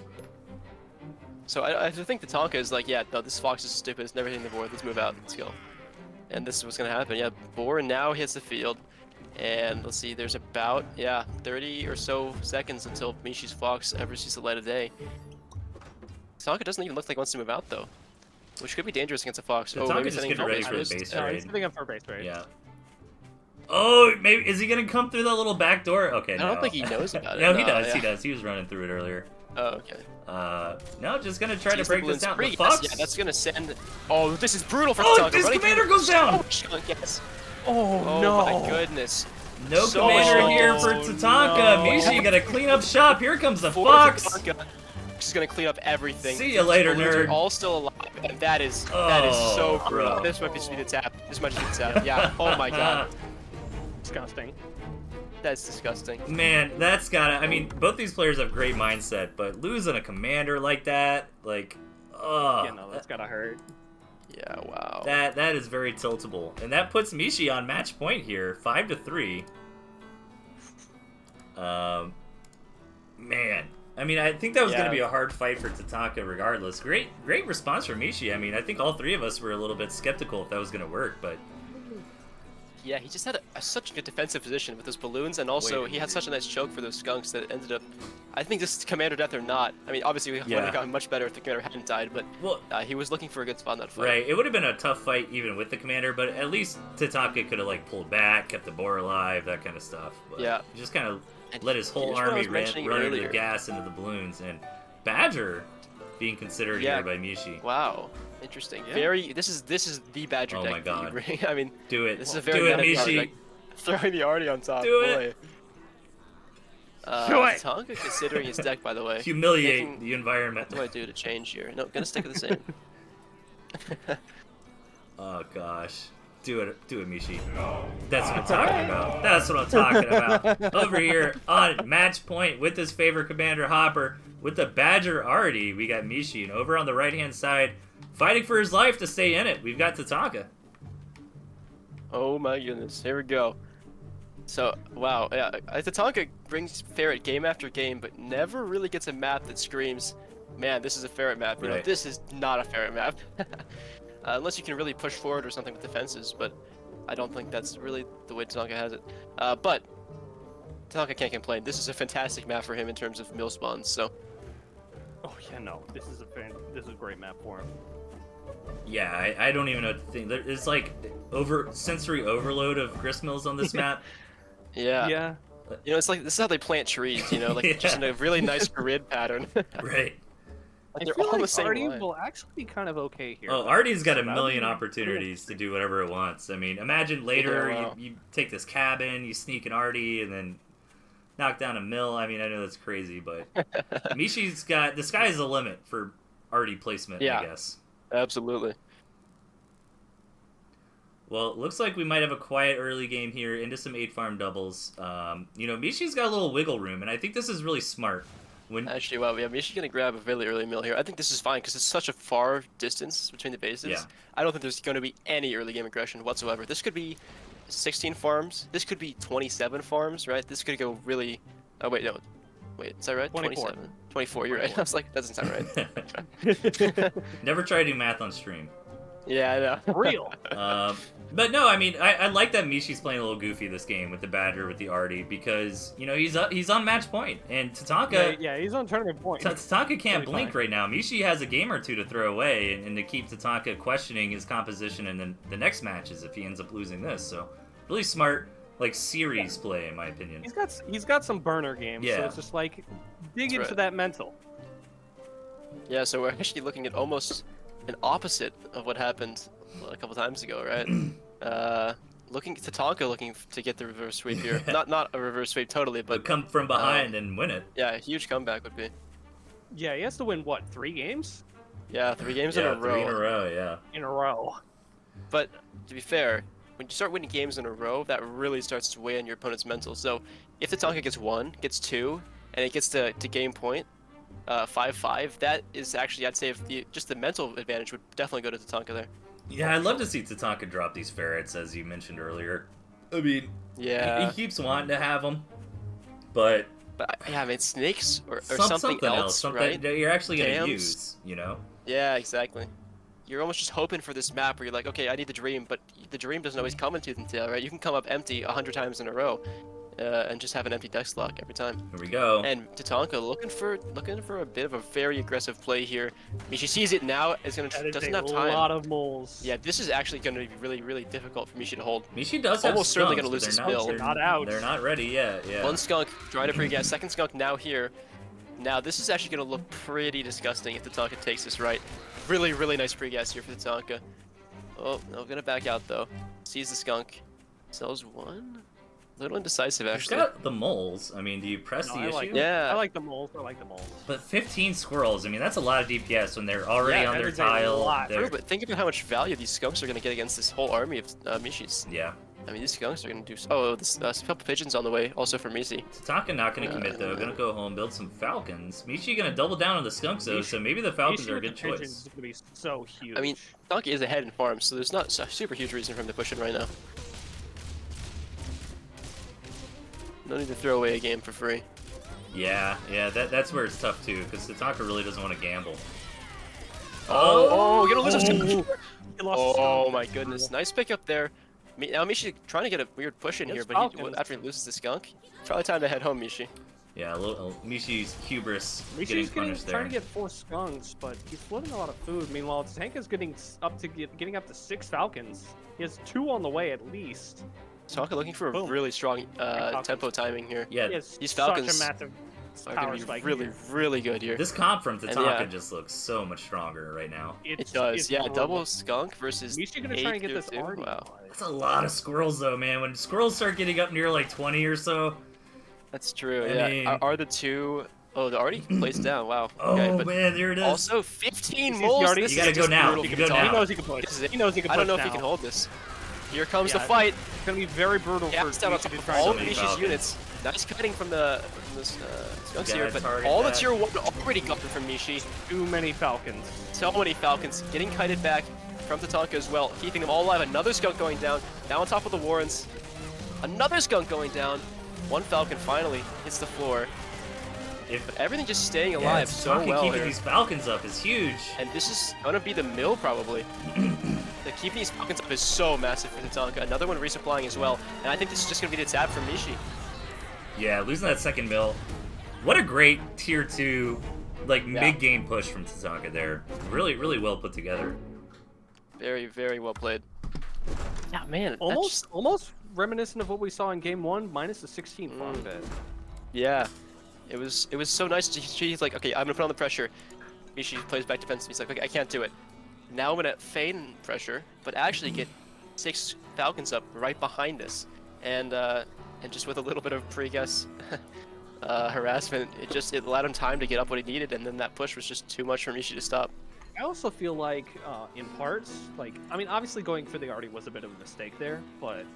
So I think Tatanka is like, yeah, no, this fox is stupid. It's never hitting the board. Let's move out. Let's go. And this is what's gonna happen. Yeah, boar now hits the field. And let's see, there's about, 30 or so seconds until Mishi's fox ever sees the light of day. Tatanka doesn't even look like he wants to move out, though. Which could be dangerous against a fox. Tatanka's maybe just sending getting ready base for the race. base Yeah, raid. he's setting up for base raid. Yeah. Oh, maybe is he gonna come through that little back door? Okay, I no. don't think he knows about it. No, he does. yeah. He does. He was running through it earlier. Oh, okay. No, just gonna try to Sees the break this balloons down. free. The fox. Yeah, that's gonna send. Oh, this is brutal for Oh, Tatanka. this Running commander through- goes down! Oh, chunk, yes. Oh, Oh no! my goodness. No So commander much here damage. for Tatanka. no. Mishi gotta clean up shop. Here comes the For fox. Tatanka, she's gonna clean up everything. See ya later, Balloons are nerd. all still alive, and that is so Oh, brutal. bro. This might be the tap. This might be the tap. Yeah. Oh my god. Disgusting. That's disgusting. Man, that's gotta. I mean, both these players have great mindset, but losing a commander like that, like, oh, Yeah, no, that's gotta hurt. Yeah. Wow. that is very tiltable, and that puts Mishi on match point here, 5-3. Man, I mean, I think that was Yeah. gonna be a hard fight for Tatanka, regardless. Great response from Mishi. I mean, I think all three of us were a little bit skeptical if that was gonna work, but Yeah, he just had such a good defensive position with those balloons, and also he had such a nice choke for those skunks that it ended up. I think this is commander death or not. I mean, obviously we would have gotten much better if the commander hadn't died, but he was looking for a good spot in that fight. Right, it would have been a tough fight even with the commander, but at least Tatanka could have like pulled back, kept the boar alive, that kind of stuff. But yeah, he just kind of let his whole army run into the gas into the balloons, and Badger being considered here by Mishi. Wow. Interesting. Yeah. This is the Badger deck. Oh my god. I mean, do it. This is a very Mishi. Like, throwing the Artie on top. Do it. Tatanka considering his deck, by the way. Humiliate the environment. What do I do to change here? No, gonna stick with the same. Oh gosh. Do it, Mishi. That's what I'm talking about. That's what I'm talking about. Over here on match point with his favorite commander Hopper, with the Badger Artie, we got Mishi, and over on the right-hand side, fighting for his life to stay in it, we've got Tatanka. Oh my goodness, here we go. So, wow, yeah, Tatanka brings Ferret game after game, but never really gets a map that screams, man, this is a Ferret map. You know, this is not a Ferret map. Unless you can really push forward or something with defenses, but I don't think that's really the way Tatanka has it. But Tatanka can't complain. This is a fantastic map for him in terms of mill spawns, so. Oh yeah, no, this is a great map for him. Yeah, I don't even know what to think. It's like sensory overload of gristmills on this map. Yeah. Yeah. You know, it's like this is how they plant trees. You know, like just in a really nice grid pattern. Right. Like I feel like Artie will actually be kind of okay here. Oh, Artie's got a million opportunities to do whatever it wants. I mean, imagine later you take this cabin, you sneak an Artie, and then knock down a mill. I mean, I know that's crazy, but Mishi's got the sky's the limit for Artie placement, I guess. Absolutely. Well, it looks like we might have a quiet early game here into some 8-farm doubles. You know, Mishi's got a little wiggle room, and I think this is really smart. Actually, wow, yeah, Mishi's going to grab a really early mill here. I think this is fine because it's such a far distance between the bases. Yeah. I don't think there's going to be any early game aggression whatsoever. This could be 16 farms. This could be 27 farms, right? This could go really... Oh, wait, no. Wait, is that right? 24. 24, you're right. I was like, that doesn't sound right. Never try to do math on stream. Yeah, I know. Real. But no, I mean, I like that Mishi's playing a little goofy this game with the Badger, with the Artie, because, you know, he's on match point, and Tatanka... Yeah, he's on tournament point. Tatanka can't blink right now. Mishi has a game or two to throw away, and to keep Tatanka questioning his composition in the next matches if he ends up losing this, so really smart, like, series play, in my opinion. He's got some burner games, so it's just like, dig into that mental. Yeah, so we're actually looking at almost an opposite of what happened a couple times ago, right? Tatanka looking to get the reverse sweep here. not a reverse sweep totally, but come from behind and win it. Yeah, a huge comeback would be. Yeah, he has to win what, 3 games? Yeah, 3 games in a row. 3 in a row, yeah. In a row. But to be fair, when you start winning games in a row, that really starts to weigh on your opponent's mental. So if Tatanka gets 1, gets 2, and it gets to game point, 5-5, that is actually, I'd say, just the mental advantage would definitely go to Tatanka there. Yeah, I'd love to see Tatanka drop these ferrets, as you mentioned earlier. I mean, yeah, he keeps wanting to have them, but yeah, I mean, snakes or something else, something right? that you're actually going to use, you know? Yeah, exactly. You're almost just hoping for this map where you're like, okay, I need the dream, but the dream doesn't always come in Tooth and Tail, right? You can come up empty 100 times in a row. And just have an empty deck slot every time. Here we go. And Tatanka looking for a bit of a very aggressive play here. Mishi sees it now. Doesn't have time. A lot of moles. Yeah, this is actually going to be really, really difficult for Mishi to hold. Mishi does almost have certainly skunks, going to lose this they're mill. They're not out. They're not ready yet. Yeah. 1 skunk trying to pre-gas. 2nd skunk now here. Now this is actually going to look pretty disgusting if Tatanka takes this right. Really, really nice pre-gas here for Tatanka. Oh, no, going to back out though. Sees the skunk. Sells 1. A little indecisive, actually. He's got the moles. I mean, do you press the issue? Yeah. I like the moles. But 15 squirrels, I mean, that's a lot of DPS when they're already on their tile. True, but think about how much value these skunks are going to get against this whole army of Mishis. Yeah. I mean, these skunks are going to do... Oh, this couple pigeons on the way, also for Mishi. Tatanka not going to commit, though. Going to go home, build some falcons. Mishi going to double down on the skunks, though, so maybe the falcons are a good choice. Is going to be so huge. I mean, Tatanka is ahead in farms, so there's not a super huge reason for him to push in right now. No need to throw away a game for free. Yeah, that's where it's tough too, because Tatanka really doesn't want to gamble. Oh, you're gonna lose a skunk. Oh my goodness, nice pick up there. Now Mishi trying to get a weird push in It's here, but Falcons. after he loses the skunk, probably time to head home, Mishi. Yeah, a little Mishi's hubris Mishi's getting punished there. trying to get 4 skunks, but he's floating a lot of food. Meanwhile, Tatanka's getting up to 6 falcons. He has 2 on the way at least. Tatanka looking for a Boom. really strong Falcons. tempo timing here. Yeah, He has These such Falcons a massive are power gonna be spike. really, here. really good here. this comp from And Tatanka yeah. just looks so much stronger right now. It does, it's yeah. horrible. Double skunk versus Mishi gonna try and get this 8 tier 2. already. Wow, That's a lot of squirrels though, man. When squirrels start getting up near like 20 or so. that's true. I Yeah, mean- are the two? Oh, they're already placed down. Wow. Oh Okay, but man, there it is. also 15 He's moles. already- This You gotta is go just now. brutal You for can go Tatanka. now. He knows he can push. This is it. He knows he can I push don't know if he now. can hold this. Here comes the Yeah. fight. It's gonna be very brutal for Gaps down on Mishi top to of try all and of many Mishi's Falcons. units. Nice cutting from the skunks Gotta here, but target all the that. tier 1 already gotten from Mishi. too many falcons. So many Falcons getting kited back from Tatanka as well, keeping them all alive. Another skunk going down, now on top of the Warrens. Another skunk going down. One Falcon finally hits the floor. If But everything just staying yeah, alive so Tatanka well keeping here. these Falcons up is huge. And this is gonna be the mill probably. The keeping these Falcons up is so massive for Tatanka. Another one resupplying as well. And I think this is just gonna be the tab for Mishi. Yeah, losing that second mill. What a great tier 2, like Yeah. mid-game push from Tatanka there. Really, really well put together. Very, very well played. Yeah, man. that's Almost reminiscent of what we saw in game 1, minus the 16 farm bit. Yeah, it was so nice. He's like, okay, I'm gonna put on the pressure. Mishi plays back defensive. He's like, okay, I can't do it. Now I'm gonna feign pressure, but actually get 6 Falcons up right behind this, and just with a little bit of pre-guess harassment, it allowed him time to get up what he needed, and then that push was just too much for Mishi to stop. I also feel like, in parts, like, I mean, obviously going for the arty was a bit of a mistake there, but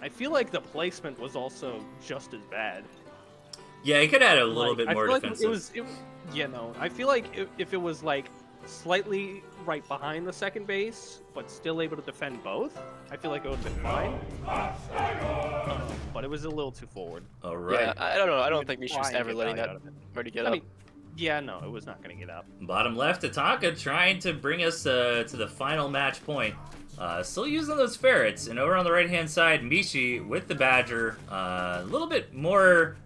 I feel like the placement was also just as bad. Yeah, he could add a little Like, bit I more feel like defensive. I feel like if it was like slightly right behind the second base, but still able to defend both, I feel like it would have been fine. But it was a little too forward. All right. Yeah, I don't know. I don't Even think Mishi try was and ever get letting value that out of it. already get I up. mean, yeah, no, it was not going to get up. Bottom left, Tatanka trying to bring us to the final match point. Still using those ferrets, and over on the right-hand side, Mishi with the Badger. A little bit more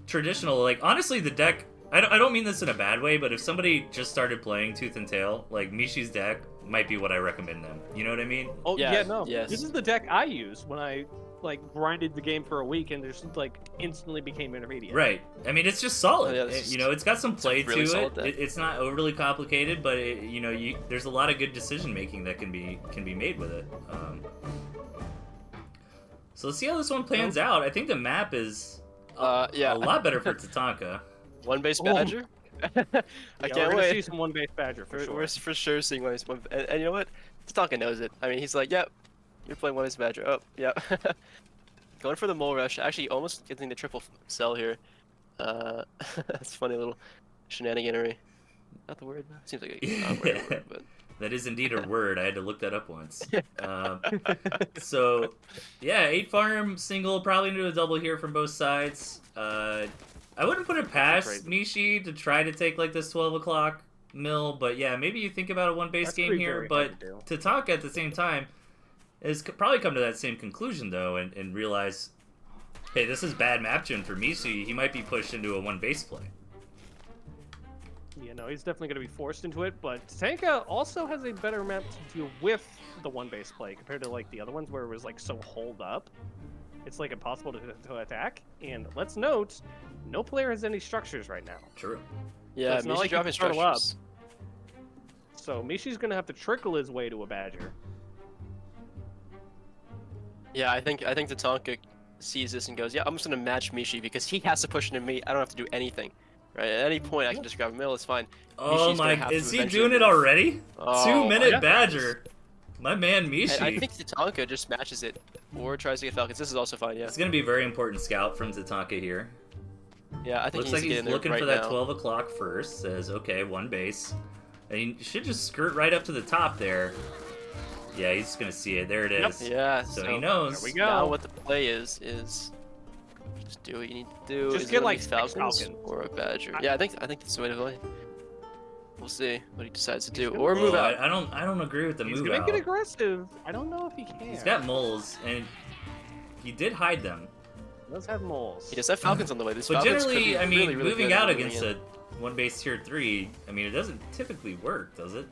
traditional. Like, honestly, the deck, I don't mean this in a bad way, but if somebody just started playing Tooth and Tail, like, Mishi's deck might be what I recommend them. You know what I mean? Oh, Yeah, yeah, no. yes. This is the deck I used when I, like, grinded the game for a week and just, like, instantly became intermediate. Right. I mean, it's just solid. Oh, yeah, this You know, it's got some play a really to solid it. deck. It's not overly complicated, but there's a lot of good decision making that can be made with it. So let's see how this one plans out. I think the map is Yeah. a lot better for Tatanka. One base Oh. Badger. I Yeah, can't we're gonna wait. see some one-base Badger for sure. We're for sure seeing one base one. And you know what? Tatanka knows it. I mean, he's like, yep, you're playing one base Badger. Oh, yep. Going for the mole rush. Actually, almost getting the triple sell here. That's a funny little shenaniganery. Not the word. Seems like a not word, but. That is indeed a word. I had to look that up once. So, yeah, 8 farm single, probably into a double here from both sides. I wouldn't put it past Mishi to try to take like this 12 o'clock mill, but yeah, maybe you think about a one base That's game pretty here. very But hard to do. Tatanka at the same time has probably come to that same conclusion though, and realize, hey, this is bad map gen for Mishi. He might be pushed into a one base play. You know, he's definitely going to be forced into it, but Tatanka also has a better map to deal with the one-base play compared to, like, the other ones where it was, like, so holed up. It's, like, impossible to attack, and let's note, no player has any structures right now. True. Yeah, it's not Mishi like he dropping can turtle up. structures. So Mishi's going to have to trickle his way to a Badger. Yeah, I think Tatanka sees this and goes, yeah, I'm just gonna match Mishi because he has to push into me. I don't have to do anything. Right? At any point, I can just grab a mill. It's fine. Oh Mishi's gonna my, have is to he eventually doing it move. already? Oh, 2-minute yeah. Badger. My man Mishi. I think Tatanka just matches it or tries to get Falcons. This is also fine, yeah. It's going to be a very important scout from Tatanka here. Yeah, I think Looks he needs like to get he's in there looking right for that now. 12 o'clock first. Says, okay, one base. And he should just skirt right up to the top there. Yeah, he's going to see it. There it Yep. is. Yeah, So he knows. There we go. Now what the play is just do what you need to do. Just Is get, it like, these 6 Falcons Falcons. or a Badger. Yeah, I think that's the way to play. We'll see what he decides to He's do, gonna- or move Oh, out. I don't agree with the He's move gonna out. get aggressive. I don't know if he can. He's got moles, and he did hide them. He does have moles. He does have Falcons on the way. This But Falcons could generally, be I mean, really, really moving good out moving against in. a one base tier 3, I mean, it doesn't typically work, does it?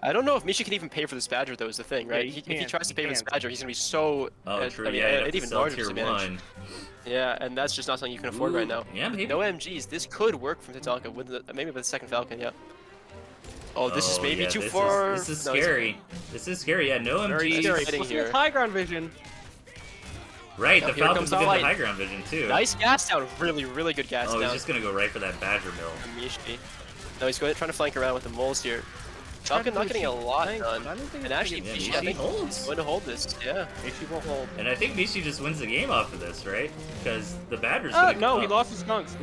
I don't know if Mishi can even pay for this Badger, though, is the thing, right? Yeah, he if he can't, tries to he pay for this can't. Badger, he's gonna be so. Oh, true. I mean, Yeah, you'd have an to even sell larger tier disadvantage. 1. Yeah, and that's just not something you can afford right Ooh, now. yeah, maybe. No MGs. This could work from Tatanka with maybe with the second Falcon. Yeah. Oh, this is maybe yeah, too this far. This is No, it's scary. This is scary. Yeah, no Very MGs. scary. Sitting Plus, he here. has high ground vision. Right, Oh, the here Falcons comes will the get light. the high ground vision, too. Nice gas down. Really, really good gas Oh, down. he's just gonna go right for that Badger mill. Mishi. No, he's trying to flank around with the moles here. Falcon not getting a lot done. And actually, Yeah, Mishi, Mishi I think, holds. is going to hold this. Yeah. Mishi will hold. And I think Mishi just wins the game off of this, right? Because the Badger's Oh, gonna no, come he up. lost his skunks.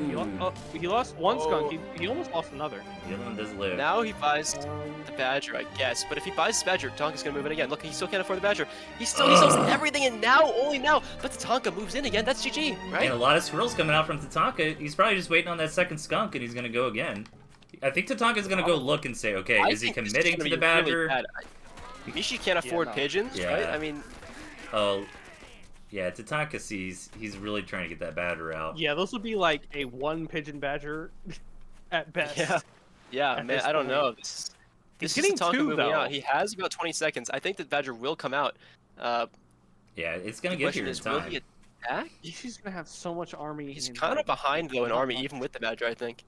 He lost one skunk. Oh. He almost lost another. The other one does live. Now he buys the Badger, I guess. But if he buys the Badger, Tatanka's gonna move in again. Look, he still can't afford the Badger. He sells everything in now, only now. But Tatanka moves in again. That's GG, right? And a lot of squirrels coming out from Tatanka. He's probably just waiting on that second skunk, and he's gonna go again. I think Tatanka's gonna go look and say, okay, I is he think this committing gonna to the be really Badger? bad. Mishi can't afford no. pigeons, Yeah. right? I mean, Oh, yeah, Tatanka sees he's really trying to get that Badger out. Yeah, those would be like a one pigeon badger at best. yeah, At man, this I don't point. know. This He's is getting Tatanka two, moving though. out. He has about 20 seconds. I think the Badger will come out. Yeah, it's gonna The get question here in is, will time. he attack? He's gonna have so much army. He's in, kind of like, behind though in not army, much. even with the Badger. I think.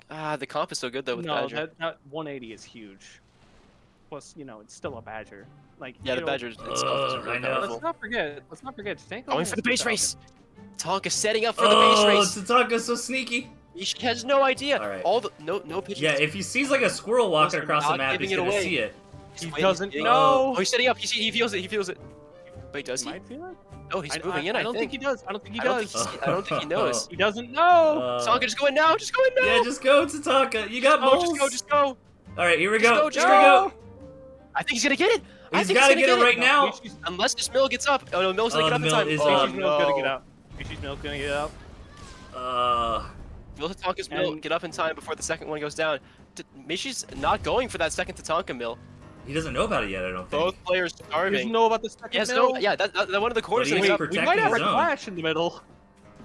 The comp is so good though with No, Badger. that 180 is huge. Plus, it's still a badger. Like Yeah, the Badger itself is really I know. powerful. Let's not forget. Tatanka Going has for the two base Falcons. race. Tonka setting up for the base Oh, race. Tatanka's so sneaky. He has no idea. All right. All the no pigeons. Yeah, if he sees like a squirrel walking Those are across the not map, giving he's it gonna away. see it. He's He waiting, doesn't he's know. Oh, he's setting up. He feels it. He feels it. Wait, does He he? might feel it. No, he's moving in. I don't think he does. I don't think he does. I don't think he knows. He doesn't know. Tonka, just go in now. Just go in now. Yeah, just go, Tatanka. You got Oh, moles. just go. Just go. All right, here we Just go. go, just Here we go. go. I think he's gonna get it. I He's think gotta gonna get it right now. Unless this mill gets up. Oh no, mill's gonna Oh, get up in mill time. is Oh, up. Mishi's mill's gonna no. get out. Mishi's mill's gonna get out. Will Tatanka's mill And- get up in time before the second one goes down? Mishi's not going for that second Tatanka mill. He doesn't know about it yet, I don't think. Both players He doesn't starving. know about the second Yes, mill. no, yeah, that one of the corners. But is he's up. We protecting might have a his own. clash in the middle.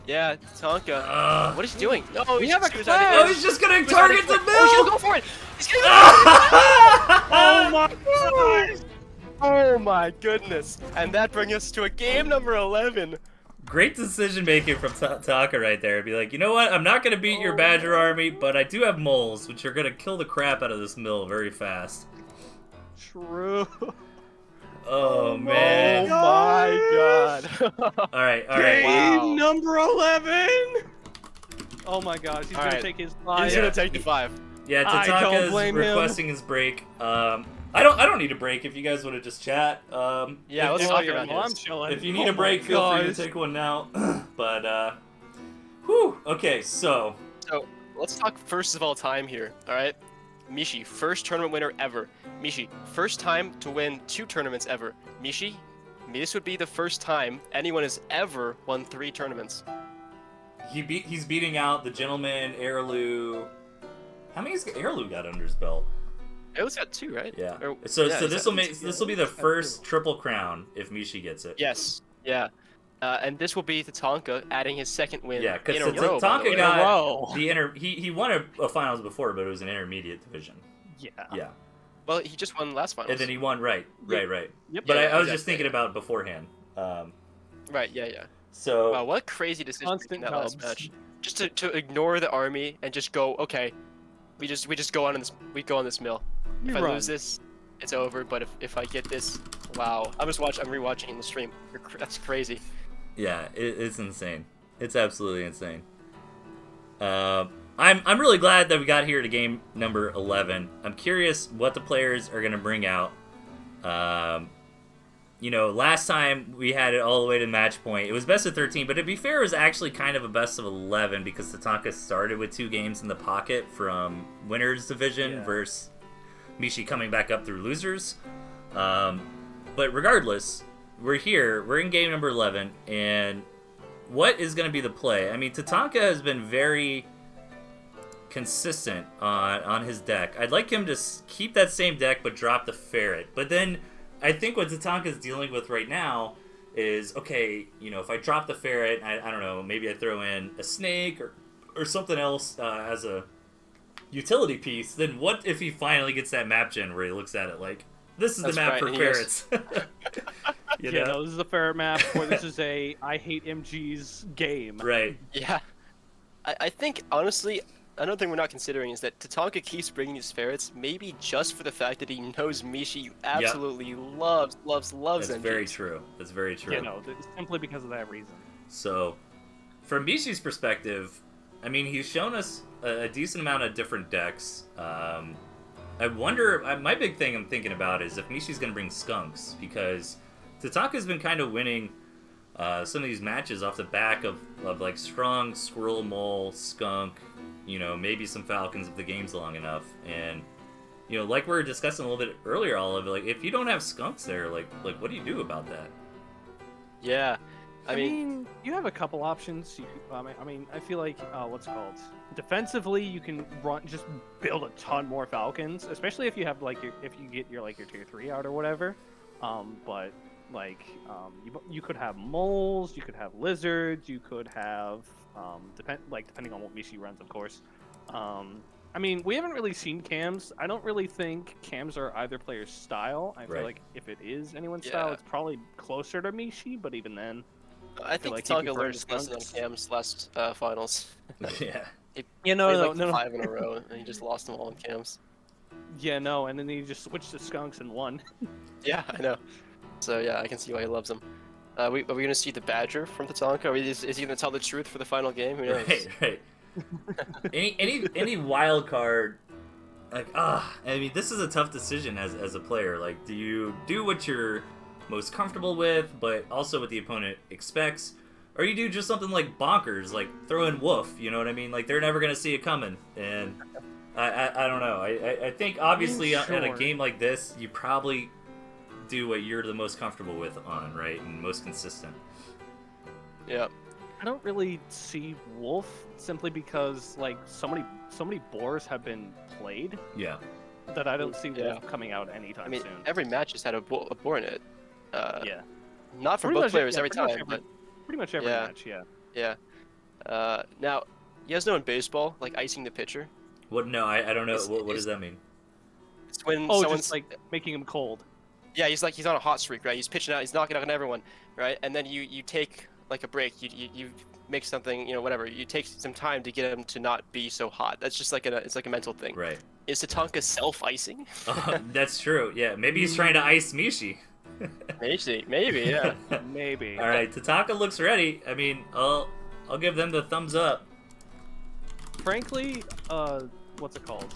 Yeah, Tatanka. What is he doing? No, We he's have a just clash. Oh, he's just gonna target the Oh, he's gonna mill! go for it. He's gonna Oh my god! Oh my goodness. And that brings us to a game number 11. Great decision making from Tatanka right there. Be like, you know what? I'm not gonna beat your Badger army, but I do have moles, which are gonna kill the crap out of this mill very fast. True. Oh Oh man! my god. All right, all right. Game Wow. number 11. Oh my gosh, he's All gonna right. take his He's life. gonna take the 5. Yeah, I don't Tatanka's blame him. requesting his break. I don't need a break if you guys want to just chat. Yeah, let's if, talk yeah, about well, this. I'm chilling. if you need Oh a break, my feel free to gosh. take one now. But whew. Okay, so So, let's talk first of all time here, alright? Mishi, first tournament winner ever. Mishi, first time to win 2 tournaments ever. Mishi, this would be the first time anyone has ever won 3 tournaments. he's beating out the gentleman Airlu. How many has Airlu got under his belt? Airlu's got 2, right? Yeah. Or- So yeah, so is this that- will be the first triple crown if Mishi gets it. Yes, yeah. And this will be Tatanka adding his second win Yeah, because in a row. by the Tatanka way. got he won a finals before, but it was an intermediate division. Yeah. Yeah, Well, he just won last finals. and then he won right. Yep. But Yeah, I was just exactly. thinking about beforehand. Right, yeah. So Wow, what a crazy decision Constant making that last dubs. match. Just to ignore the army and just go, okay, we just go on this mill. If I lose this, it's over. But if I get this, wow, I'm rewatching in the stream. That's crazy. yeah, it's insane. It's absolutely insane. I'm really glad that we got here to game number 11. I'm curious what the players are gonna bring out. Last time we had it all the way to match point. It was best of 13, but to be fair, it was actually kind of a best of 11 because Tatanka started with 2 games in the pocket from winners division versus Mishi coming back up through losers. But regardless, we're here. We're in game number 11, and what is going to be the play? I mean, Tatanka has been very consistent on his deck. I'd like him to keep that same deck but drop the ferret. But then I think what Tatanka's dealing with right now is, okay, you know, if I drop the ferret, I don't know, maybe I throw in a snake or something else as a utility piece, then what if he finally gets that map gen where he looks at it like, this is the map for ferrets? You know? No, this is a ferret map, or this is a I hate MG's game. Right. Yeah. I think, honestly, another thing we're not considering is that Tatanka keeps bringing these ferrets, maybe just for the fact that he knows Mishi absolutely loves That's MGs. very true. That's very true. Yeah, no, simply because of that reason. So, from Mishi's perspective, I mean, he's shown us a decent amount of different decks. I wonder, my big thing I'm thinking about is if Mishi's going to bring skunks, because Tatanka's been kind of winning some of these matches off the back of like strong squirrel, mole, skunk, you know, maybe some falcons if the game's long enough. And, you know, like we were discussing a little bit earlier, Olive, like, if you don't have skunks there, like what do you do about that? Yeah. I mean, you have a couple options. I mean, I feel like what's it called? Defensively, you can just build a ton more falcons, especially if you have like if you get your tier 3 out or whatever. But like you could have moles, you could have lizards, you could have depending on what Mishi runs, of course. I mean, we haven't really seen cams. I don't really think cams are either player's style. I feel like if it is anyone's style, it's probably closer to Mishi, but even then. I think Tatanka learned his lesson on cams last finals. Yeah. He no, played 5 in a row, and he just lost them all in cams. Yeah, no, and then he just switched to skunks and won. Yeah, I know. So yeah, I can see why he loves them. Are we gonna see the Badger from Tatanka? Is he gonna tell the truth for the final game? Who knows? Right. any wild card, like I mean, this is a tough decision as a player. Like, do you do what you're most comfortable with, but also what the opponent expects, or you do just something like bonkers, like throw in Wolf? You know what I mean? Like, they're never gonna see it coming, and I don't know. I think obviously at a game like this, you probably do what you're the most comfortable with right, and most consistent. Yeah. I don't really see Wolf simply because like so many boars have been played. Yeah. That I don't see Wolf coming out anytime soon. Every match has had a boar in it. Yeah. Not for both players every time, but pretty much every match. Yeah. Yeah. Now, you guys know in baseball, like icing the pitcher. What? No, I don't know. What does that mean? It's when someone's just like making him cold. Yeah, he's on a hot streak, right? He's pitching out, he's knocking out on everyone, right? And then you take like a break, you make something, you know, whatever. You take some time to get him to not be so hot. That's just like it's like a mental thing. Right. Is Tatanka self-icing? That's true. Yeah, maybe he's trying to ice Mishi. Maybe, yeah. Maybe. All right, Tatanka looks ready. I mean, I'll give them the thumbs up. Frankly, what's it called?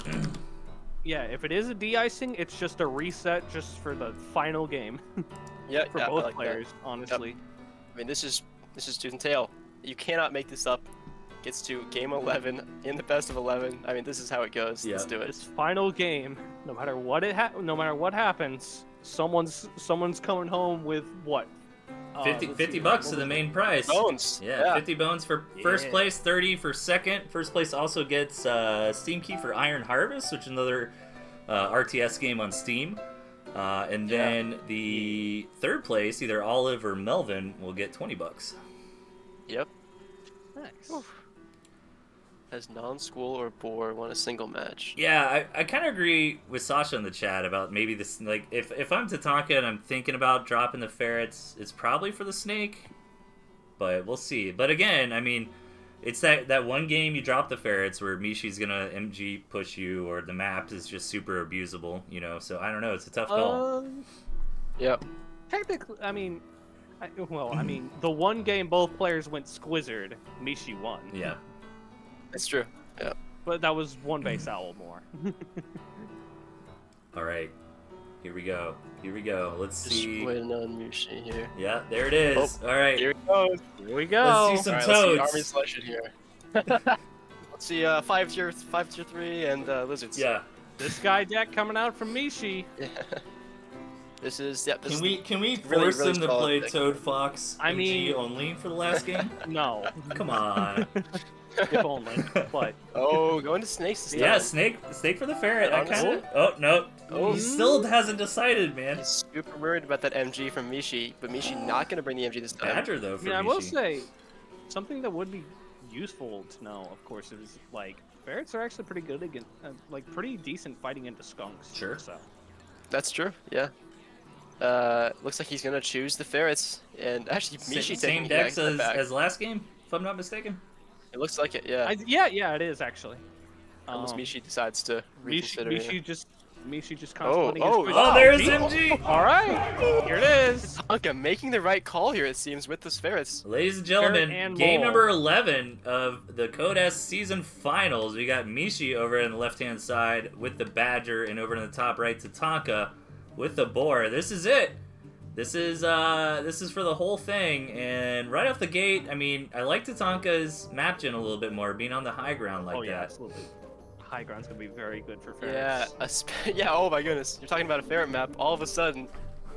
Yeah, if it is a de-icing, it's just a reset just for the final game. Yeah, for both players, honestly. Yep. I mean, this is Tooth and Tail. You cannot make this up. Gets to game 11 in the best of 11. I mean, this is how it goes. Yeah. Let's do it. This final game, no matter what happens, someone's coming home with what? 50 bucks to the main prize. Bones. Yeah, 50 bones for first place, 30 for second. First place also gets Steam key for Iron Harvest, which is another RTS game on Steam. And then the third place, either Olive or Melvin, will get 20 bucks. Yep. Nice. Oof. Has non-school or boar won a single match? Yeah, I kind of agree with Sasha in the chat about maybe this, like, if I'm Tatanka and I'm thinking about dropping the ferrets, it's probably for the snake, but we'll see. But again, I mean, it's that one game you drop the ferrets where Mishi's gonna MG push you, or the map is just super abusable, you know, so I don't know, it's a tough call. Yep. Technically, I mean, the one game both players went squizard, Mishi won. Yeah. It's true. Yeah. But that was one base owl more. All right. Here we go. Let's Just see. waiting on Mishi here. Yeah, there it is. All right. Here it goes. Here we go. Let's see some Let's toads. see army selection here. Let's see 5 tier 3 and lizards. Yeah. This guy deck coming out from Mishi. Yeah. This is Can we really, force really him to solid play pick. Toad Fox I MG mean- only for the last game? No. Come on. if only. But Oh, going to snakes this time. Yeah, snake for the ferret. I Honestly? kind of. Oh no, Oh. he still hasn't decided, man. He's super worried about that MG from Mishi, but Mishi not going to bring the MG this time. Badger though I for mean, I will Mishi. say something that would be useful to know, of course, is like ferrets are actually pretty good against, like pretty decent fighting into skunks. Sure. So That's true, yeah. Looks like he's going to choose the ferrets, and actually Mishi Same taking decks that back. as last game, if I'm not mistaken. It looks like it, yeah. yeah, it is actually. Unless Mishi decides to reconsider. Mishi just Oh, constantly. Oh, there's MG. All right, here it is. Tatanka making the right call here, it seems, with those ferrets. Ladies and Ferret gentlemen, and game mole. number 11 of the Code S season finals. We got Mishi over on the left-hand side with the Badger, and over in the top right, Tatanka with the Boar. This is it. This is for the whole thing, and right off the gate, I mean, I like Tatanka's map gen a little bit more, being on the high ground like Oh yeah, that. absolutely. High ground's gonna be very good for ferrets. Yeah, yeah, oh my goodness. You're talking about a ferret map. All of a sudden,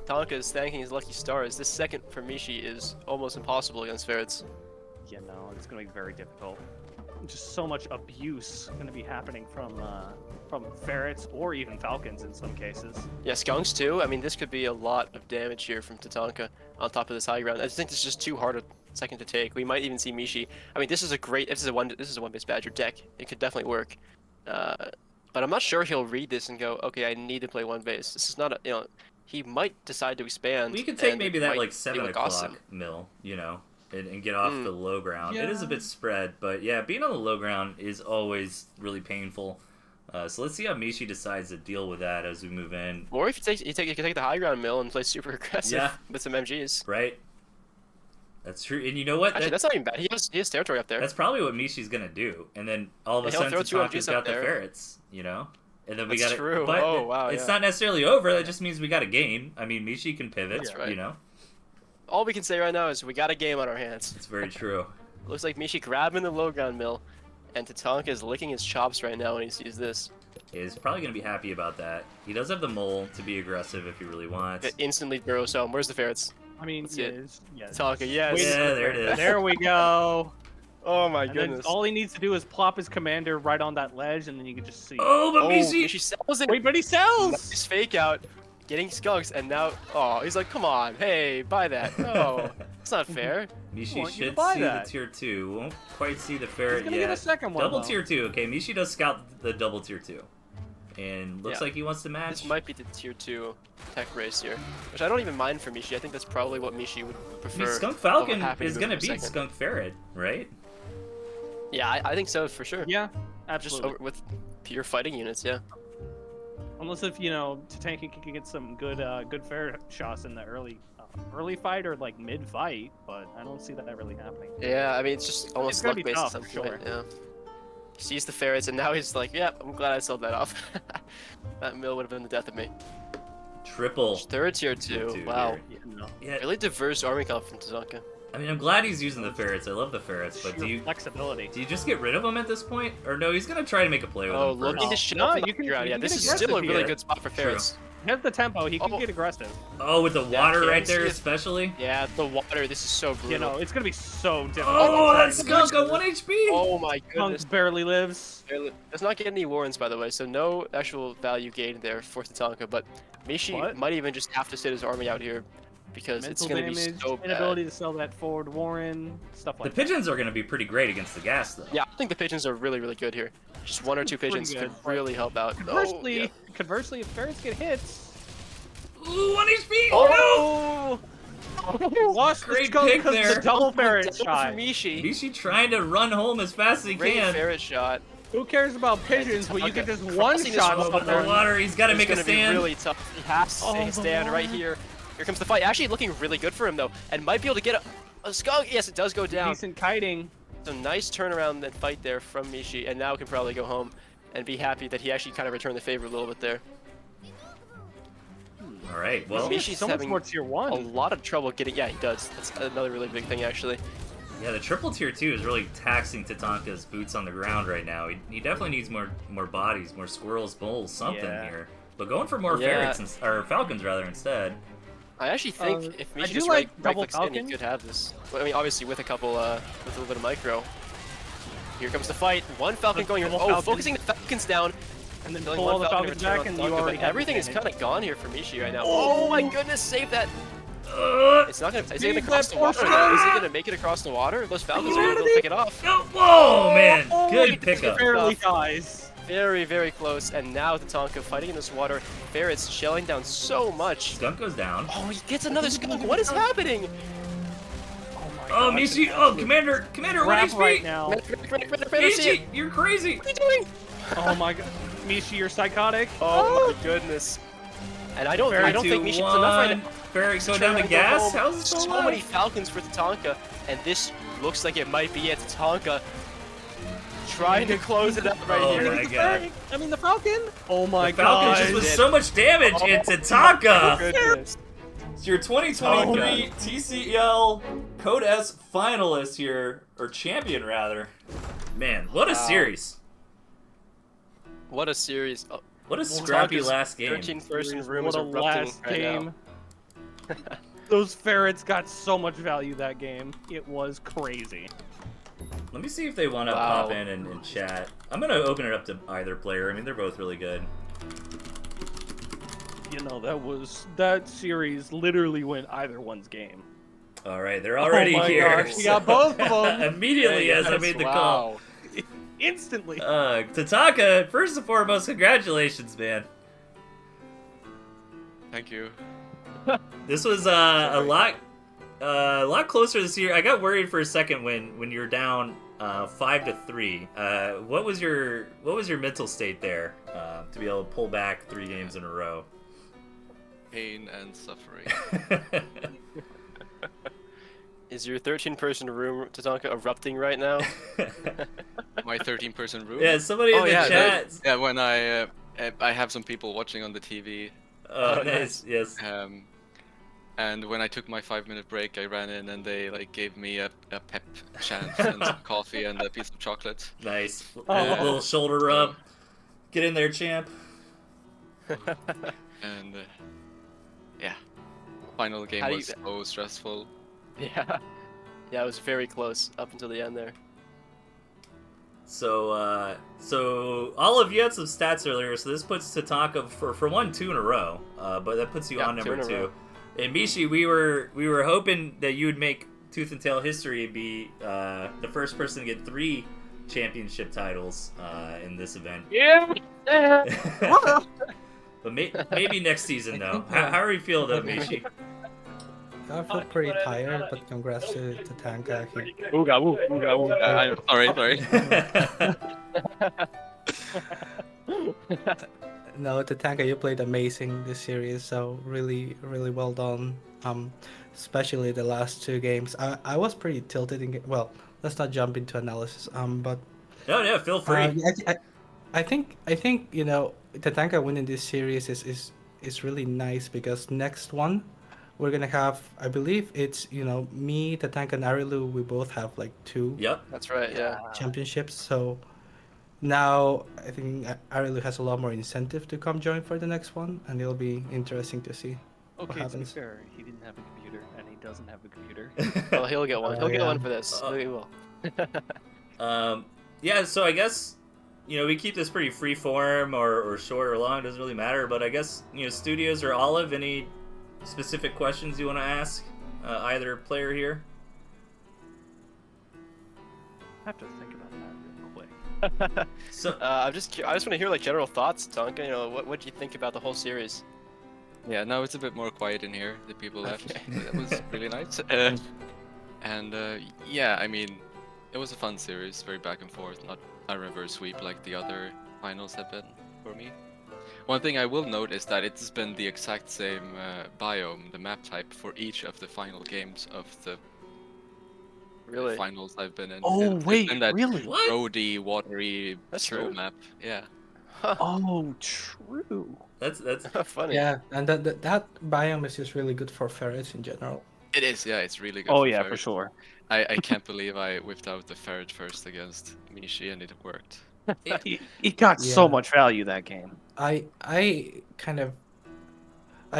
Tatanka is thanking his lucky stars. This second for Mishi is almost impossible against ferrets. Yeah, no, it's gonna be very difficult. Just so much abuse gonna be happening from ferrets or even falcons in some cases. Yeah, skunks too. I mean, this could be a lot of damage here from Tatanka on top of this high ground. I just think this is just too hard a second to take. We might even see Mishi. I mean, this is a one-base Badger deck. It could definitely work. But I'm not sure he'll read this and go, okay, I need to play one base. This is not a, he might decide to expand. We could take and maybe it that might like be 7 what costs o'clock him. mill, and get off the low ground. It is a Yeah. bit spread, but yeah, being on the low ground is always really painful. So let's see how Mishi decides to deal with that as we move in. Or if you can take the high ground mill and play super aggressive Yeah. with some MGs. Right? That's true. And you know what? Actually, that's not even bad. He has territory up there. That's probably what Mishi's gonna do. And then all of a Yeah, he'll sudden, throw 2 Tatanka's MGs up got the there. ferrets, And then we That's got true. But Oh, wow, it's yeah. not necessarily over. That just means we got a game. I mean, Mishi can pivot, That's right. you know? All we can say right now is we got a game on our hands. It's very true. Looks like Mishi grabbing the low ground mill, and Tatanka is licking his chops right now when he sees this. He's probably gonna be happy about that. He does have the mole to be aggressive if he really wants. It instantly burrows home. Where's the ferrets? I mean, That's it. yes. Tatanka, yes. Wait, Yeah, there it is. There we go. Oh my And then goodness. all he needs to do is plop his commander right on that ledge, and then you can just see. Oh, but Oh, Mishi! Mishi sells it. Wait, but he sells. Nice fake out, getting skunks, and now, oh, he's like, come on, hey, buy that. No, it's not fair. Mishi want you to should buy see that. the tier 2. Won't quite see the He's ferret gonna yet. get a second one. Double though. tier 2. Okay, Mishi does scout the double tier 2. And looks Yeah. like he wants to match. This might be the tier 2 tech race here, which I don't even mind for Mishi. I think that's probably what Mishi would I prefer. mean, Skunk over Falcon Happy is Move gonna for a beat second. Skunk Ferret, right? Yeah, I think so for sure. Yeah, Just absolutely. over, with pure fighting units, yeah. Unless if Tatanka can get some good ferret shots in the early fight or like mid fight, but I don't see that really happening. Yeah, I mean, it's just almost gonna luck be based at tough, some for point, sure. yeah. He sees the ferrets, and now he's like, yep, I'm glad I sold that off. That mill would have been the death of me. Triple. Third tier 2, Tier wow. here. Yeah, no. Yeah, Really diverse army comp from Tatanka. I mean, I'm glad he's using the ferrets. I love the ferrets, but Sheer do you flexibility. just get rid of them at this point? Or no, he's gonna try to make a play with Oh, them first. looking to shut No, up you the can- ground. you Yeah, can this get is still a aggressive really here. good spot for ferrets. Hit the tempo, he can Oh. get aggressive. Oh, with the water Yeah, right there, see it. especially. Yeah, the water, this is so brutal. It's gonna be so difficult. Oh, to that's try to- Skunk on 1 HP. Oh my goodness. Skunk barely lives. Does not get any warrants, by the way, so no actual value gained there for Tatanka, but Mishi What? might even just have to sit his army out here because it's Mental going to be damage, so bad. inability to sell that forward Warren, stuff The like pigeons are gonna be pretty great against the gas, though. Yeah, I think the pigeons are really, really good here. Just 1 or 2 Pretty pigeons good, could but really help out. that. Oh, yeah. Conversely, if ferrets get hits, Ooh, 1 HP. Oh! lost the Great skunk pick because there. the double ferret Double shot. for Mishi. Mishi trying to run home as fast as he Great can. ferret shot. Who cares about pigeons when you Okay. can just Crossing one this shot road But the water, he's got to It's make a gonna be stand. really tough. He has to Oh, take a the stand right water. here. Here comes the fight. Actually looking really good for him, though, and might be able to get a skunk. Yes, it does go down. decent kiting. So nice turnaround and fight there from Mishi, and now can probably go home and be happy that he actually kind of returned the favor a little bit there. All right, well, Mishi's so much having more tier a one. lot of trouble getting. Yeah, he does. That's another really big thing, actually. yeah, the triple tier 2 is really taxing Tatanka's boots on the ground right now. He definitely needs more bodies, more squirrels, moles, something Yeah. here. But going for more Yeah. ferrets, or falcons rather, instead. I actually think if I Mishi do just like right double clicks in, he falcon. could have this. Well, I mean, obviously with a couple, with a little bit of micro. Here comes the fight. One Falcon going. Double Oh, Falcon. focusing the Falcons down. And then Killing pull one all the Falcon in Falcons return back, on and you Tatanka, already but have everything is advantage. kind of gone here for Mishi right now. Oh. Oh my goodness, save that. It's not gonna. Is it Save gonna cross that the water? portion. Is it gonna make it across the water? Those Falcons are gonna go pick it off. Oh, whoa, man. Oh, Good it pickup. barely dies. Very, very close. And now Tatanka fighting in this water. Ferrets shelling down so much. Skunk goes down. Oh, he gets another skunk. What is happening? Oh my Oh, God, Mishi. it's Oh, absolute Commander, one crap HP. right now. Mishi, you're crazy. What are you doing? Oh my God, Mishi, you're psychotic. Oh my goodness. And I don't think Mishi was enough right now. Ferret go down Trying to go gas. home. How's it still So alive? many Falcons for Tatanka, and this looks like it might be it. Tatanka trying to close it up right Oh here. my God. I mean the Falcon. Oh my The Falcon God. just with Did. so much damage. Oh, It's Tatanka. Goodness. It's your 2023 TCL Code S finalist here, or champion rather. Man, what a Wow. series! What a series. Oh, What a scrappy Tatanka's last game. 13-person room What is a erupting last right game. now. Those ferrets got so much value that game. It was crazy. Let me see if they want to Wow. pop in and chat. I'm gonna open it up to either player. I mean, they're both really good. You know, that series literally went either one's game. All right, they're already oh my here. Gosh, we got both of them Immediately as I Yes, made the wow. call. instantly. Tatanka, first and foremost, congratulations, man. Thank you. This was a lot closer this year. I got worried for a second when you were down 5-3. What was your mental state there to be able to pull back 3 games in a row? Pain and suffering. Is your 13-person room, Tatanka, erupting right now? My 13-person room. Yeah, somebody in the chat. Yeah, when I have some people watching on the TV. Oh, nice. Yes. And when I took my 5-minute break, I ran in and they like gave me a pep chant and some coffee and a piece of chocolate. Nice. Oh. Little shoulder rub. Get in there, champ. And yeah, final game How do was so stressful. Yeah. Yeah, it was very close up until the end there. So, so all of you had some stats earlier. So this puts Tatanka for 1-2 in a row. But that puts you Yeah, on 2 number in a 2. row. And Mishi, we were hoping that you would make Tooth and Tail history and be the first person to get 3 championship titles in this event. Yeah. But maybe next season though. How are you feel though, Mishi? I feel pretty tired, but congrats to Tatanka. Ooga woo, ooga woo. I'm sorry. No, Tatanka, you played amazing this series, so really, really well done. Especially the last 2 games. I was pretty tilted in. Well, let's not jump into analysis. But No, yeah, feel free. I think you know Tatanka winning this series is really nice because next one we're gonna have, I believe it's me, Tatanka, and Arilu. We both have like 2 Yep. That's right, yeah. championships. So now I think Arilu has a lot more incentive to come join for the next one, and it'll be interesting to see what Okay, to be happens. fair, he didn't have a computer, and he doesn't have a computer. Well, he'll get one. He'll get yeah. one for this. He will. Yeah, so I guess we keep this pretty free form or short or long, doesn't really matter. But I guess Studios or Olive, any specific questions you want to ask either player here? I have to think about that real quick. So I just want to hear like general thoughts, Tatanka. What do you think about the whole series? Yeah, now it's a bit more quiet in here. The people left. Okay. That was really nice. And yeah, I mean, it was a fun series, very back and forth, not a reverse sweep like the other finals have been for me. One thing I will note is that it's been the exact same biome, the map type, for each of the final games of the Really? finals I've been in. Oh It's wait, been that really? what? roady, watery That's snow true. map. Yeah. Oh, true. that's Funny. Yeah, and that biome is just really good for ferrets in general. It is, yeah, it's really good. Oh for yeah, for ferrets. sure. I can't believe I whipped out the ferret first against Mishi and it worked. He got so Yeah. much value that game. I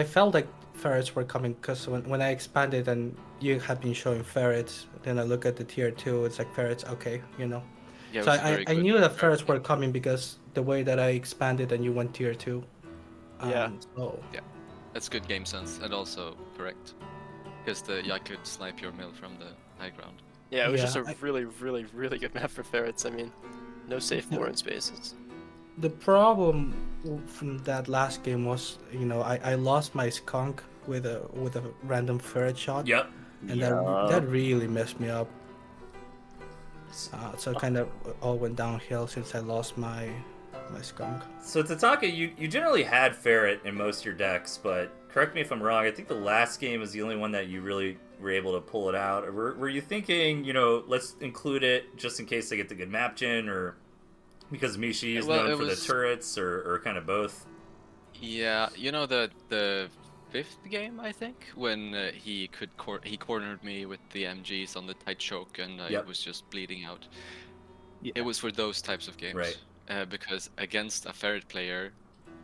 felt like ferrets were coming because when I expanded and you had been showing ferrets, then I look at the tier 2, it's like ferrets, okay, Yeah, it So was a very I good knew the ferret ferrets were game. coming because the way that I expanded and you went tier 2. Yeah. So That's good game sense and also correct. Because I could snipe your mill from the high ground. Yeah, it was just yeah, a really, really, really good map for ferrets. I mean, no safe Yeah. boring spaces. the problem from that last game was, I lost my skunk with a random ferret shot, Yep. and that really messed me up. So kind of all went downhill since I lost my skunk. So Tatanka, you generally had ferret in most of your decks, but correct me if I'm wrong. I think the last game is the only one that you really were able to pull it out. Or were you thinking, let's include it just in case they get the good map gen, or because Mishi is Well, known it for the was- turrets, or kind of both? Yeah, the fifth game, I think, when he cornered me with the MGs on the tight choke and I Yep. was just bleeding out. Yeah. It was for those types of games. Right. Because against a ferret player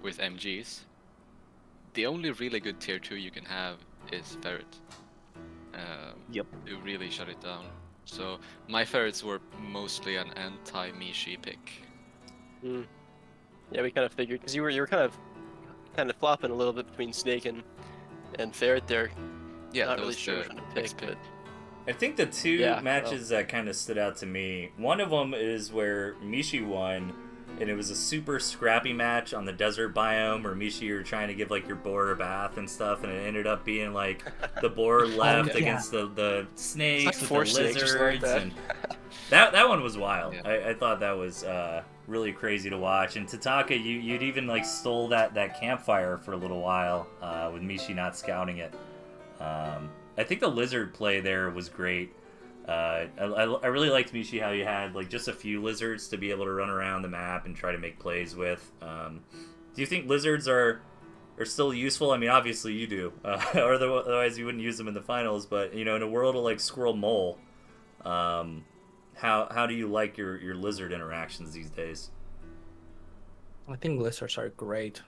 with MGs, the only really good tier 2 you can have is ferret. Yep. To really shut it down. So my ferrets were mostly an anti-Mishi pick. Mm. Yeah, we kind of figured because you were kind of flopping a little bit between snake and ferret there. Yeah, Not that really was sure the which one to pick, next pick. but I think the two Yeah, matches that kind of stood out to me, one of them is where Mishi won, and it was a super scrappy match on the desert biome where Mishi, you were trying to give like your boar a bath and stuff, and it ended up being like the boar left yeah. against the snakes like with four the snakes or something like lizards, that. and that one was wild. Yeah. I thought that was really crazy to watch. And Tatanka, you'd even like stole that campfire for a little while with Mishi not scouting it. I think the lizard play there was great. I really liked, Mishi, how you had like just a few lizards to be able to run around the map and try to make plays with. Do you think lizards are still useful? I mean, obviously you do, or otherwise you wouldn't use them in the finals. But in a world of like squirrel mole, how do you like your lizard interactions these days? I think lizards are great.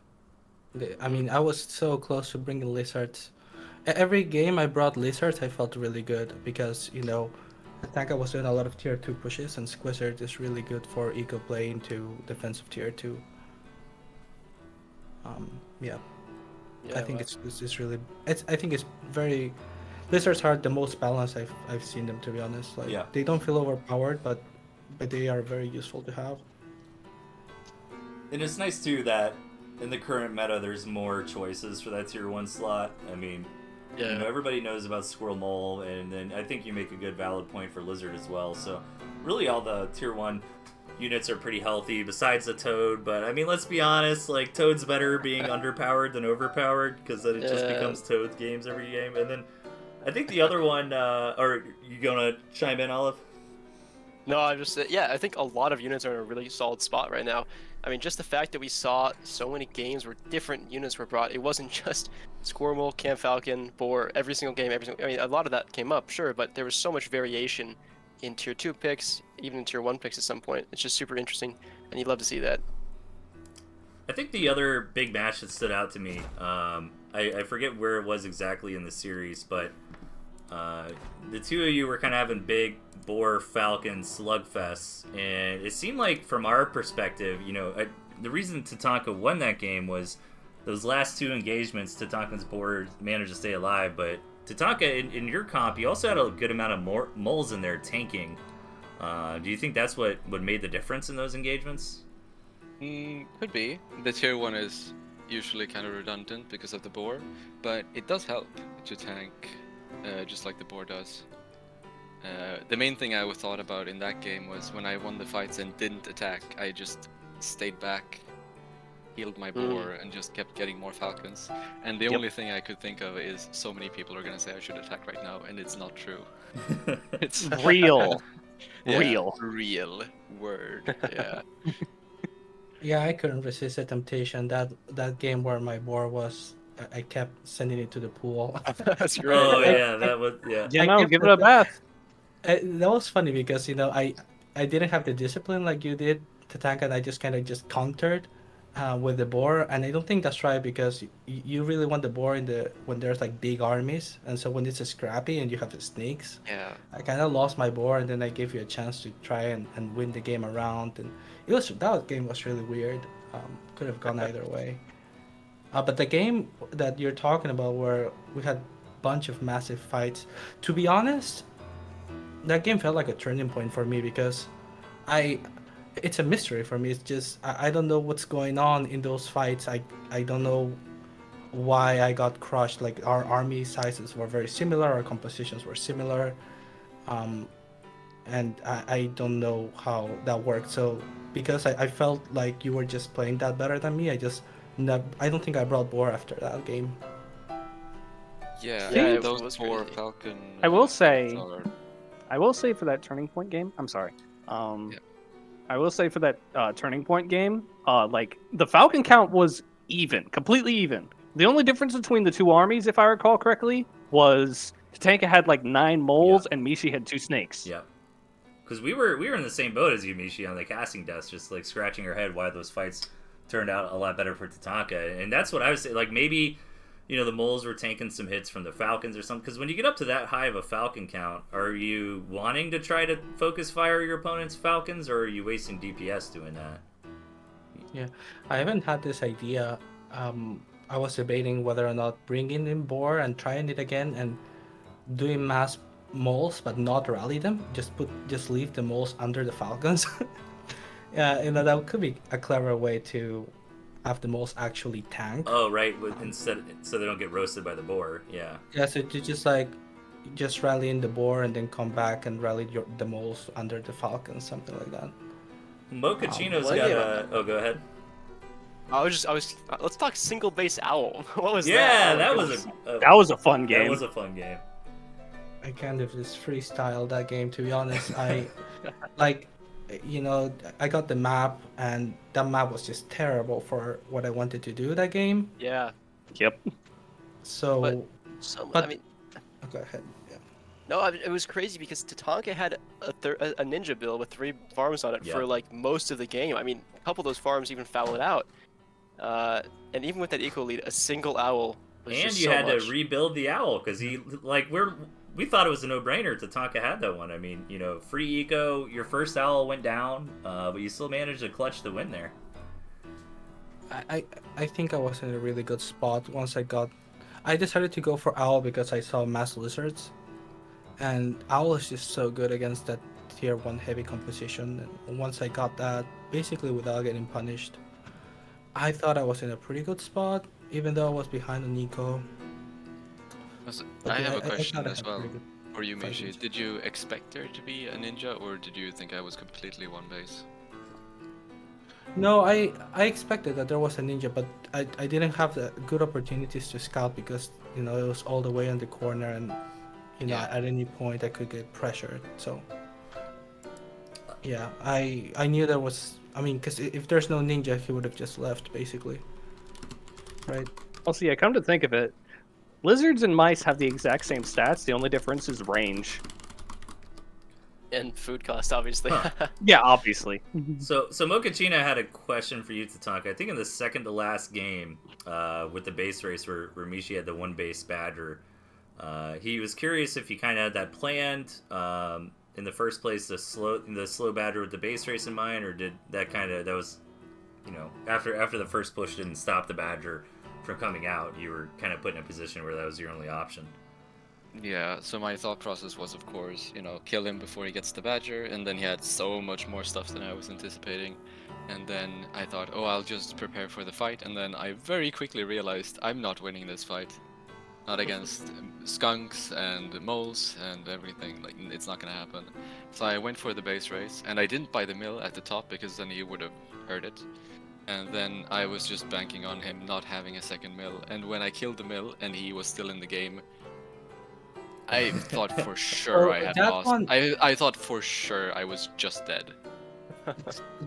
I mean, I was so close to bringing lizards. Every game I brought lizards, I felt really good because, Tatanka was doing a lot of tier 2 pushes, and Squizard is really good for eco play into defensive tier 2. Yeah, Yeah, I think well, it's really, I think it's very, lizards are the most balanced I've seen them, to be honest. Like, Yeah. they don't feel overpowered, but they are very useful to have. And it's nice too that in the current meta, there's more choices for that tier 1 slot. I mean, yeah. everybody knows about Squirrel Mole, and then I think you make a good valid point for Lizard as well. So really all the tier 1 units are pretty healthy besides the Toad, but I mean, let's be honest, like Toad's better being underpowered than overpowered, because then it just Yeah. becomes Toad games every game. And then I think the other one, or you gonna chime in, Olive? No, I just yeah, I think a lot of units are in a really solid spot right now. I mean, just the fact that we saw so many games where different units were brought. It wasn't just Squirrel, Camp Falcon, Boar, every single game, I mean, a lot of that came up, sure, but there was so much variation in tier 2 picks, even in tier 1 picks at some point. It's just super interesting, and you'd love to see that. I think the other big match that stood out to me, I forget where it was exactly in the series, but the two of you were kind of having big Boar Falcon slugfests, and it seemed like from our perspective, the reason Tatanka won that game was those last two engagements. Tatanka's board managed to stay alive, but Tatanka, in your comp, you also had a good amount of moles in there tanking. Do you think that's what made the difference in those engagements? Could be. The tier 1 is usually kind of redundant because of the boar, but it does help to tank, just like the boar does. The main thing I thought about in that game was when I won the fights and didn't attack, I just stayed back, healed my boar, and just kept getting more falcons. And the only thing I could think of is so many people are gonna say I should attack right now, and it's not true. It's Real. yeah, Real. real word. Yeah. Yeah, I couldn't resist the temptation. That game where my boar was, I kept sending it to the pool. That's great. Oh yeah. yeah, that was yeah. You I know, kept give it a bath. That was funny because I didn't have the discipline like you did, Tatanka, and I just kind of just countered with the boar, and I don't think that's right because you really want the boar in the when there's like big armies, and so when it's a scrappy and you have the snakes, Yeah. I kind of lost my boar, and then I gave you a chance to try and win the game around, and that game was really weird. Could have gone either way. But the game that you're talking about, where we had bunch of massive fights, to be honest, that game felt like a turning point for me because I it's a mystery for me. It's just I don't know what's going on in those fights. I don't know why I got crushed. Like our army sizes were very similar, our compositions were similar, um, and I don't know how that worked. So because I felt like you were just playing that better than me, I don't think I brought Boar after that game. Yeah, Yeah, it those was four crazy. Falcon. I will fights say- are- I will say for that Turning Point game, I'm sorry. Yeah. I will say for that Turning Point game, like the Falcon count was even, completely even. The only difference between the two armies, if I recall correctly, was Tatanka had like 9 moles and Mishi had 2 snakes. Yeah. Because we were in the same boat as you, Mishi, on the casting desk, just like scratching our head why those fights turned out a lot better for Tatanka. And that's what I was saying. Like maybe, the moles were taking some hits from the Falcons or something. Because when you get up to that high of a Falcon count, are you wanting to try to focus fire your opponent's Falcons, or are you wasting DPS doing that? Yeah, I haven't had this idea. I was debating whether or not bringing in Boar and trying it again and doing mass moles, but not rally them. Just leave the moles under the Falcons. Yeah, that could be a clever way to have the moles actually tank. Oh, right. Instead, so they don't get roasted by the boar. Yeah. Yeah, so to just rally in the Boar and then come back and rally the moles under the Falcons, something like that. Mochaccino's Well, got yeah. a. Oh, go ahead. Let's talk single base owl. What was that? Yeah, Oh, that it was a. That was a fun game. That was a fun game. I kind of just freestyle that game, to be honest. I like, I got the map, and that map was just terrible for what I wanted to do that game. Yeah. Yep. So, I But- mean, go ahead. Yeah. no, it was crazy because Tatanka had a ninja build with 3 farms on it Yeah. for like most of the game. I mean, a couple of those farms even fouled out. And even with that eco lead, a single owl was And just you so had much. to rebuild the owl because we thought it was a no-brainer. Tatanka had that one. I mean, free eco. Your first owl went down, but you still managed to clutch the win there. I think I was in a really good spot once I decided to go for Owl because I saw Mass Lizards, and Owl is just so good against that tier 1 heavy composition, and once I got that, basically without getting punished, I thought I was in a pretty good spot, even though I was behind on Nico. But I yeah, have a question thought I as had well pretty good for you, Mishi. fighting. Did you expect there to be a ninja, or did you think I was completely one base? No, I expected that there was a ninja, but I didn't have the good opportunities to scout because it was all the way in the corner, and Yeah. at any point I could get pressured. So yeah, I knew there was. I mean, because if there's no ninja, he would have just left basically, right? Also, yeah, come to think of it, lizards and mice have the exact same stats. The only difference is range. And food cost, obviously. Huh. Yeah, obviously. So Mochaccino had a question for you, Tatanka. I think in the second to last game, with the base race where Mishi had the 1 base badger, he was curious if you kind of had that planned in the first place, the slow badger with the base race in mind, or did that was, after the first push didn't stop the badger from coming out, you were kind of put in a position where that was your only option. Yeah, so my thought process was, of course, kill him before he gets the badger, and then he had so much more stuff than I was anticipating. And then I thought, oh, I'll just prepare for the fight, and then I very quickly realized I'm not winning this fight. Not against skunks and moles and everything, like, it's not gonna happen. So I went for the base race, and I didn't buy the mill at the top because then he would have heard it. And then I was just banking on him not having a second mill, and when I killed the mill and he was still in the game, I thought for sure Oh, I had that lost. one- I thought for sure I was just dead.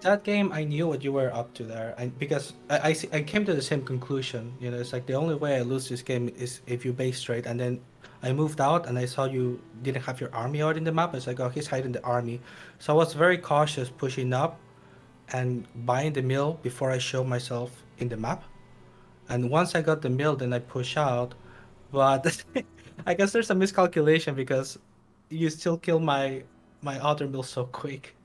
That game, I knew what you were up to there, because I came to the same conclusion. It's like the only way I lose this game is if you base straight, and then I moved out and I saw you didn't have your army out in the map. It's like, oh, he's hiding the army, so I was very cautious pushing up, and buying the mill before I show myself in the map. And once I got the mill, then I push out. But I guess there's a miscalculation because you still kill my other mill so quick.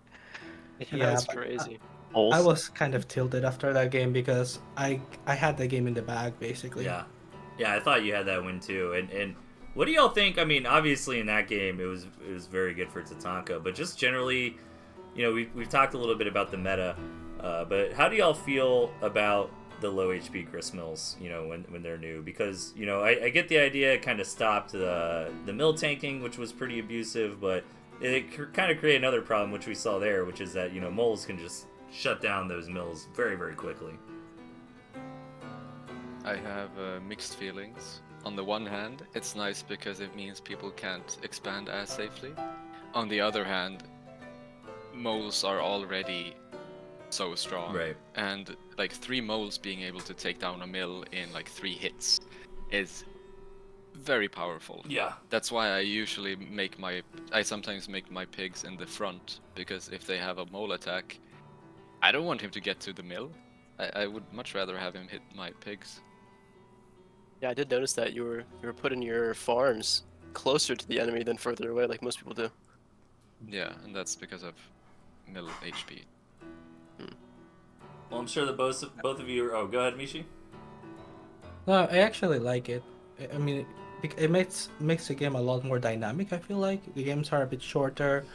Yeah, Yeah, that's but crazy. I Pulse. was kind of tilted after that game because I had the game in the bag basically. Yeah, yeah, I thought you had that win too. And what do y'all think? I mean, obviously in that game it was very good for Tatanka, but just generally, we've talked a little bit about the meta, but how do y'all feel about the low HP gristmills? When they're new, because I get the idea. It kind of stopped the mill tanking, which was pretty abusive, but it kind of created another problem, which we saw there, which is that moles can just shut down those mills very very quickly. I have mixed feelings. On the one hand, it's nice because it means people can't expand as safely. On the other hand, moles are already so strong. Right. And like 3 moles being able to take down a mill in like 3 hits is very powerful. Yeah. That's why I sometimes make my pigs in the front, because if they have a mole attack, I don't want him to get to the mill. I would much rather have him hit my pigs. Yeah, I did notice that you were putting your farms closer to the enemy than further away, like most people do. Yeah, and that's because of mill HP. Well, I'm sure that both of you are... Oh, go ahead, Mishi. No, I actually like it. I mean, it makes the game a lot more dynamic. I feel like the games are a bit shorter.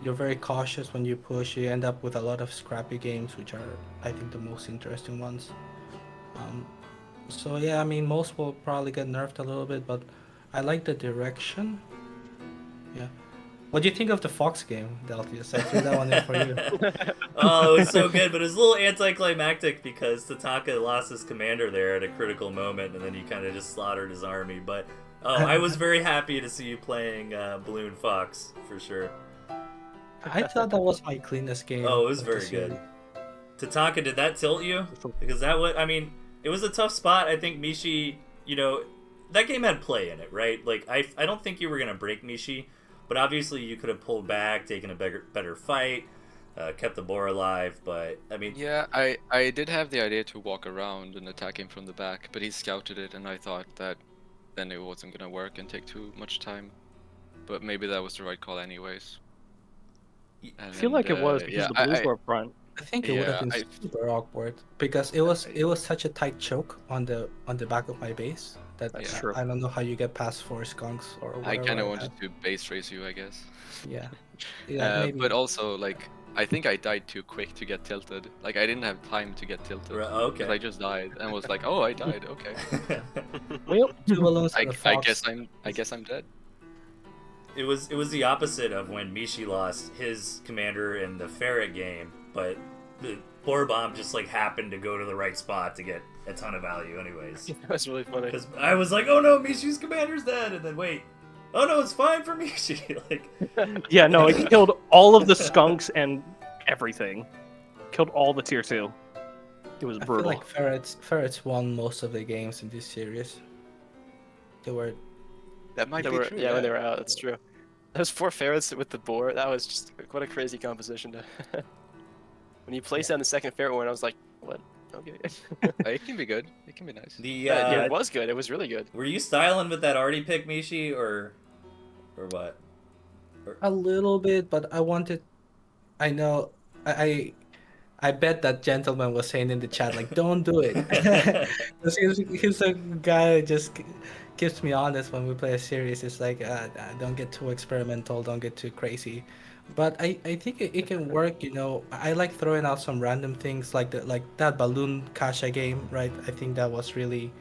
You're very cautious when you push. You end up with a lot of scrappy games, which are, I think, the most interesting ones. So yeah, I mean, most will probably get nerfed a little bit, but I like the direction. Yeah. What do you think of the Fox game, Delphius? I threw that one in for you. Oh, it was so good, but it was a little anticlimactic because Tatanka lost his commander there at a critical moment, and then he kind of just slaughtered his army. But I was very happy to see you playing Balloon Fox, for sure. I thought that was my cleanest game. Oh, it was of the very good. series. Tatanka, did that tilt you? Because I mean, it was a tough spot. I think Mishi, that game had play in it, right? Like, I don't think you were going to break Mishi, but obviously you could have pulled back, taken a better fight, kept the boar alive, but, I mean... Yeah, I did have the idea to walk around and attack him from the back, but he scouted it, and I thought that then it wasn't gonna work and take too much time. But maybe that was the right call anyways. I feel like it was because the blues were up front. I think it would have been super awkward because it was such a tight choke on the back of my base that That's true. I don't know how you get past 4 skunks or whatever. I kind of I wanted had. to base race you, I guess. Yeah. Yeah, maybe. But also, like, I think I died too quick to get tilted. Like, I didn't have time to get tilted. Okay. 'Cause I just died and was like, oh, I died. Okay. Well, 2 balloons and a fox. I guess I'm dead. It was the opposite of when Mishi lost his commander in the ferret game, but the boar bomb just like happened to go to the right spot to get a ton of value anyways. That was really funny. Because I was like, oh no, Mishi's commander's dead, and then wait, oh no, it's fine for Mishi. Like, yeah, no, it killed all of the skunks and everything. Killed all the tier 2. It was I feel brutal. like ferrets won most of the games in this series. They were That might They be were, true. yeah, when they were out, that's true. Those 4 ferrets with the boar, that was just what a crazy composition. When you placed down the second ferret one, I was like, what? Okay. It can be good. It can be nice. Yeah, it was good. It was really good. were you styling with that arty pick, Mishi, or what? a little bit, but I wanted. I know. I bet that gentleman was saying in the chat like, "Don't do it." 'Cause he's a guy that just keeps me honest when we play a series. It's like, don't get too experimental, don't get too crazy. But I think it can work. I like throwing out some random things like that balloon kasha game, right? I think that was really,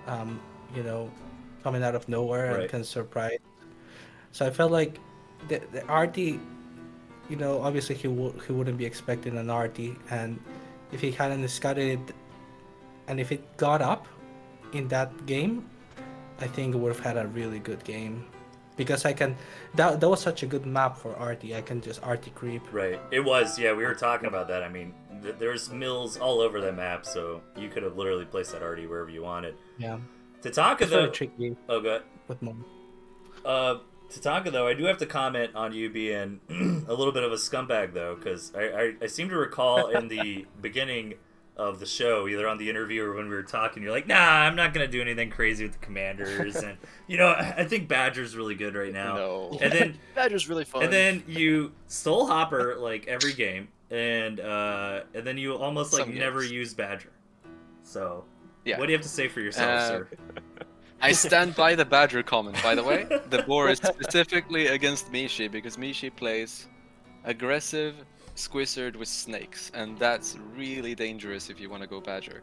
um, you know, coming out of nowhere Right. and can surprise. So I felt like the RT, obviously he wouldn't be expecting an RT, and if he hadn't scouted it, and if it got up in that game, I think we would have had a really good game, because I can. That was such a good map for RT. I can just RT creep. Right. It was, yeah, we were talking about that. I mean, there's mills all over the map, so you could have literally placed that arty wherever you wanted. Yeah. Tatanka, It's though... very tricky Oh, good. with mom. Tatanka, though, I do have to comment on you being a little bit of a scumbag, though, because I seem to recall in the beginning of the show, either on the interview or when we were talking, you're like, nah, I'm not going to do anything crazy with the Commanders. And, I think Badger's really good right now. No. And then Badger's really fun. And then you stole Hopper, like, every game. And then you almost, like, Some never games. use Badger. So, Yeah. what do you have to say for yourself, sir? I stand by the Badger comment, by the way. The boar is specifically against Mishi because Mishi plays aggressive squizard with snakes, and that's really dangerous if you want to go Badger.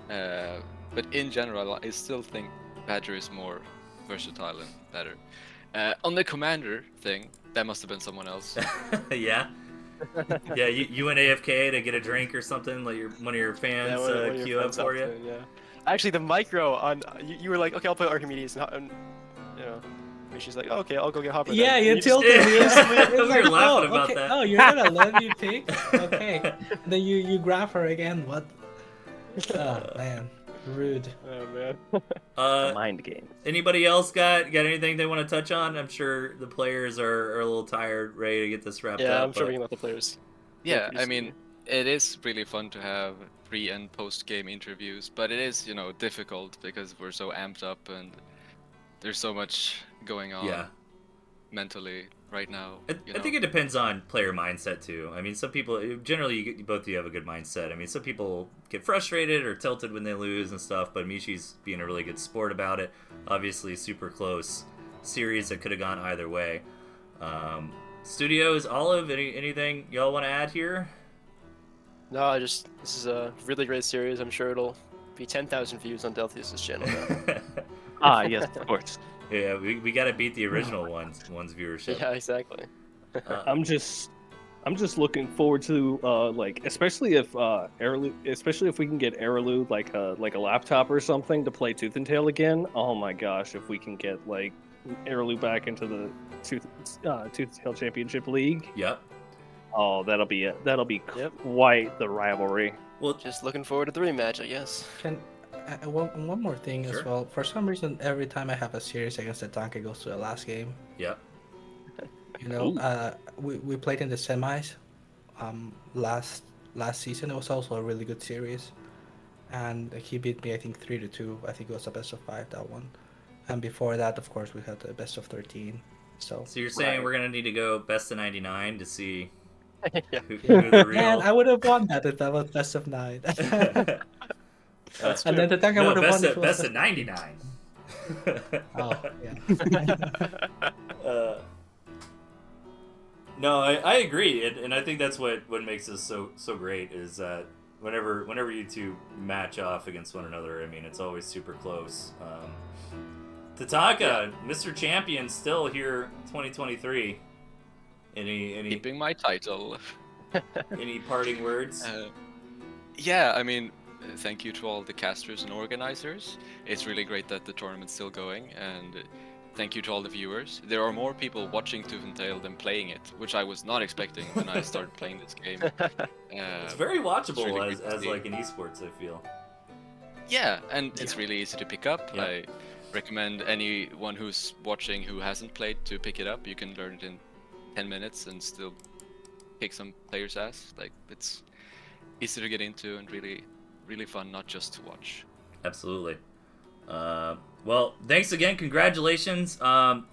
But in general, I still think Badger is more versatile and better. On the commander thing, that must have been someone else. Yeah? Yeah, you went AFK to get a drink or something? Like one of your fans one of your queue up friends for you? helped me, yeah. Actually, the micro on you were like, okay, I'll play Archimedes, and Mishi's like, oh, okay, I'll go get Hopper. Yeah, then. you just- tilted me. We were laughing about okay. that. Oh, you're gonna let me pick? Okay. And then you grab her again. What? Oh man, rude. Oh man. Mind game. Anybody else got anything they want to touch on? I'm sure the players are a little tired, ready to get this wrapped Yeah, up. I'm sure but- we can let the players. Yeah, pretty I mean, soon. it is really fun to have pre and post game interviews, but it is, difficult because we're so amped up and there's so much going on Yeah. mentally right now. I think it depends on player mindset too. I mean, some people generally both of you have a good mindset. I mean, some people get frustrated or tilted when they lose and stuff, but Mishi's being a really good sport about it. Obviously, super close series that could have gone either way. Studios, Olive, anything y'all want to add here? No, this is a really great series. I'm sure it'll be 10,000 views on Deltheus' channel now. Yes, of course. Yeah, we got to beat the original one's viewership. Yeah, exactly. I'm just looking forward to especially if especially if we can get Araloo like a laptop or something to play Tooth and Tail again. Oh my gosh, if we can get like Araloo back into the Tooth and Tail Championship League. Yep. Oh, that'll be it. That'll be Yep. quite the rivalry. Well, Just looking forward to the rematch, I guess. One more thing Sure. as well. For some reason, every time I have a series against Tatanka, it goes to the last game. yep. We played in the semis. Last season, it was also a really good series, and he beat me. I think 3-2. I think it was a best of 5 that one. And before that, of course, we had the best of 13. So So you're saying we're gonna need to go best of 99 to see Yeah. who the real? man, I would have won that if that was best of 9. That's And true. then Tatanka no, would have best won if of, it was best of 99. Oh, yeah. No, I agree, and I think that's what makes this so great is that whenever you two match off against one another, I mean, it's always super close. Tatanka, Mr. Champion, still here, 2023. Any Keeping my title. any parting words? Yeah, I mean, thank you to all the casters and organizers. It's really great that the tournament's still going, and thank you to all the viewers. There are more people watching Tooth and Tail than playing it, which I was not expecting when I started playing this game. It's very watchable really as great to see. like in esports, I feel. Yeah, and it's really easy to pick up. Yeah. I recommend anyone who's watching who hasn't played to pick it up. You can learn it in 10 minutes and still kick some players' ass. Like, it's easy to get into and really, really fun, not just to watch. Absolutely. Well, thanks again. Congratulations.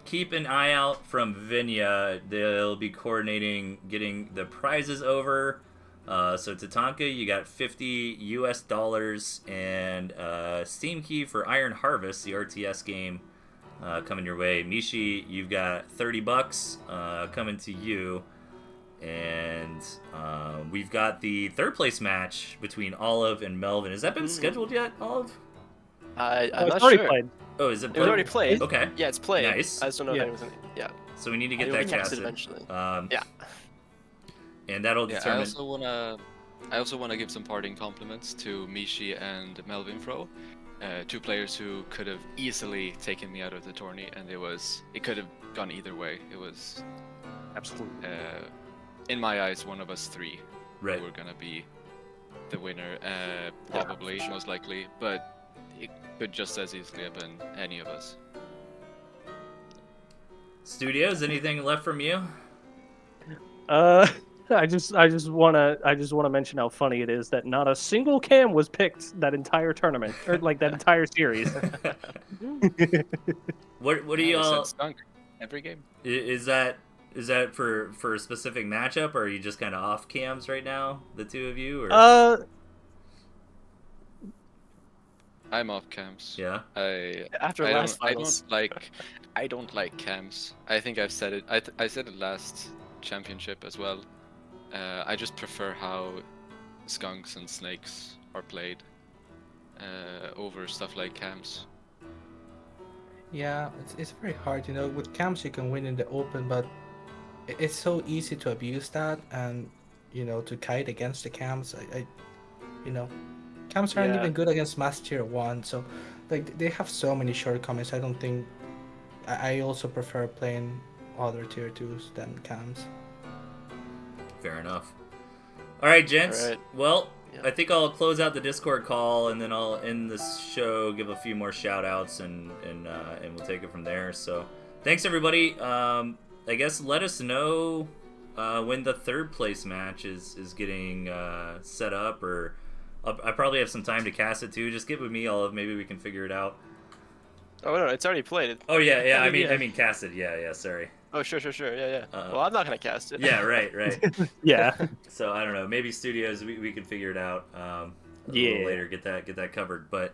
Keep an eye out from Vinya. They'll be coordinating getting the prizes over. So Tatanka, you got $50 US and Steam key for Iron Harvest, the RTS game, coming your way. Mishi, you've got $30 coming to you. And we've got the third place match between Olive and Melvin. Has that been scheduled yet, Olive? I'm it's not already sure. played. Oh, is it? It was already played. Okay. Yeah, it's played. Nice. I just don't know Yeah. if it was. Yeah. So we need to get It'll be that casted casted eventually. Yeah. Yeah. And that'll Yeah, determine. I also wanna give some parting compliments to Mishi and Melvin Fro, two players who could have easily taken me out of the tourney, and it could have gone either way. It was Absolutely. in my eyes one of us three Right. who were gonna be the winner, probably most likely, but it could just as easily have been any of us. Studios, anything left from you? I just wanna mention how funny it is that not a single cam was picked that entire tournament or like that entire series. What do Yeah, I said y'all? skunk every game. Is that for a specific matchup, or are you just kind of off cams right now, the two of you? Or I'm off cams. yeah. After I last don't finals. I don't like cams. I think I've said it. I said it last championship as well. I just prefer how skunks and snakes are played over stuff like cams. Yeah, it's very hard. With camps you can win in the open, but it's so easy to abuse that and to kite against the cams. You know, Camps aren't Yeah. even good against Master Tier 1, so like they have so many shortcomings. I don't think I also prefer playing other Tier 2s than Cams. Fair enough. All right, gents. All right. Well, Yeah. I think I'll close out the Discord call, and then I'll end this show, give a few more shout outs, and we'll take it from there. So thanks, everybody. I guess let us know when the third place match is getting set up, or I probably have some time to cast it too. Just get with me, Olive. Maybe we can figure it out. Oh no, it's already played. Oh yeah. I Yeah. mean cast it. Yeah. Sorry. Oh sure. Yeah. Well, I'm not gonna cast it. Yeah. Right. Yeah. So I don't know. Maybe studios we can figure it out a Yeah. little later. Get that covered. But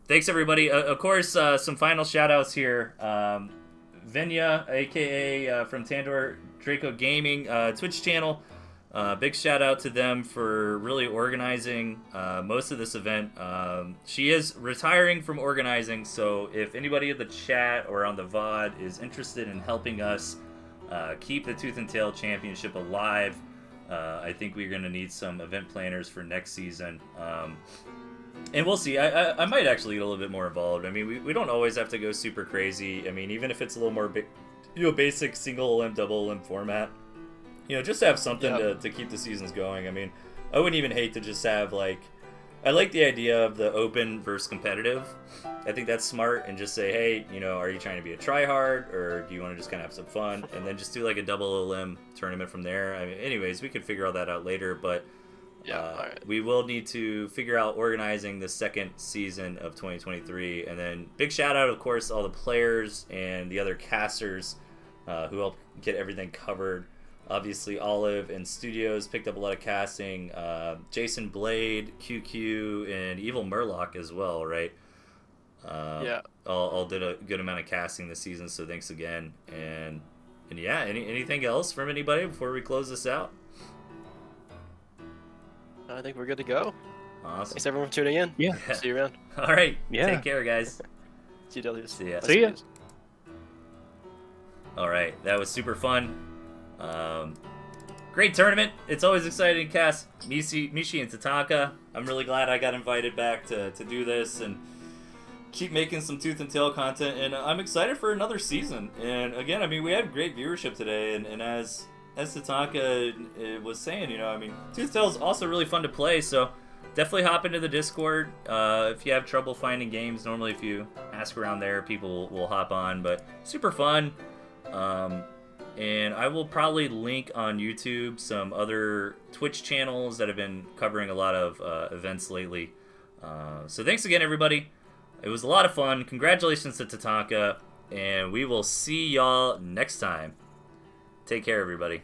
thanks everybody. Of course, some final shout outs here. Venya, aka from Tandor Draco Gaming Twitch channel. Big shout out to them for really organizing most of this event. She is retiring from organizing, so if anybody in the chat or on the VOD is interested in helping us keep the Tooth and Tail Championship alive, I think we're going to need some event planners for next season. And we'll see. I might actually get a little bit more involved. I mean, we don't always have to go super crazy. I mean, even if it's a little more basic single LM, double LM format. Just to have something to keep the seasons going. I mean, I wouldn't even hate to just have, I like the idea of the open versus competitive. I think that's smart, and just say, hey, are you trying to be a tryhard, or do you want to just kind of have some fun? And then just do, a double LM tournament from there. I mean, anyways, we could figure all that out later, but Alright. we will need to figure out organizing the second season of 2023. And then big shout out, of course, all the players and the other casters who helped get everything covered. Obviously, Olive and Studios picked up a lot of casting. Jason Blade, QQ, and Evil Murloc as well, right? Yeah. All did a good amount of casting this season, so thanks again. And yeah, anything else from anybody before we close this out? I think we're good to go. Awesome. Thanks everyone for tuning in. Yeah. See you around. All right. Yeah. Take care, guys. See you, Delius. See ya. Bye, See ya. Studios. All right, that was super fun. Great tournament. It's always exciting to cast Mishi and Tatanka. I'm really glad I got invited back to do this and keep making some Tooth and Tail content. And I'm excited for another season. And again, I mean, we had great viewership today. And as Tatanka was saying, Tooth and Tail is also really fun to play. So definitely hop into the Discord if you have trouble finding games. Normally, if you ask around there, people will hop on. But super fun. And I will probably link on YouTube some other Twitch channels that have been covering a lot of events lately. So thanks again, everybody. It was a lot of fun. Congratulations to Tatanka, and we will see y'all next time. Take care, everybody.